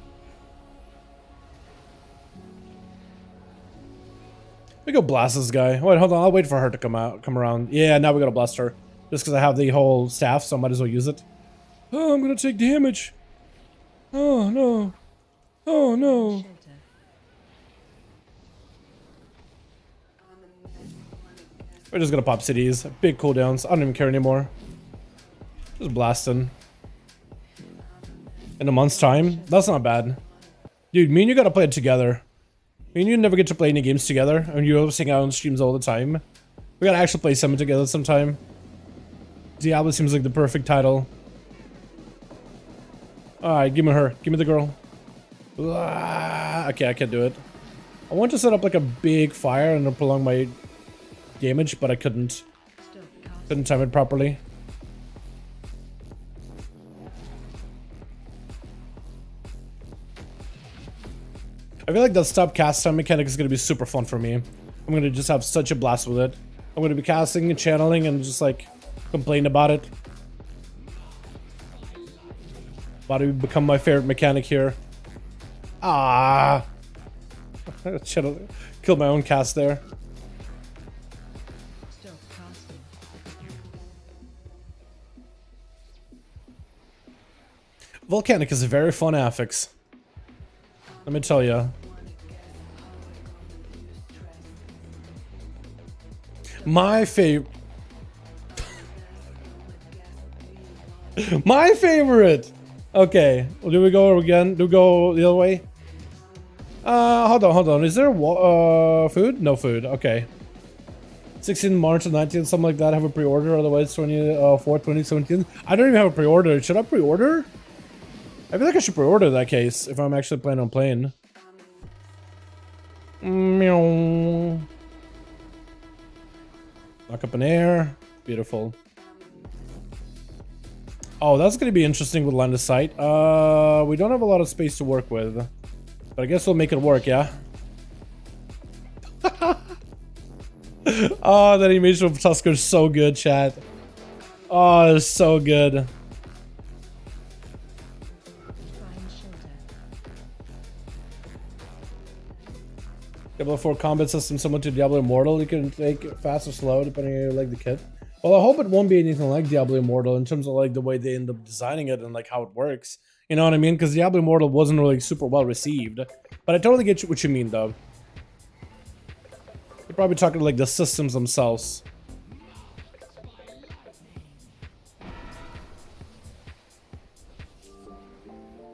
We go blast this guy. Wait, hold on. I'll wait for her to come around. Yeah, now we gotta blast her. Just because I have the whole staff, so I might as well use it. Oh, I'm gonna take damage. Oh no. Oh no. We're just gonna pop cities. Big cooldowns. I don't even care anymore. Just blasting. In a month's time? That's not bad. Dude, me and you gotta play it together. Me and you never get to play any games together. And you always hang out on streams all the time. We gotta actually play some together sometime. Diablo seems like the perfect title. Alright, give me her. Give me the girl. Okay, I can't do it. I want to set up like a big fire and prolong my damage, but I couldn't time it properly. I feel like the stop cast time mechanic is going to be super fun for me. I'm going to just have such a blast with it. I'm going to be casting and channeling and just like complain about it. About to become my favorite mechanic here. Ah, killed my own cast there. Volcanic is a very fun affix. Let me tell you. My favorite. My favorite. Okay. Well, do we go again? Do we go the other way? Hold on. Is there food? No food. Okay. 16 March and 19th, something like that. Have a pre-order. Otherwise, 24th, 2017. I don't even have a pre-order. Should I pre-order? I feel like I should pre-order that case if I'm actually planning on playing. Meow. Lock up in air. Beautiful. Oh, that's going to be interesting with line of sight. We don't have a lot of space to work with. But I guess we'll make it work, yeah? Oh, that animation of Tusker is so good, chat. Oh, it's so good. Diablo 4 combat system similar to Diablo Immortal. You can take fast or slow depending on how you like the kit. Well, I hope it won't be anything like Diablo Immortal in terms of like the way they end up designing it and like how it works. You know what I mean? Because Diablo Immortal wasn't really super well received. But I totally get what you mean though. You're probably talking like the systems themselves.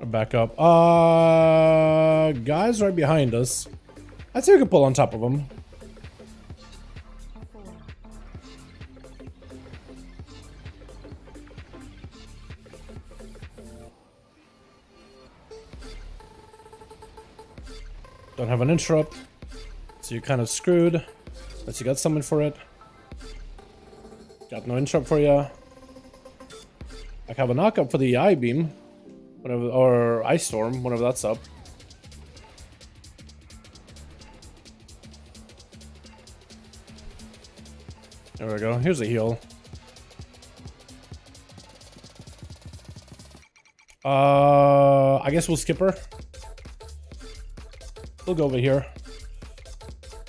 Back up. Guys right behind us. I'd say we could pull on top of them. Don't have an interrupt. So you're kind of screwed. Unless you got something for it. Got no interrupt for you. I have a knockup for the I-beam. Whatever, or Ice Storm, whenever that's up. There we go. Here's a heal. I guess we'll skip her. We'll go over here.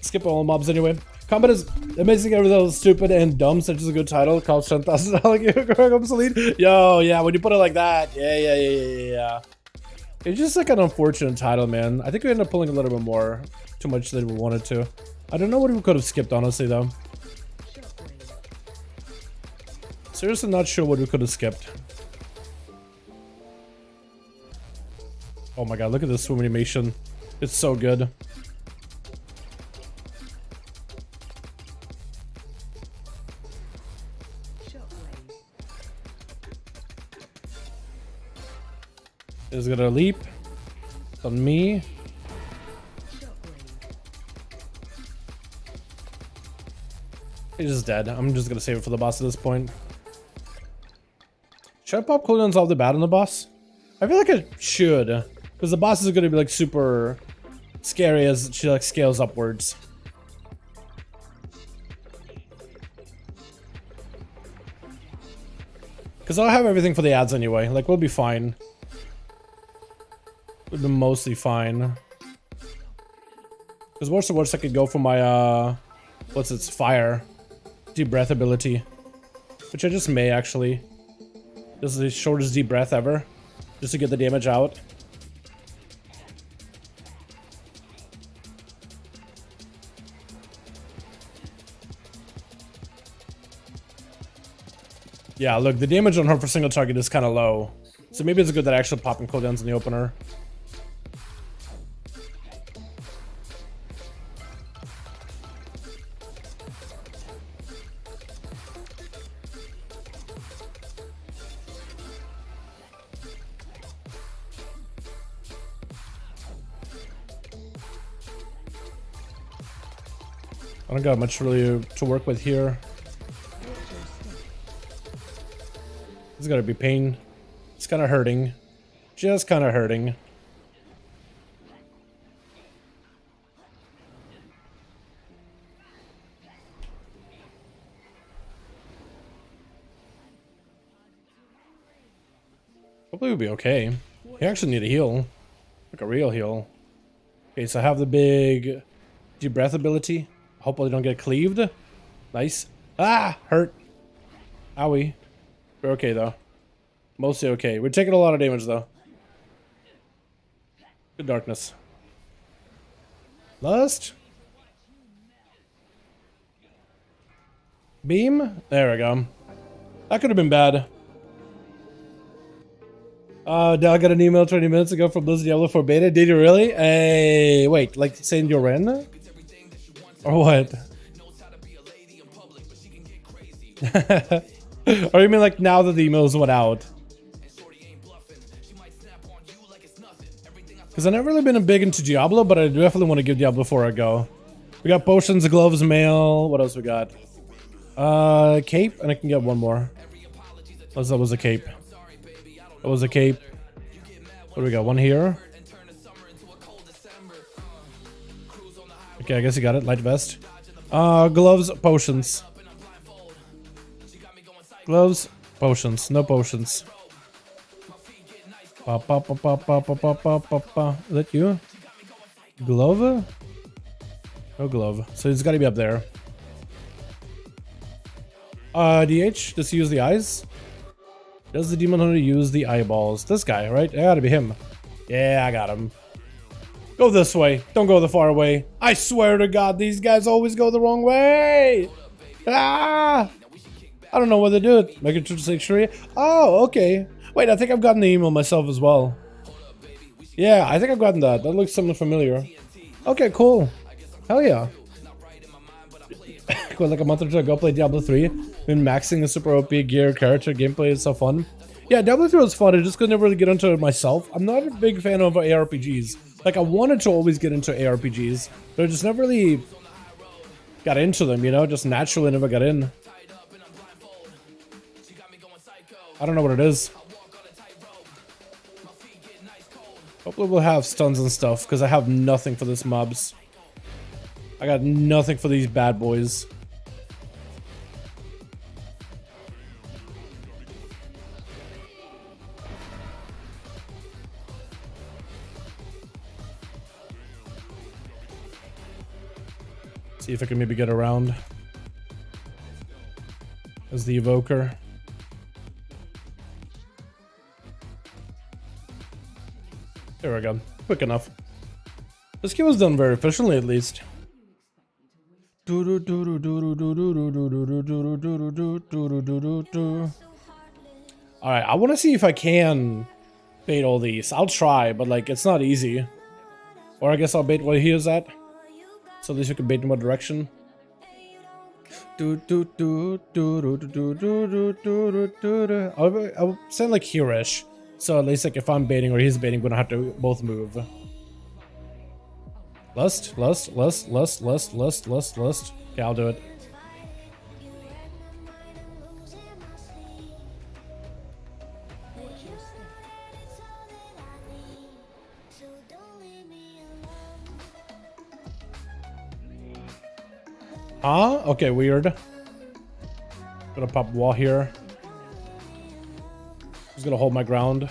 Skip all mobs anyway. Combat is amazing, everything stupid and dumb. Such as a good title. Costs $10,000 obsolete. Yo, yeah, when you put it like that. Yeah. It's just like an unfortunate title, man. I think we ended up pulling a little bit more. Too much than we wanted to. I don't know what we could have skipped, honestly, though. Seriously not sure what we could have skipped. Oh my god, look at this swim animation. It's so good. is gonna leap. It's on me. He's just dead. I'm just gonna save it for the boss at this point. Should I pop cooldowns off the bat on the boss? I feel like I should, because the boss is gonna be like super scary as she like scales upwards. Because I'll have everything for the ads anyway. Like, we'll be fine. We'll be mostly fine. Because what's the worst I could go for my, what's its fire? Deep breath ability. Which I just may, actually. This is the shortest deep breath ever. Just to get the damage out. Yeah, look, the damage on her for single target is kind of low. So maybe it's good that I actually popping cooldowns in the opener. I don't got much really to work with here. It's gotta be pain. It's kind of hurting. Just kind of hurting. Hopefully we'll be okay. You actually need a heal. Like a real heal. Okay, so I have the big deep breath ability. Hopefully don't get cleaved. Nice. Ah! Hurt. Owie. We're okay though. Mostly okay. We're taking a lot of damage though. Good darkness. Lust. Beam. There we go. That could have been bad. I got an email 20 minutes ago from Blizzard Diablo 4 beta. Did you really? Hey, wait, like saying you're in? Or what? Or you mean like now that the emails went out? Because I've never really been big into Diablo, but I definitely want to give Diablo 4 a go. We got potions, gloves, mail. What else we got? Cape, and I can get one more. Oh, that was a cape. That was a cape. What do we got? One here. Okay, I guess you got it. Light vest. Gloves, potions. Gloves, potions. No potions. Is that you? Glove? No glove. So it's got to be up there. DH, does he use the eyes? Does the demon hunter use the eyeballs? This guy, right? It gotta be him. Yeah, I got him. Go this way. Don't go the far way. I swear to God, these guys always go the wrong way. Ah! I don't know what to do. Make it to the Oh, okay. Wait, I think I've gotten the email myself as well. Yeah, I think I've gotten that. That looks something familiar. Okay, cool. Hell yeah. Like a month or two ago, played Diablo 3. Been maxing the super OP gear character gameplay is so fun. Yeah, Diablo 3 was fun. I just could never really get into it myself. I'm not a big fan of ARPGs. Like, I wanted to always get into ARPGs, but I just never really got into them, you know? Just naturally never got in. I don't know what it is. Hopefully we'll have stuns and stuff, because I have nothing for this mobs. I got nothing for these bad boys. See if I can maybe get around as the evoker. There we go. Quick enough. This game was done very efficiently, at least. Alright, I want to see if I can bait all these. I'll try, but like, it's not easy. Or I guess I'll bait where he is at. So at least we can bait in what direction. I'll send like here-ish. So at least like if I'm baiting or he's baiting, we don't have to both move. Lust. Okay, I'll do it. Huh? Okay, weird. Gonna pop wall here. Just gonna hold my ground.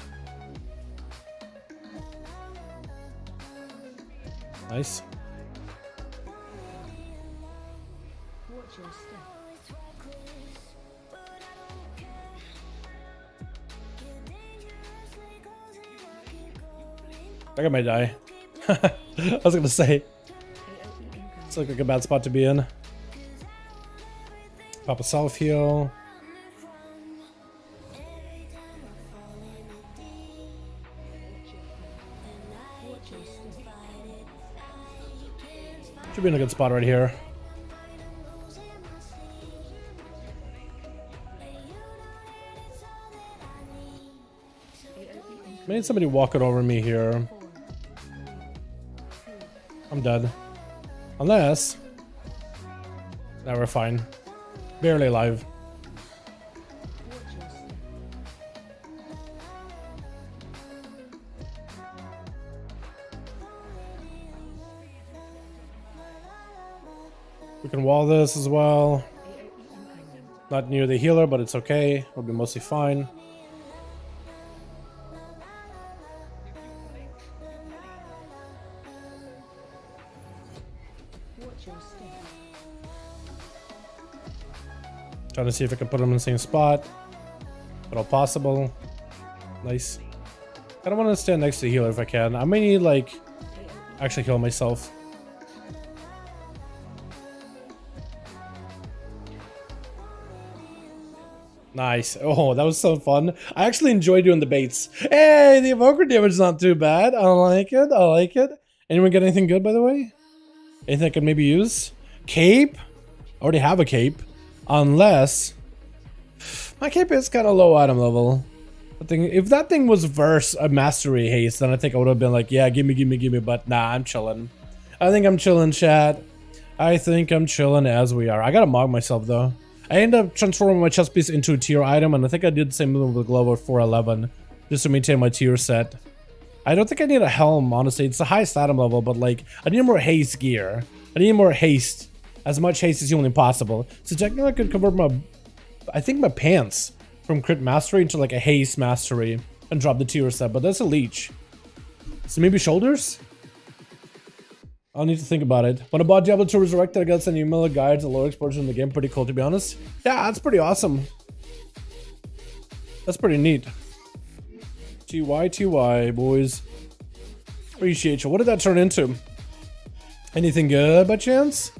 Nice. I think I might die. I was gonna say. It's like a bad spot to be in. Pop a self heal. Should be in a good spot right here. Made somebody walk it over me here. I'm dead. Unless... Now we're fine. Barely alive. We can wall this as well. Not near the healer, but it's okay. We'll be mostly fine. Trying to see if I can put them in the same spot. But all possible. Nice. I don't want to stand next to the healer if I can. I may need like actually heal myself. Nice. Oh, that was so fun. I actually enjoy doing the baits. Hey, the evoker damage is not too bad. I like it. I like it. Anyone get anything good, by the way? Anything I can maybe use? Cape? I already have a cape. Unless... My cape is kind of low item level. If that thing was verse a mastery haste, then I think I would have been like, yeah, gimme. But nah, I'm chilling. I think I'm chilling, chat. I think I'm chilling as we are. I gotta mog myself, though. I ended up transforming my chest piece into a tier item, and I think I did the same move with Glove at 411, just to maintain my tier set. I don't think I need a helm, honestly. It's the highest item level, but like, I need more haste gear. I need more haste. As much haste as humanly possible. So technically I could convert my, I think my pants from crit mastery into like a haste mastery and drop the tier set, but that's a leech. So maybe shoulders? I'll need to think about it. When I bought Diablo 2 Resurrected, I got some email guides and lower exposure in the game. Pretty cool, to be honest. Yeah, that's pretty awesome. That's pretty neat. TY, boys. Appreciate you. What did that turn into? Anything good by chance?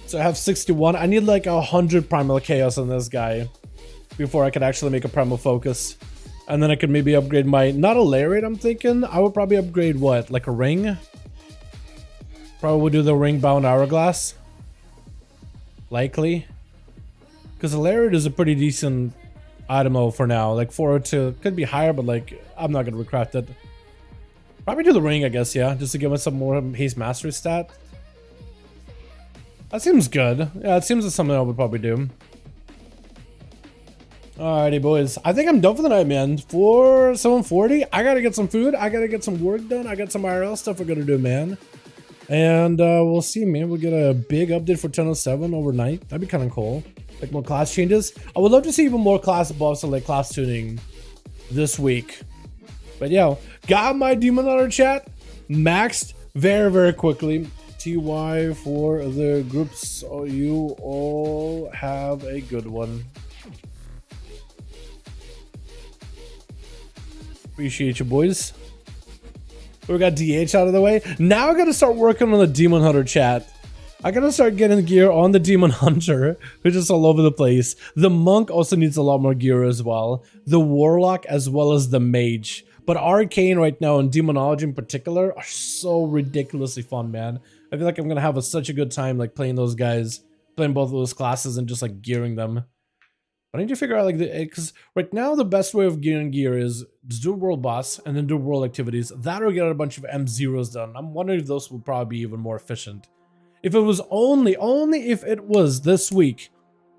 So I have 61. I need like 100 Primal Chaos on this guy before I could actually make a Primal Focus. And then I could maybe upgrade my... Not a Lariat, I'm thinking. I would probably upgrade what? Like a ring? Probably would do the ring bound hourglass. Likely. Because the Lariat is a pretty decent item level for now. Like 402. Could be higher, but like I'm not going to recraft it. Probably do the ring, I guess, yeah. Just to give us some more haste mastery stat. That seems good. Yeah, it seems like something I would probably do. Alrighty, boys. I think I'm done for the night, man. For 7:40, I gotta get some food. I gotta get some work done. I got some IRL stuff we're gonna do, man. And we'll see, man. We'll get a big update for 10:07 overnight. That'd be kind of cool. Like more class changes. I would love to see even more class buffs and like class tuning this week. But yeah, got my Demon Hunter chat maxed very, very quickly. TY for the groups. So you all have a good one. Appreciate you, boys. We got DH out of the way. Now I gotta start working on the Demon Hunter chat. I gotta start getting gear on the Demon Hunter, which is all over the place. The Monk also needs a lot more gear as well. The Warlock as well as the Mage. But Arcane right now and Demonology in particular are so ridiculously fun, man. I feel like I'm gonna have such a good time like playing those guys, playing both of those classes and just like gearing them. I need to figure out like because right now the best way of getting gear is just do world boss and then do world activities. That'll get a bunch of M0s done. I'm wondering if those will probably be even more efficient. If it was only if it was this week,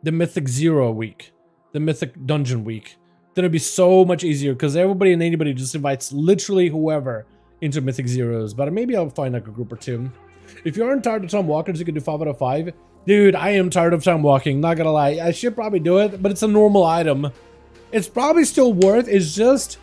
the Mythic 0 week, the Mythic Dungeon week, then it'd be so much easier because everybody and anybody just invites literally whoever into Mythic Zeros. But maybe I'll find like a group or two. If you aren't tired of time walkers, you can do 5 out of 5. Dude, I am tired of time walking, not gonna lie. I should probably do it, but it's a normal item. It's probably still worth, it's just,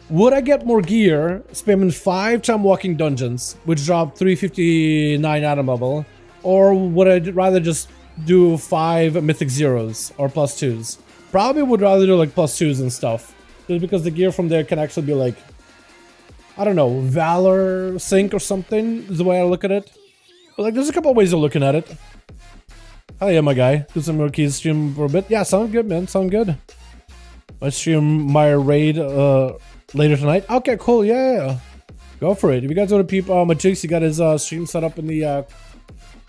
would I get more gear spamming 5 time walking dungeons, which drop 359 item level, or would I rather just do 5 Mythic Zeros or +2s? Probably would rather do like +2s and stuff, just because the gear from there can actually be like, I don't know, Valor Sync or something is the way I look at it. But like, there's a couple of ways of looking at it. Oh yeah, my guy. Do some more keys stream for a bit. Yeah, sound good, man. Sound good. I stream my raid later tonight. Okay, cool. Yeah. Go for it. If you guys want to peep my Jigs, he got his stream set up in the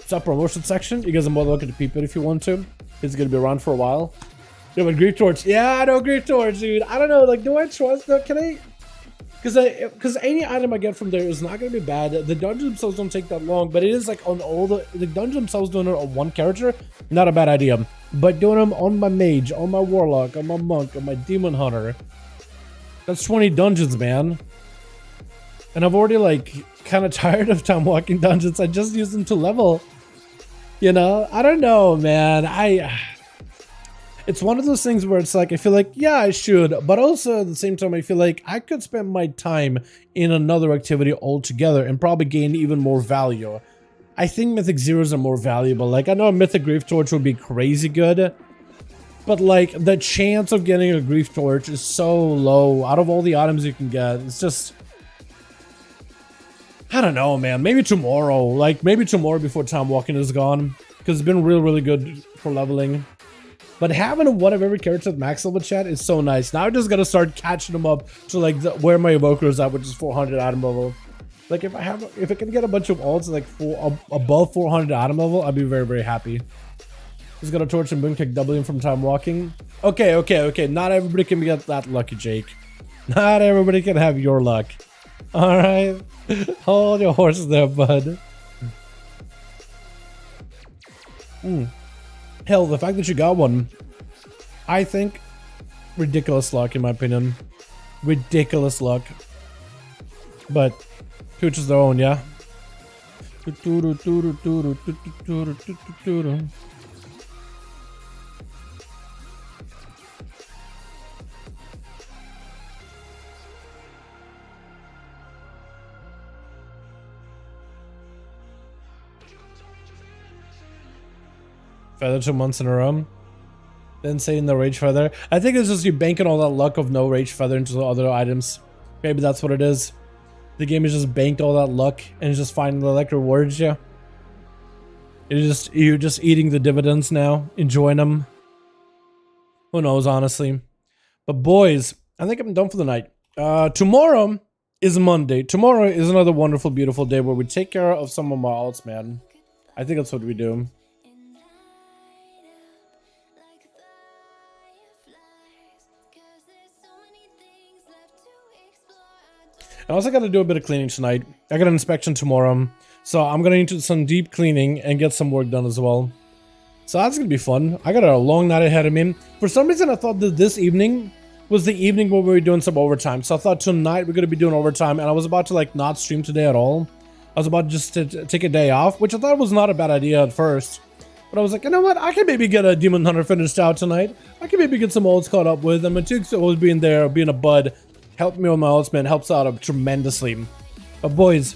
sub promotion section. You guys are more than welcome to peep it if you want to. He's gonna be around for a while. Yeah, but Grief Torch. Yeah, I know Grief Torch, dude. I don't know. Like, do I trust that? Can I? Because any item I get from there is not going to be bad. The dungeons themselves don't take that long, but it is like on all the dungeons themselves doing it on one character, not a bad idea. But doing them on my mage, on my warlock, on my monk, on my demon hunter, that's 20 dungeons, man. And I've already like kind of tired of time walking dungeons. I just use them to level. You know, I don't know, man. It's one of those things where it's like, I feel like, yeah, I should, but also at the same time, I feel like I could spend my time in another activity altogether and probably gain even more value. I think Mythic Zeros are more valuable. Like, I know a Mythic Grief Torch would be crazy good, but like, the chance of getting a Grief Torch is so low out of all the items you can get. It's just, I don't know, man. Maybe tomorrow, like maybe tomorrow before time walking is gone, because it's been really good for leveling. But having one of every character at max level, chat, is so nice. Now I just gotta start catching them up to like where my evoker is at, which is 400 item level. Like if I can get a bunch of alts like above 400 item level, I'd be very happy. Just gotta torch and boom kick doubling from time walking. Okay. Not everybody can get that lucky, Jake. Not everybody can have your luck. All right, hold your horses there, bud. Hell, the fact that you got one, I think, ridiculous luck in my opinion. Ridiculous luck. But, to each his own, yeah? Feather 2 months in a row. Then saying the Rage Feather. I think it's just you banking all that luck of no Rage Feather into the other items. Maybe that's what it is. The game is just banked all that luck and it's just finding the like rewards you. You're just eating the dividends now, enjoying them. Who knows, honestly. But boys, I think I'm done for the night. Tomorrow is Monday. Tomorrow is another wonderful, beautiful day where we take care of some of my alts, man. I think that's what we do. I also got to do a bit of cleaning tonight. I got an inspection tomorrow, so I'm going to need to do some deep cleaning and get some work done as well. So that's going to be fun. I got a long night ahead of me. For some reason, I thought that this evening was the evening where we were doing some overtime. So I thought tonight we're going to be doing overtime, and I was about to like not stream today at all. I was about just to take a day off, which I thought was not a bad idea at first. But I was like, you know what? I can maybe get a Demon Hunter finished out tonight. I can maybe get some ults caught up with. And Mythic's always being there, being a bud. Help me with my ults, man. Helps out tremendously. But boys,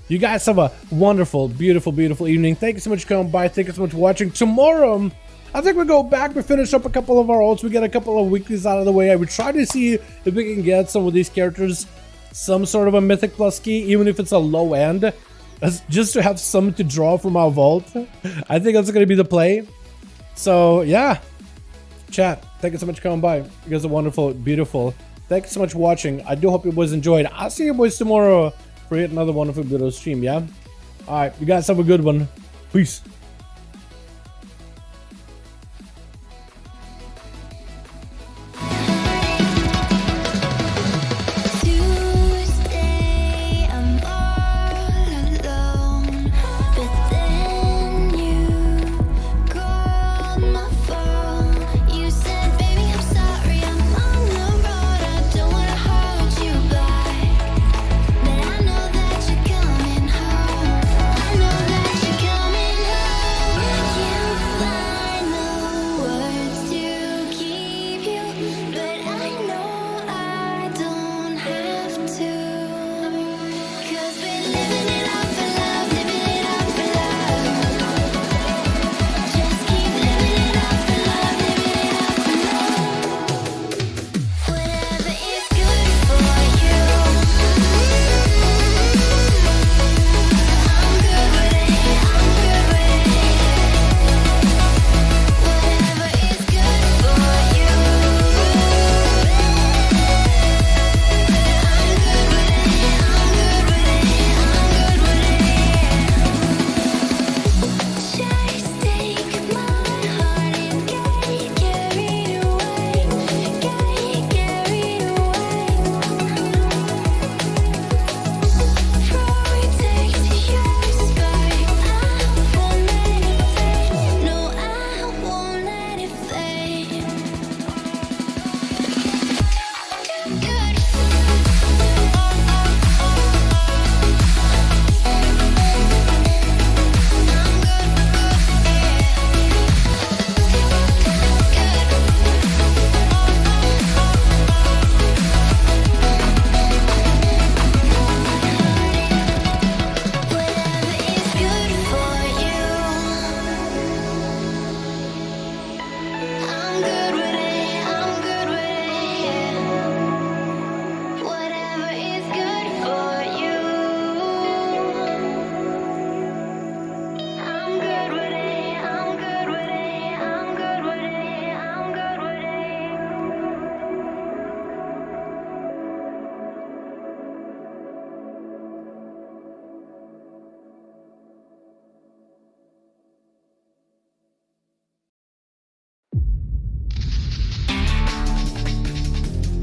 you guys have a wonderful, beautiful evening. Thank you so much for coming by. Thank you so much for watching. Tomorrow, I think we go back. We finish up a couple of our ults. We get a couple of weeklies out of the way. I would try to see if we can get some of these characters some sort of a Mythic plus key, even if it's a low end, just to have some to draw from our vault. I think that's going to be the play. So, yeah. Chat, thank you so much for coming by. You guys are wonderful, beautiful. Thank you so much for watching. I do hope you boys enjoyed. I'll see you boys tomorrow for yet another wonderful video stream, yeah? Alright, you guys have a good one. Peace.